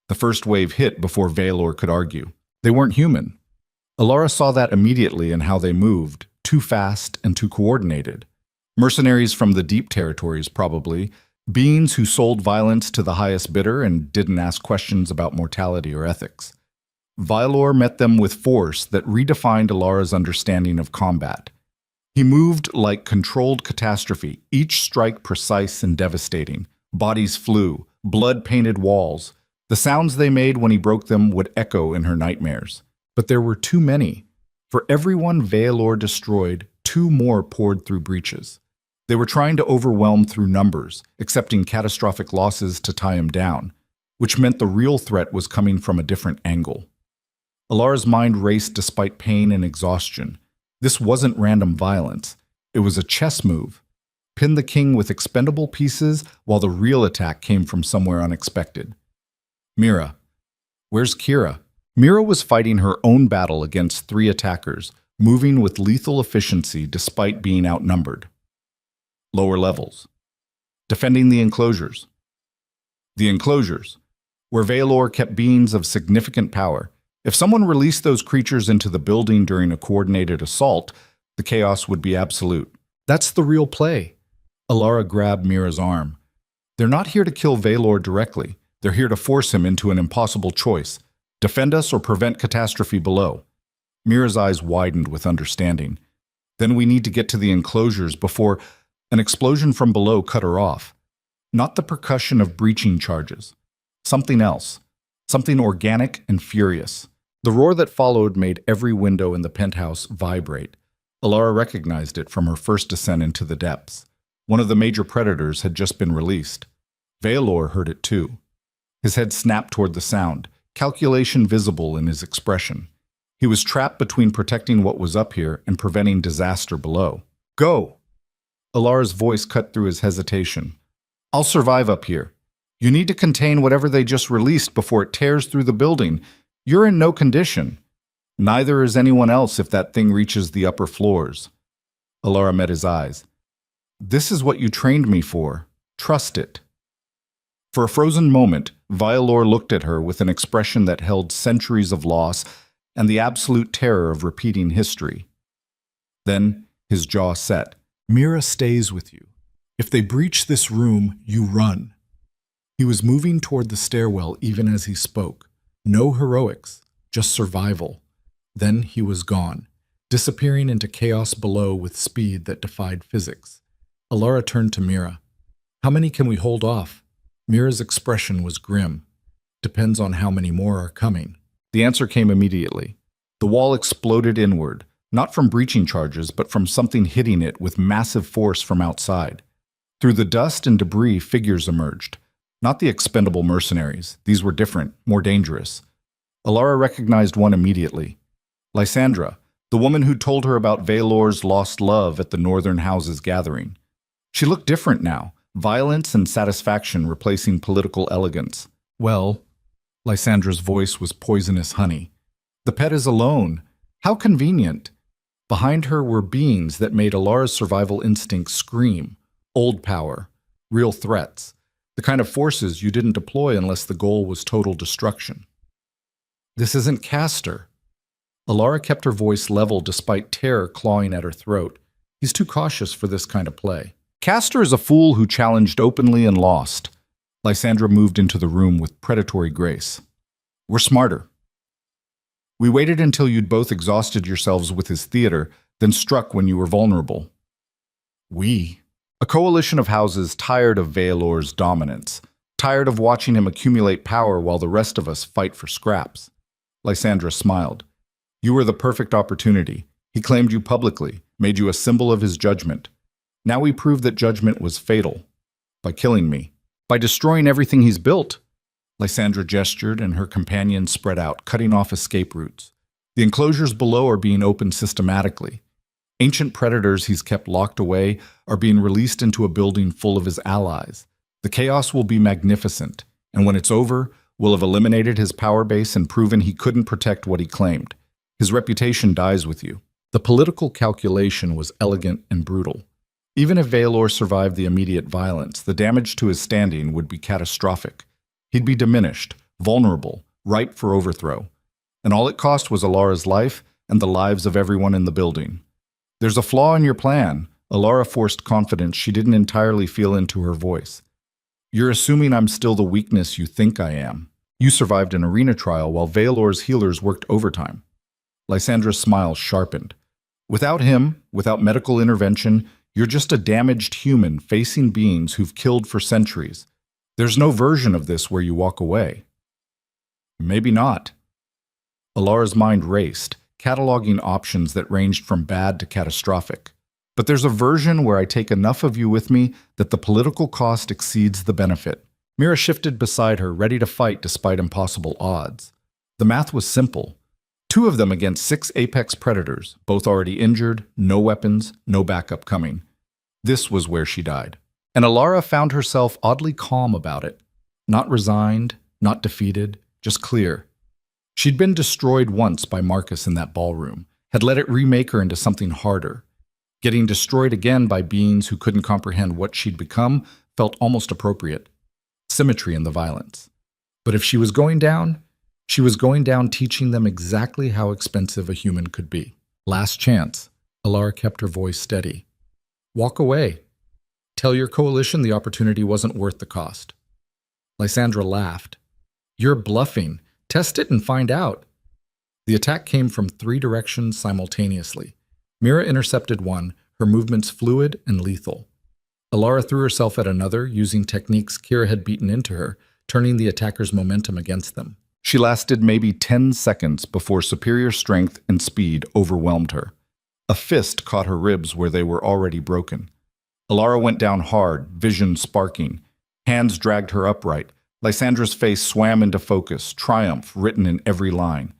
The first wave hit before Veilor could argue. They weren't human. Alara saw that immediately in how they moved, too fast and too coordinated. Mercenaries from the deep territories, probably. Beings who sold violence to the highest bidder and didn't ask questions about mortality or ethics. Veilor met them with force that redefined Alara's understanding of combat. He moved like controlled catastrophe, each strike precise and devastating. Bodies flew, blood-painted walls. The sounds they made when he broke them would echo in her nightmares. But there were too many. For every one Veilor destroyed, 2 more poured through breaches. They were trying to overwhelm through numbers, accepting catastrophic losses to tie him down, which meant the real threat was coming from a different angle. Alara's mind raced despite pain and exhaustion. This wasn't random violence. It was a chess move. pinned the king with expendable pieces while the real attack came from somewhere unexpected. Mira. Where's Kira? Mira was fighting her own battle against 3 attackers, moving with lethal efficiency despite being outnumbered. Lower levels. Defending the enclosures. The enclosures, where Valor kept beings of significant power. If someone released those creatures into the building during a coordinated assault, the chaos would be absolute. That's the real play. Alara grabbed Mira's arm. They're not here to kill Valor directly. They're here to force him into an impossible choice. Defend us or prevent catastrophe below. Mira's eyes widened with understanding. Then we need to get to the enclosures before an explosion from below cut her off. Not the percussion of breaching charges. Something else. Something organic and furious. The roar that followed made every window in the penthouse vibrate. Alara recognized it from her first descent into the depths. One of the major predators had just been released. Valor heard it too. His head snapped toward the sound, calculation visible in his expression. He was trapped between protecting what was up here and preventing disaster below. Go! Alara's voice cut through his hesitation. I'll survive up here. You need to contain whatever they just released before it tears through the building. You're in no condition. Neither is anyone else if that thing reaches the upper floors. Alara met his eyes. This is what you trained me for. Trust it. For a frozen moment, Violor looked at her with an expression that held centuries of loss and the absolute terror of repeating history. Then his jaw set. Mira stays with you. If they breach this room, you run. He was moving toward the stairwell even as he spoke. No heroics, just survival. Then he was gone, disappearing into chaos below with speed that defied physics. Alara turned to Mira. How many can we hold off? Mira's expression was grim. Depends on how many more are coming. The answer came immediately. The wall exploded inward, not from breaching charges, but from something hitting it with massive force from outside. Through the dust and debris, figures emerged. Not the expendable mercenaries. These were different, more dangerous. Alara recognized one immediately. Lysandra, the woman who told her about Valor's lost love at the Northern House's gathering. She looked different now, violence and satisfaction replacing political elegance. Well, Lysandra's voice was poisonous honey. The pet is alone. How convenient. Behind her were beings that made Alara's survival instinct scream. Old power. Real threats. The kind of forces you didn't deploy unless the goal was total destruction. This isn't Castor. Alara kept her voice level despite terror clawing at her throat. He's too cautious for this kind of play. Castor is a fool who challenged openly and lost. Lysandra moved into the room with predatory grace. We're smarter. We waited until you'd both exhausted yourselves with his theater, then struck when you were vulnerable. We? A coalition of houses tired of Valor's dominance, tired of watching him accumulate power while the rest of us fight for scraps. Lysandra smiled. You were the perfect opportunity. He claimed you publicly, made you a symbol of his judgment. Now we prove that judgment was fatal. By killing me. By destroying everything he's built. Lysandra gestured and her companions spread out, cutting off escape routes. The enclosures below are being opened systematically. Ancient predators he's kept locked away are being released into a building full of his allies. The chaos will be magnificent, and when it's over, we'll have eliminated his power base and proven he couldn't protect what he claimed. His reputation dies with you. The political calculation was elegant and brutal. Even if Valor survived the immediate violence, the damage to his standing would be catastrophic. He'd be diminished, vulnerable, ripe for overthrow. And all it cost was Alara's life and the lives of everyone in the building. There's a flaw in your plan. Alara forced confidence she didn't entirely feel into her voice. You're assuming I'm still the weakness you think I am. You survived an arena trial while Valor's healers worked overtime. Lysandra's smile sharpened. Without him, without medical intervention, you're just a damaged human facing beings who've killed for centuries. There's no version of this where you walk away. Maybe not. Alara's mind raced, cataloging options that ranged from bad to catastrophic. But there's a version where I take enough of you with me that the political cost exceeds the benefit. Mira shifted beside her, ready to fight despite impossible odds. The math was simple. 2 of them against 6 apex predators, both already injured, no weapons, no backup coming. This was where she died. And Alara found herself oddly calm about it. Not resigned, not defeated, just clear. She'd been destroyed once by Marcus in that ballroom, had let it remake her into something harder. Getting destroyed again by beings who couldn't comprehend what she'd become felt almost appropriate. Symmetry in the violence. But if she was going down teaching them exactly how expensive a human could be. Last chance. Alara kept her voice steady. Walk away. Tell your coalition the opportunity wasn't worth the cost. Lysandra laughed. You're bluffing. Test it and find out. The attack came from 3 directions simultaneously. Mira intercepted one, her movements fluid and lethal. Alara threw herself at another, using techniques Kira had beaten into her, turning the attacker's momentum against them. She lasted maybe 10 seconds before superior strength and speed overwhelmed her. A fist caught her ribs where they were already broken. Alara went down hard, vision sparking. Hands dragged her upright. Lysandra's face swam into focus, triumph written in every line.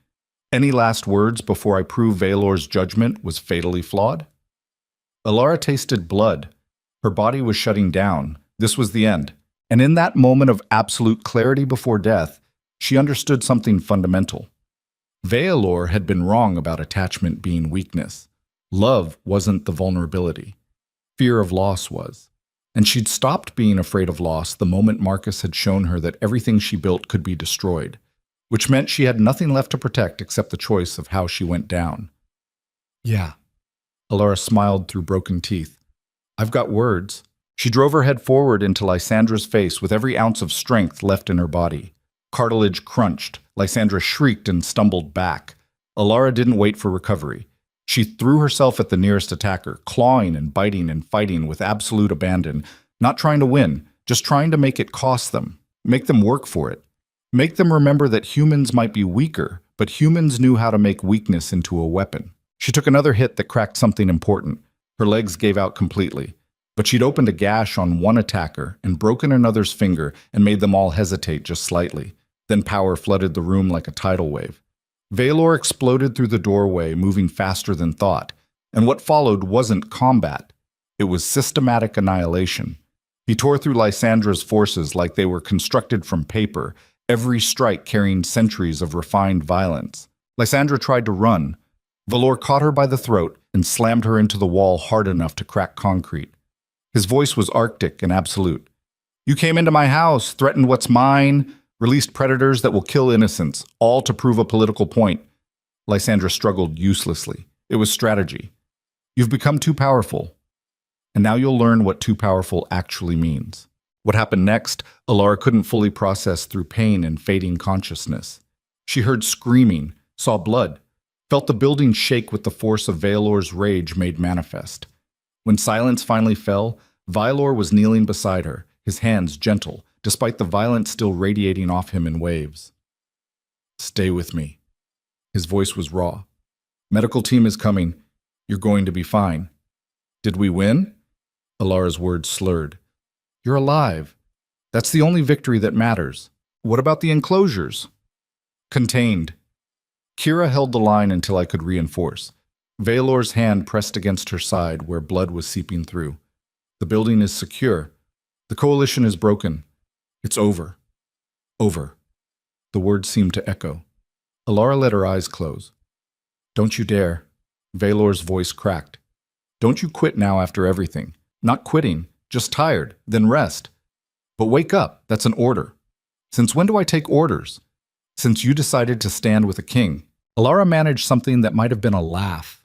Any last words before I prove Valor's judgment was fatally flawed? Alara tasted blood. Her body was shutting down. This was the end. And in that moment of absolute clarity before death, she understood something fundamental. Valor had been wrong about attachment being weakness. Love wasn't the vulnerability. Fear of loss was. And she'd stopped being afraid of loss the moment Marcus had shown her that everything she built could be destroyed, which meant she had nothing left to protect except the choice of how she went down. Yeah. Alara smiled through broken teeth. I've got words. She drove her head forward into Lysandra's face with every ounce of strength left in her body. Cartilage crunched. Lysandra shrieked and stumbled back. Alara didn't wait for recovery. She threw herself at the nearest attacker, clawing and biting and fighting with absolute abandon, not trying to win, just trying to make it cost them, make them work for it, make them remember that humans might be weaker, but humans knew how to make weakness into a weapon. She took another hit that cracked something important. Her legs gave out completely, but she'd opened a gash on one attacker and broken another's finger and made them all hesitate just slightly. Then power flooded the room like a tidal wave. Valor exploded through the doorway, moving faster than thought, and what followed wasn't combat. It was systematic annihilation. He tore through Lysandra's forces like they were constructed from paper, every strike carrying centuries of refined violence. Lysandra tried to run. Valor caught her by the throat and slammed her into the wall hard enough to crack concrete. His voice was arctic and absolute. You came into my house, threatened what's mine, released predators that will kill innocents, all to prove a political point. Lysandra struggled uselessly. It was strategy. You've become too powerful. And now you'll learn what too powerful actually means. What happened next, Alara couldn't fully process through pain and fading consciousness. She heard screaming, saw blood, felt the building shake with the force of Valor's rage made manifest. When silence finally fell, Valor was kneeling beside her, his hands gentle, despite the violence still radiating off him in waves. Stay with me. His voice was raw. Medical team is coming. You're going to be fine. Did we win? Alara's words slurred. You're alive. That's the only victory that matters. What about the enclosures? Contained. Kira held the line until I could reinforce. Valor's hand pressed against her side where blood was seeping through. The building is secure. The coalition is broken. It's over. Over. The words seemed to echo. Alara let her eyes close. Don't you dare. Valor's voice cracked. Don't you quit now after everything. Not quitting, just tired, then rest. But wake up, that's an order. Since when do I take orders? Since you decided to stand with a king. Alara managed something that might have been a laugh.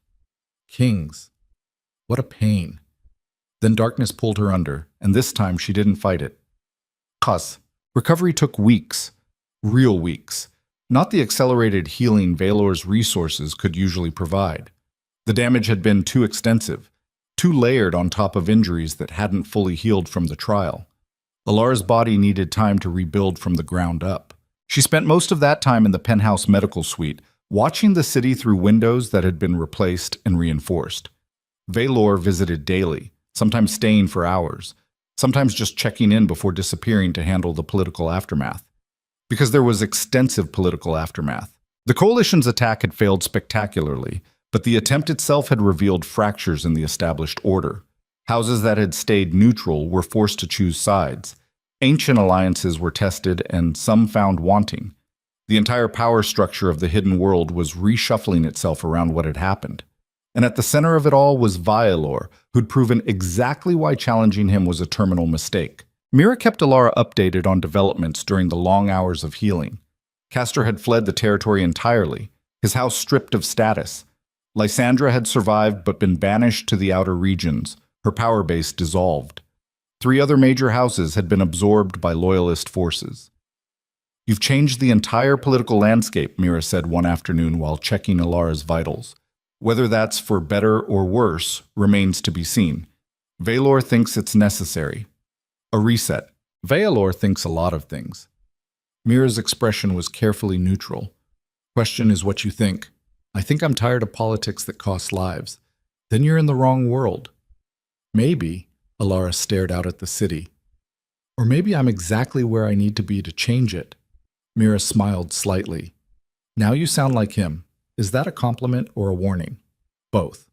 Kings. What a pain. Then darkness pulled her under, and this time she didn't fight it. Recovery took weeks, real weeks, not the accelerated healing Valor's resources could usually provide. The damage had been too extensive, too layered on top of injuries that hadn't fully healed from the trial. Alara's body needed time to rebuild from the ground up. She spent most of that time in the penthouse medical suite, watching the city through windows that had been replaced and reinforced. Valor visited daily, sometimes staying for hours, sometimes just checking in before disappearing to handle the political aftermath. Because there was extensive political aftermath. The coalition's attack had failed spectacularly, but the attempt itself had revealed fractures in the established order. Houses that had stayed neutral were forced to choose sides. Ancient alliances were tested and some found wanting. The entire power structure of the hidden world was reshuffling itself around what had happened. And at the center of it all was Vialor, who'd proven exactly why challenging him was a terminal mistake. Mira kept Alara updated on developments during the long hours of healing. Castor had fled the territory entirely, his house stripped of status. Lysandra had survived but been banished to the outer regions, her power base dissolved. 3 other major houses had been absorbed by loyalist forces. "You've changed the entire political landscape," Mira said one afternoon while checking Alara's vitals. "Whether that's for better or worse remains to be seen. Valor thinks it's necessary. A reset. Valor thinks a lot of things." Mira's expression was carefully neutral. "Question is what you think. I think I'm tired of politics that cost lives. Then you're in the wrong world." "Maybe," Alara stared out at the city. "Or maybe I'm exactly where I need to be to change it." Mira smiled slightly. "Now you sound like him. Is that a compliment or a warning?" "Both."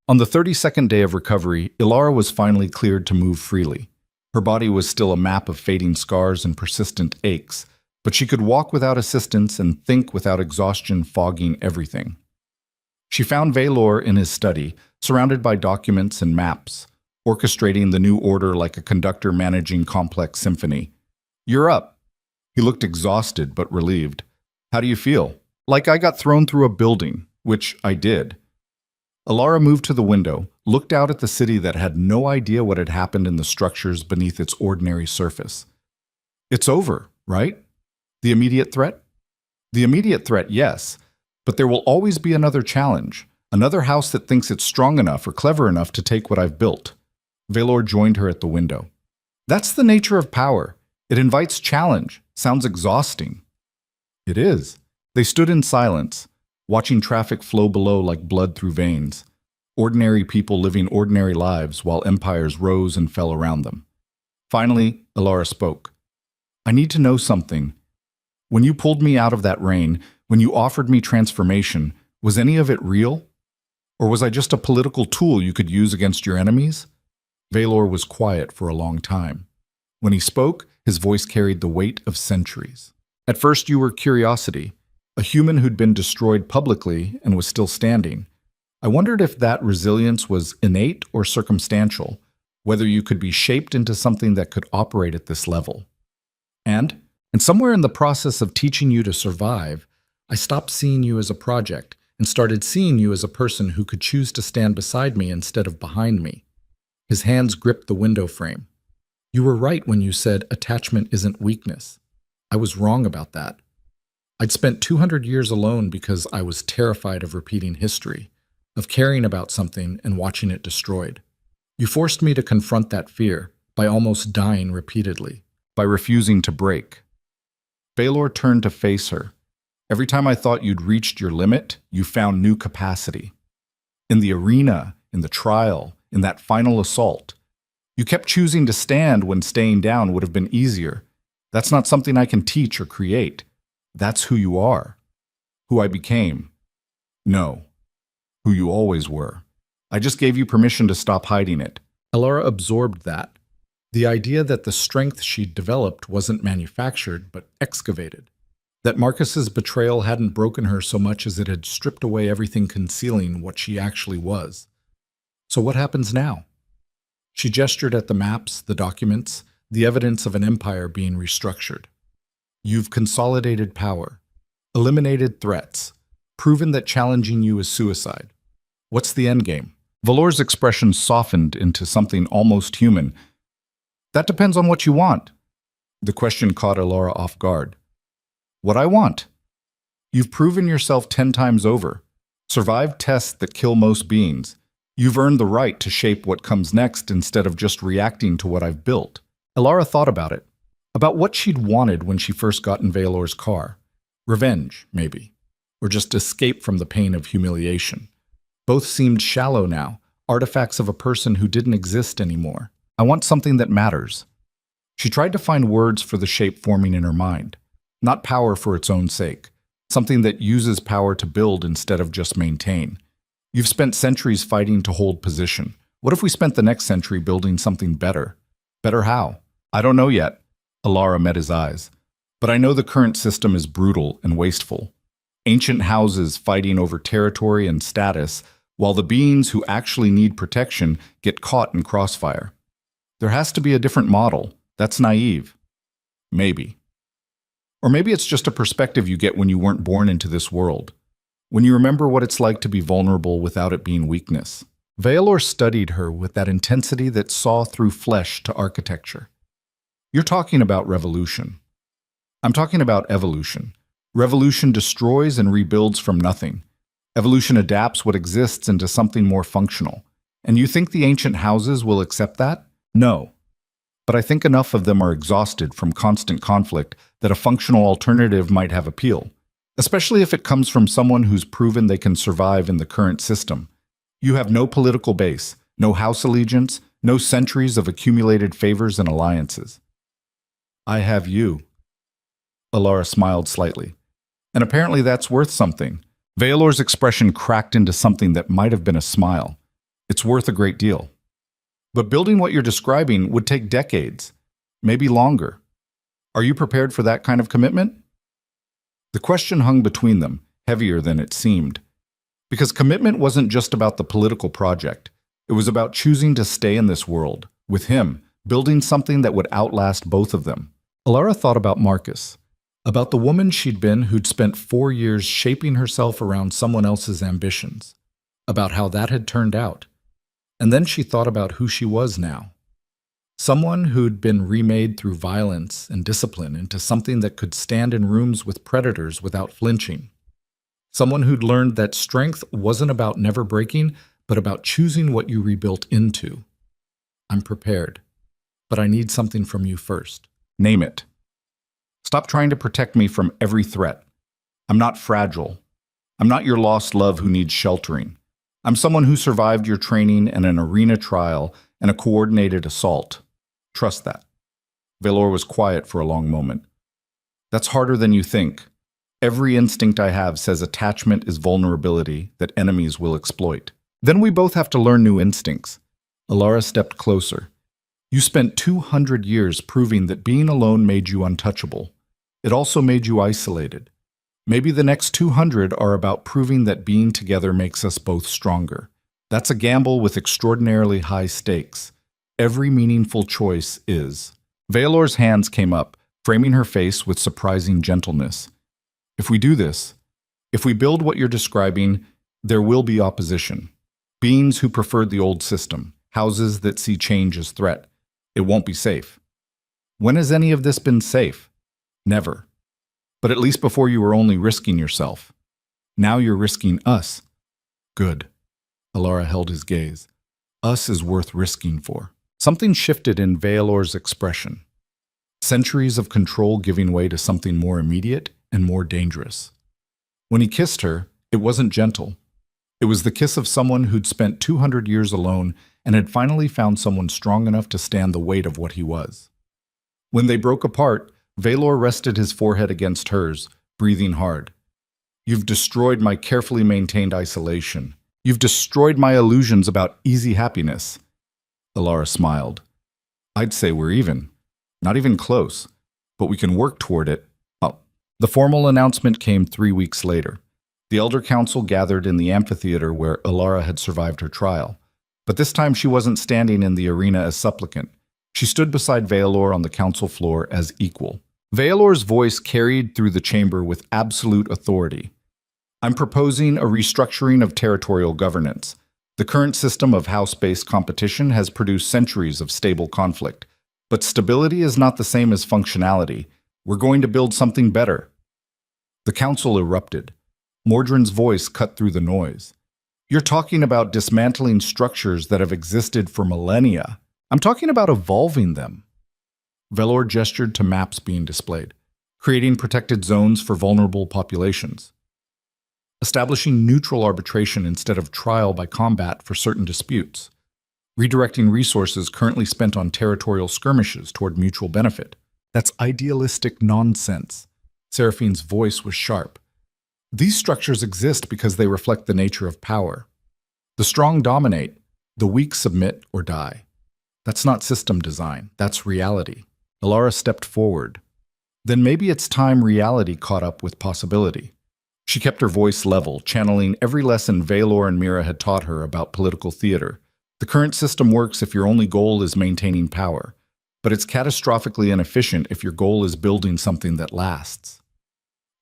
On the 32nd day of recovery, Ilara was finally cleared to move freely. Her body was still a map of fading scars and persistent aches, but she could walk without assistance and think without exhaustion fogging everything. She found Valor in his study, surrounded by documents and maps, orchestrating the new order like a conductor managing complex symphony. "You're up." He looked exhausted but relieved. "How do you feel?" "Like I got thrown through a building," which I did. Alara moved to the window, looked out at the city that had no idea what had happened in the structures beneath its ordinary surface. "It's over, right? The immediate threat?" "The immediate threat, yes. But there will always be another challenge, another house that thinks it's strong enough or clever enough to take what I've built." Valor joined her at the window. "That's the nature of power. It invites challenge. Sounds exhausting." "It is." They stood in silence, watching traffic flow below like blood through veins. Ordinary people living ordinary lives while empires rose and fell around them. Finally, Alara spoke. "I need to know something. When you pulled me out of that rain, when you offered me transformation, was any of it real? Or was I just a political tool you could use against your enemies?" Valor was quiet for a long time. When he spoke, his voice carried the weight of centuries. "At first you were curiosity, a human who'd been destroyed publicly and was still standing. I wondered if that resilience was innate or circumstantial, whether you could be shaped into something that could operate at this level. And somewhere in the process of teaching you to survive, I stopped seeing you as a project and started seeing you as a person who could choose to stand beside me instead of behind me." His hands gripped the window frame. "You were right when you said attachment isn't weakness. I was wrong about that. I'd spent 200 years alone because I was terrified of repeating history, of caring about something and watching it destroyed. You forced me to confront that fear by almost dying repeatedly, by refusing to break." Valor turned to face her. "Every time I thought you'd reached your limit, you found new capacity. In the arena, in the trial, in that final assault. You kept choosing to stand when staying down would have been easier. That's not something I can teach or create. That's who you are. Who I became. No. Who you always were. I just gave you permission to stop hiding it." Alara absorbed that. The idea that the strength she'd developed wasn't manufactured, but excavated. That Marcus's betrayal hadn't broken her so much as it had stripped away everything concealing what she actually was. "So what happens now?" She gestured at the maps, the documents, the evidence of an empire being restructured. "You've consolidated power, eliminated threats, proven that challenging you is suicide. What's the endgame?" Valor's expression softened into something almost human. "That depends on what you want." The question caught Alara off guard. "What I want?" "You've proven yourself 10 times over, survived tests that kill most beings. You've earned the right to shape what comes next instead of just reacting to what I've built." Alara thought about it, about what she'd wanted when she first got in Valor's car. Revenge, maybe, or just escape from the pain of humiliation. Both seemed shallow now, artifacts of a person who didn't exist anymore. "I want something that matters." She tried to find words for the shape forming in her mind. Not power for its own sake, something that uses power to build instead of just maintain. You've spent centuries fighting to hold position. What if we spent the next century building something better? Better how? I don't know yet. Alara met his eyes. But I know the current system is brutal and wasteful. Ancient houses fighting over territory and status, while the beings who actually need protection get caught in crossfire. There has to be a different model. That's naive. Maybe. Or maybe it's just a perspective you get when you weren't born into this world, when you remember what it's like to be vulnerable without it being weakness. Veilor studied her with that intensity that saw through flesh to architecture. You're talking about revolution. I'm talking about evolution. Revolution destroys and rebuilds from nothing. Evolution adapts what exists into something more functional. And you think the ancient houses will accept that? No. But I think enough of them are exhausted from constant conflict that a functional alternative might have appeal, especially if it comes from someone who's proven they can survive in the current system. You have no political base, no house allegiance, no centuries of accumulated favors and alliances. I have you. Alara smiled slightly. And apparently that's worth something. Veilor's expression cracked into something that might have been a smile. It's worth a great deal. But building what you're describing would take decades, maybe longer. Are you prepared for that kind of commitment? The question hung between them, heavier than it seemed. Because commitment wasn't just about the political project. It was about choosing to stay in this world, with him, building something that would outlast both of them. Alara thought about Marcus, about the woman she'd been who'd spent 4 years shaping herself around someone else's ambitions, about how that had turned out. And then she thought about who she was now. Someone who'd been remade through violence and discipline into something that could stand in rooms with predators without flinching. Someone who'd learned that strength wasn't about never breaking, but about choosing what you rebuilt into. I'm prepared, but I need something from you first. Name it. Stop trying to protect me from every threat. I'm not fragile. I'm not your lost love who needs sheltering. I'm someone who survived your training and an arena trial and a coordinated assault. Trust that. Veilor was quiet for a long moment. That's harder than you think. Every instinct I have says attachment is vulnerability that enemies will exploit. Then we both have to learn new instincts. Alara stepped closer. You spent 200 years proving that being alone made you untouchable. It also made you isolated. Maybe the next 200 are about proving that being together makes us both stronger. That's a gamble with extraordinarily high stakes. Every meaningful choice is. Veilor's hands came up, framing her face with surprising gentleness. If we do this, if we build what you're describing, there will be opposition. Beings who preferred the old system, houses that see change as threat. It won't be safe. When has any of this been safe? Never. But at least before you were only risking yourself. Now you're risking us. Good. Alara held his gaze. Us is worth risking for. Something shifted in Veilor's expression. Centuries of control giving way to something more immediate and more dangerous. When he kissed her, it wasn't gentle. It was the kiss of someone who'd spent 200 years alone and had finally found someone strong enough to stand the weight of what he was. When they broke apart, Veilor rested his forehead against hers, breathing hard. You've destroyed my carefully maintained isolation. You've destroyed my illusions about easy happiness. Alara smiled. I'd say we're even. Not even close, but we can work toward it. Oh. The formal announcement came 3 weeks later. The Elder Council gathered in the amphitheater where Alara had survived her trial. But this time she wasn't standing in the arena as supplicant. She stood beside Veilor on the council floor as equal. Veilor's voice carried through the chamber with absolute authority. I'm proposing a restructuring of territorial governance. The current system of house-based competition has produced centuries of stable conflict. But stability is not the same as functionality. We're going to build something better. The council erupted. Mordrin's voice cut through the noise. You're talking about dismantling structures that have existed for millennia. I'm talking about evolving them. Veilor gestured to maps being displayed, creating protected zones for vulnerable populations, establishing neutral arbitration instead of trial by combat for certain disputes, redirecting resources currently spent on territorial skirmishes toward mutual benefit. That's idealistic nonsense. Seraphine's voice was sharp. These structures exist because they reflect the nature of power. The strong dominate, the weak submit or die. That's not system design, that's reality. Alara stepped forward. Then maybe it's time reality caught up with possibility. She kept her voice level, channeling every lesson Valor and Mira had taught her about political theater. The current system works if your only goal is maintaining power, but it's catastrophically inefficient if your goal is building something that lasts.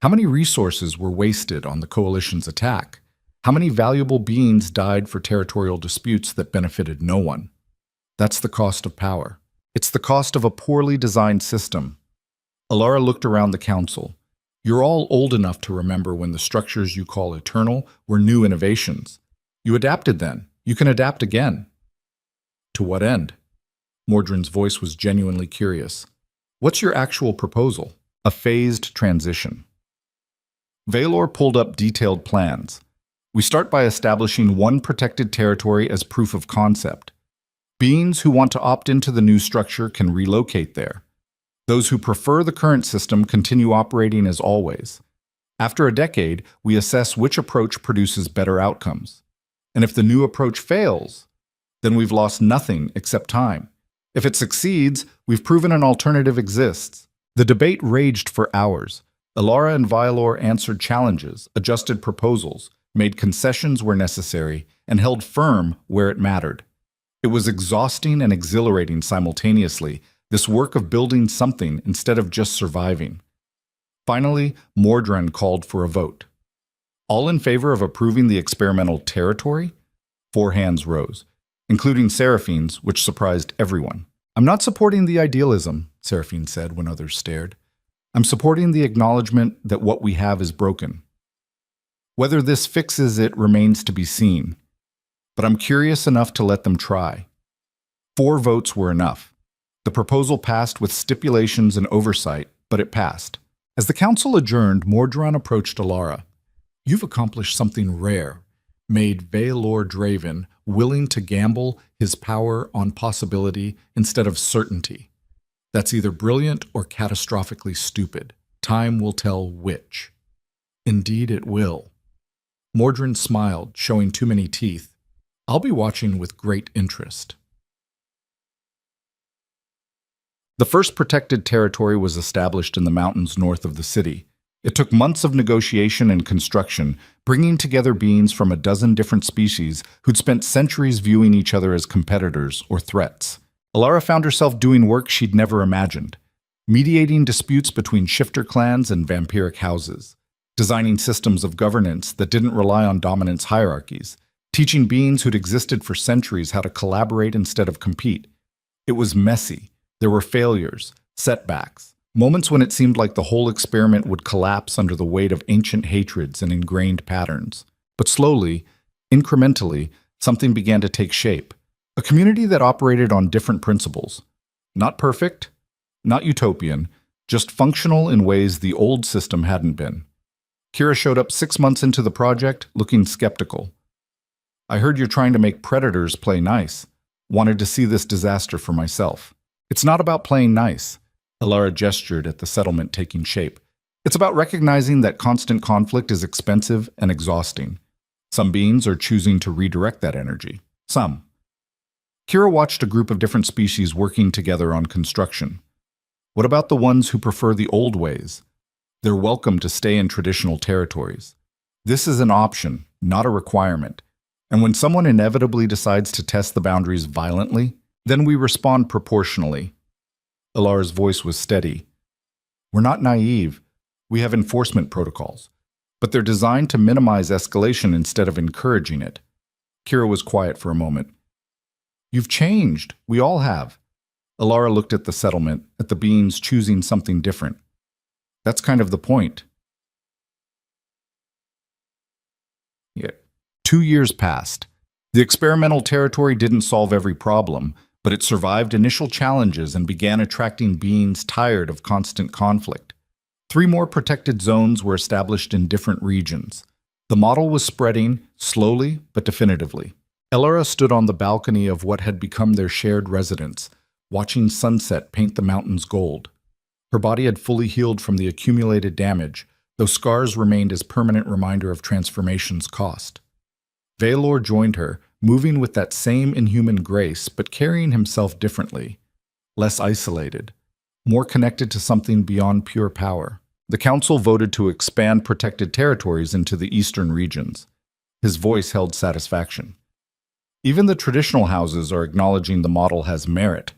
How many resources were wasted on the Coalition's attack? How many valuable beings died for territorial disputes that benefited no one? That's the cost of power. It's the cost of a poorly designed system. Alara looked around the council. You're all old enough to remember when the structures you call eternal were new innovations. You adapted then. You can adapt again. To what end? Mordrin's voice was genuinely curious. What's your actual proposal? A phased transition. Valor pulled up detailed plans. We start by establishing one protected territory as proof of concept. Beings who want to opt into the new structure can relocate there. Those who prefer the current system continue operating as always. After a decade, we assess which approach produces better outcomes. And if the new approach fails, then we've lost nothing except time. If it succeeds, we've proven an alternative exists. The debate raged for hours. Alara and Vialor answered challenges, adjusted proposals, made concessions where necessary, and held firm where it mattered. It was exhausting and exhilarating simultaneously, this work of building something instead of just surviving. Finally, Mordrin called for a vote. All in favor of approving the experimental territory? 4 hands rose, including Seraphine's, which surprised everyone. I'm not supporting the idealism, Seraphine said when others stared. I'm supporting the acknowledgement that what we have is broken. Whether this fixes it remains to be seen, but I'm curious enough to let them try. 4 votes were enough. The proposal passed with stipulations and oversight, but it passed. As the council adjourned, Mordrin approached Alara. You've accomplished something rare, made Valor Draven willing to gamble his power on possibility instead of certainty. That's either brilliant or catastrophically stupid. Time will tell which. Indeed it will. Mordrin smiled, showing too many teeth. I'll be watching with great interest. The first protected territory was established in the mountains north of the city. It took months of negotiation and construction, bringing together beings from a dozen different species who'd spent centuries viewing each other as competitors or threats. Alara found herself doing work she'd never imagined, mediating disputes between shifter clans and vampiric houses, designing systems of governance that didn't rely on dominance hierarchies, teaching beings who'd existed for centuries how to collaborate instead of compete. It was messy. There were failures, setbacks, moments when it seemed like the whole experiment would collapse under the weight of ancient hatreds and ingrained patterns. But slowly, incrementally, something began to take shape. A community that operated on different principles. Not perfect, not utopian, just functional in ways the old system hadn't been. Kira showed up 6 months into the project, looking skeptical. I heard you're trying to make predators play nice. Wanted to see this disaster for myself. It's not about playing nice. Alara gestured at the settlement taking shape. It's about recognizing that constant conflict is expensive and exhausting. Some beings are choosing to redirect that energy. Some. Kira watched a group of different species working together on construction. What about the ones who prefer the old ways? They're welcome to stay in traditional territories. This is an option, not a requirement. And when someone inevitably decides to test the boundaries violently, then we respond proportionally. Alara's voice was steady. We're not naive. We have enforcement protocols, but they're designed to minimize escalation instead of encouraging it. Kira was quiet for a moment. You've changed. We all have. Alara looked at the settlement, at the beings choosing something different. That's kind of the point. Yeah. 2 years passed. The experimental territory didn't solve every problem, but it survived initial challenges and began attracting beings tired of constant conflict. 3 more protected zones were established in different regions. The model was spreading, slowly but definitively. Alara stood on the balcony of what had become their shared residence, watching sunset paint the mountains gold. Her body had fully healed from the accumulated damage, though scars remained as permanent reminder of transformation's cost. Valor joined her, moving with that same inhuman grace, but carrying himself differently, less isolated, more connected to something beyond pure power. The council voted to expand protected territories into the eastern regions. His voice held satisfaction. Even the traditional houses are acknowledging the model has merit.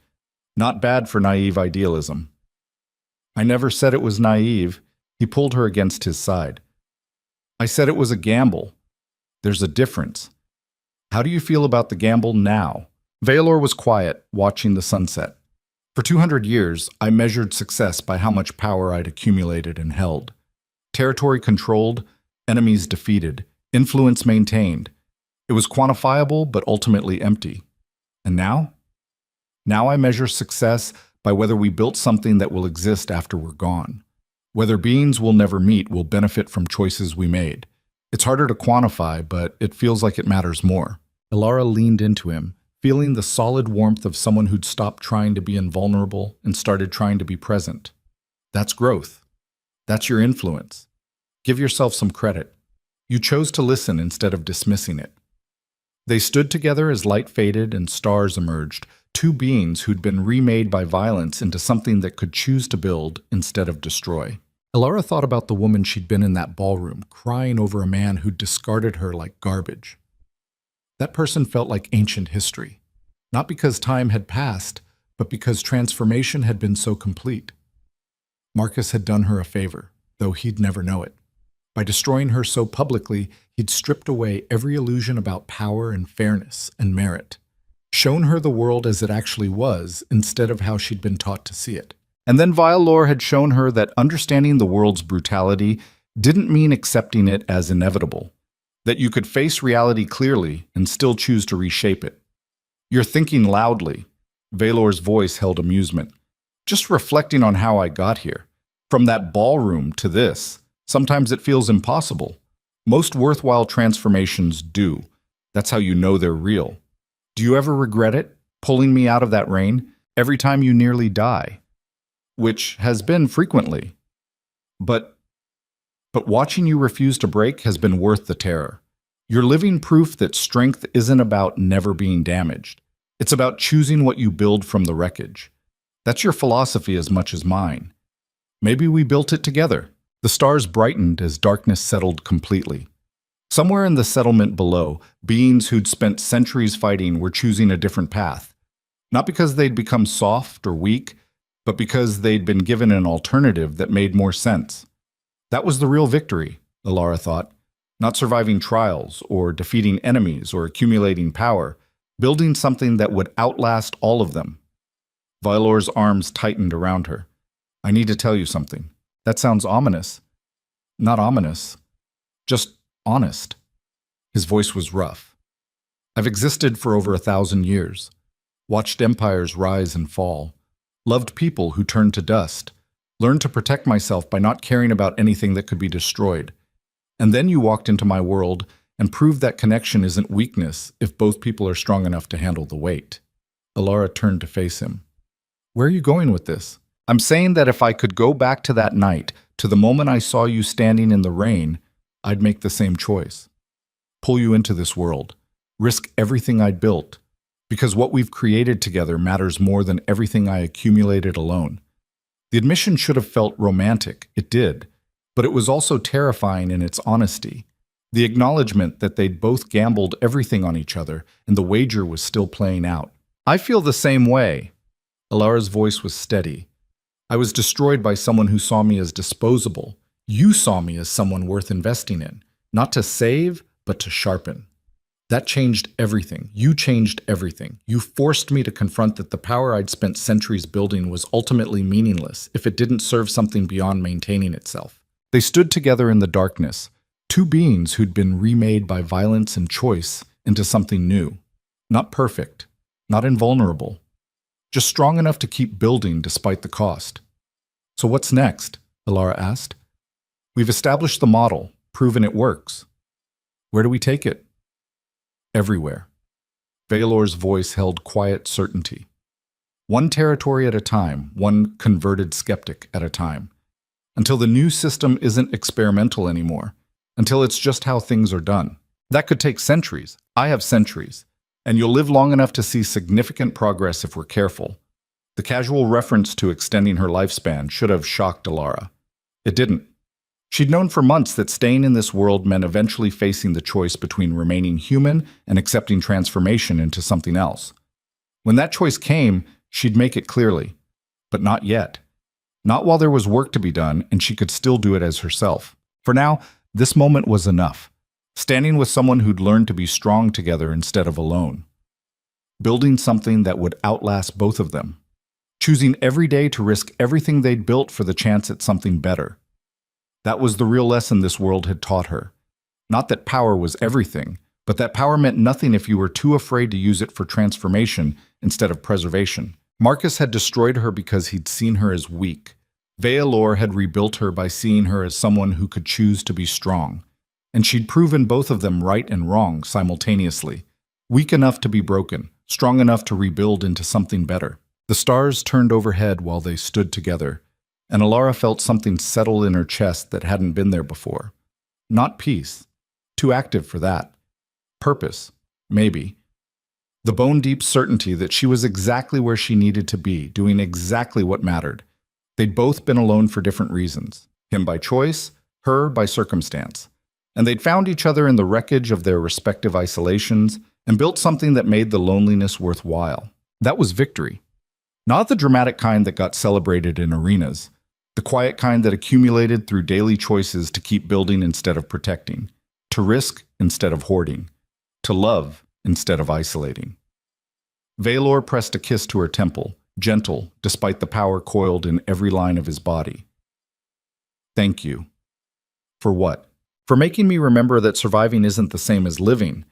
Not bad for naive idealism. I never said it was naive. He pulled her against his side. I said it was a gamble. There's a difference. How do you feel about the gamble now? Valor was quiet, watching the sunset. For 200 years, I measured success by how much power I'd accumulated and held. Territory controlled, enemies defeated, influence maintained. It was quantifiable, but ultimately empty. And now? Now I measure success by whether we built something that will exist after we're gone. Whether beings we'll never meet will benefit from choices we made. It's harder to quantify, but it feels like it matters more. Elara leaned into him, feeling the solid warmth of someone who'd stopped trying to be invulnerable and started trying to be present. That's growth. That's your influence. Give yourself some credit. You chose to listen instead of dismissing it. They stood together as light faded and stars emerged, two beings who'd been remade by violence into something that could choose to build instead of destroy. Elara thought about the woman she'd been in that ballroom, crying over a man who'd discarded her like garbage. That person felt like ancient history, not because time had passed, but because transformation had been so complete. Marcus had done her a favor, though he'd never know it. By destroying her so publicly, he'd stripped away every illusion about power and fairness and merit, shown her the world as it actually was instead of how she'd been taught to see it. And then Vialor had shown her that understanding the world's brutality didn't mean accepting it as inevitable, that you could face reality clearly and still choose to reshape it. You're thinking loudly. Valor's voice held amusement. Just reflecting on how I got here. From that ballroom to this, sometimes it feels impossible. Most worthwhile transformations do. That's how you know they're real. Do you ever regret it, pulling me out of that rain, every time you nearly die? Which has been frequently. But watching you refuse to break has been worth the terror. You're living proof that strength isn't about never being damaged. It's about choosing what you build from the wreckage. That's your philosophy as much as mine. Maybe we built it together. The stars brightened as darkness settled completely. Somewhere in the settlement below, beings who'd spent centuries fighting were choosing a different path. Not because they'd become soft or weak, but because they'd been given an alternative that made more sense. That was the real victory, Elara thought. Not surviving trials, or defeating enemies, or accumulating power, building something that would outlast all of them. Vialor's arms tightened around her. I need to tell you something. That sounds ominous. Not ominous. Just honest. His voice was rough. I've existed for over 1,000 years. Watched empires rise and fall. Loved people who turned to dust. Learned to protect myself by not caring about anything that could be destroyed. And then you walked into my world and proved that connection isn't weakness if both people are strong enough to handle the weight. Elara turned to face him. Where are you going with this? I'm saying that if I could go back to that night, to the moment I saw you standing in the rain, I'd make the same choice. Pull you into this world. Risk everything I'd built. Because what we've created together matters more than everything I accumulated alone. The admission should have felt romantic. It did. But it was also terrifying in its honesty. The acknowledgement that they'd both gambled everything on each other, and the wager was still playing out. I feel the same way. Elara's voice was steady. I was destroyed by someone who saw me as disposable. You saw me as someone worth investing in. Not to save, but to sharpen. That changed everything. You changed everything. You forced me to confront that the power I'd spent centuries building was ultimately meaningless if it didn't serve something beyond maintaining itself. They stood together in the darkness, two beings who'd been remade by violence and choice into something new. Not perfect, not invulnerable, just strong enough to keep building despite the cost. So what's next? Elara asked. We've established the model, proven it works. Where do we take it? Everywhere. Valor's voice held quiet certainty. One territory at a time, one converted skeptic at a time. Until the new system isn't experimental anymore. Until it's just how things are done. That could take centuries. I have centuries. And you'll live long enough to see significant progress if we're careful. The casual reference to extending her lifespan should have shocked Alara. It didn't. She'd known for months that staying in this world meant eventually facing the choice between remaining human and accepting transformation into something else. When that choice came, she'd make it clearly. But not yet. Not while there was work to be done and she could still do it as herself. For now, this moment was enough. Standing with someone who'd learned to be strong together instead of alone. Building something that would outlast both of them. Choosing every day to risk everything they'd built for the chance at something better. That was the real lesson this world had taught her. Not that power was everything, but that power meant nothing if you were too afraid to use it for transformation instead of preservation. Marcus had destroyed her because he'd seen her as weak. Veilor had rebuilt her by seeing her as someone who could choose to be strong. And she'd proven both of them right and wrong simultaneously. Weak enough to be broken, strong enough to rebuild into something better. The stars turned overhead while they stood together, and Alara felt something settle in her chest that hadn't been there before. Not peace. Too active for that. Purpose. Maybe. The bone-deep certainty that she was exactly where she needed to be, doing exactly what mattered. They'd both been alone for different reasons. Him by choice, her by circumstance. And they'd found each other in the wreckage of their respective isolations and built something that made the loneliness worthwhile. That was victory. Not the dramatic kind that got celebrated in arenas. The quiet kind that accumulated through daily choices to keep building instead of protecting. To risk instead of hoarding. To love instead of isolating. Veilor pressed a kiss to her temple, gentle despite the power coiled in every line of his body. Thank you. For what? For making me remember that surviving isn't the same as living.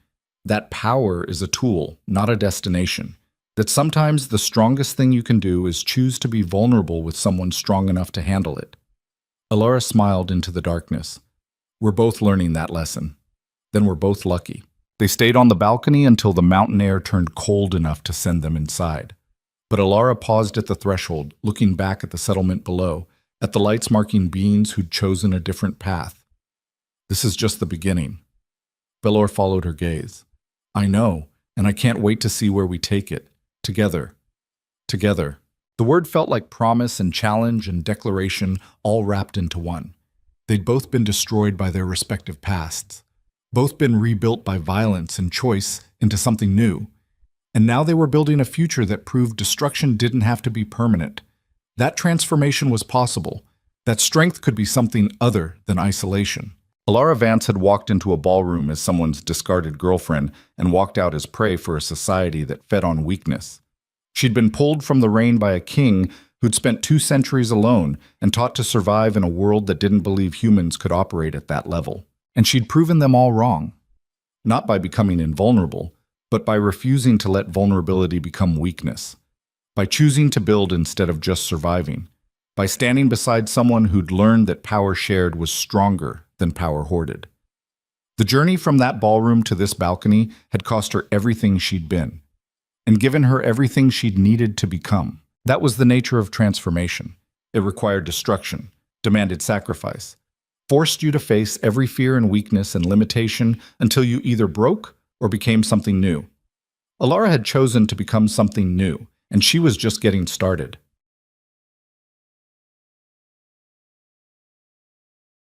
That power is a tool, not a destination. That sometimes the strongest thing you can do is choose to be vulnerable with someone strong enough to handle it. Alara smiled into the darkness. We're both learning that lesson. Then we're both lucky. They stayed on the balcony until the mountain air turned cold enough to send them inside. But Alara paused at the threshold, looking back at the settlement below, at the lights marking beings who'd chosen a different path. This is just the beginning. Veilor followed her gaze. I know, and I can't wait to see where we take it. Together. Together. The word felt like promise and challenge and declaration all wrapped into one. They'd both been destroyed by their respective pasts. Both been rebuilt by violence and choice into something new. And now they were building a future that proved destruction didn't have to be permanent. That transformation was possible. That strength could be something other than isolation. Alara Vance had walked into a ballroom as someone's discarded girlfriend and walked out as prey for a society that fed on weakness. She'd been pulled from the reign by a king who'd spent 2 centuries alone and taught to survive in a world that didn't believe humans could operate at that level. And she'd proven them all wrong. Not by becoming invulnerable, but by refusing to let vulnerability become weakness. By choosing to build instead of just surviving. By standing beside someone who'd learned that power shared was stronger than power hoarded. The journey from that ballroom to this balcony had cost her everything she'd been, and given her everything she'd needed to become. That was the nature of transformation. It required destruction, demanded sacrifice, forced you to face every fear and weakness and limitation until you either broke or became something new. Alara had chosen to become something new, and she was just getting started.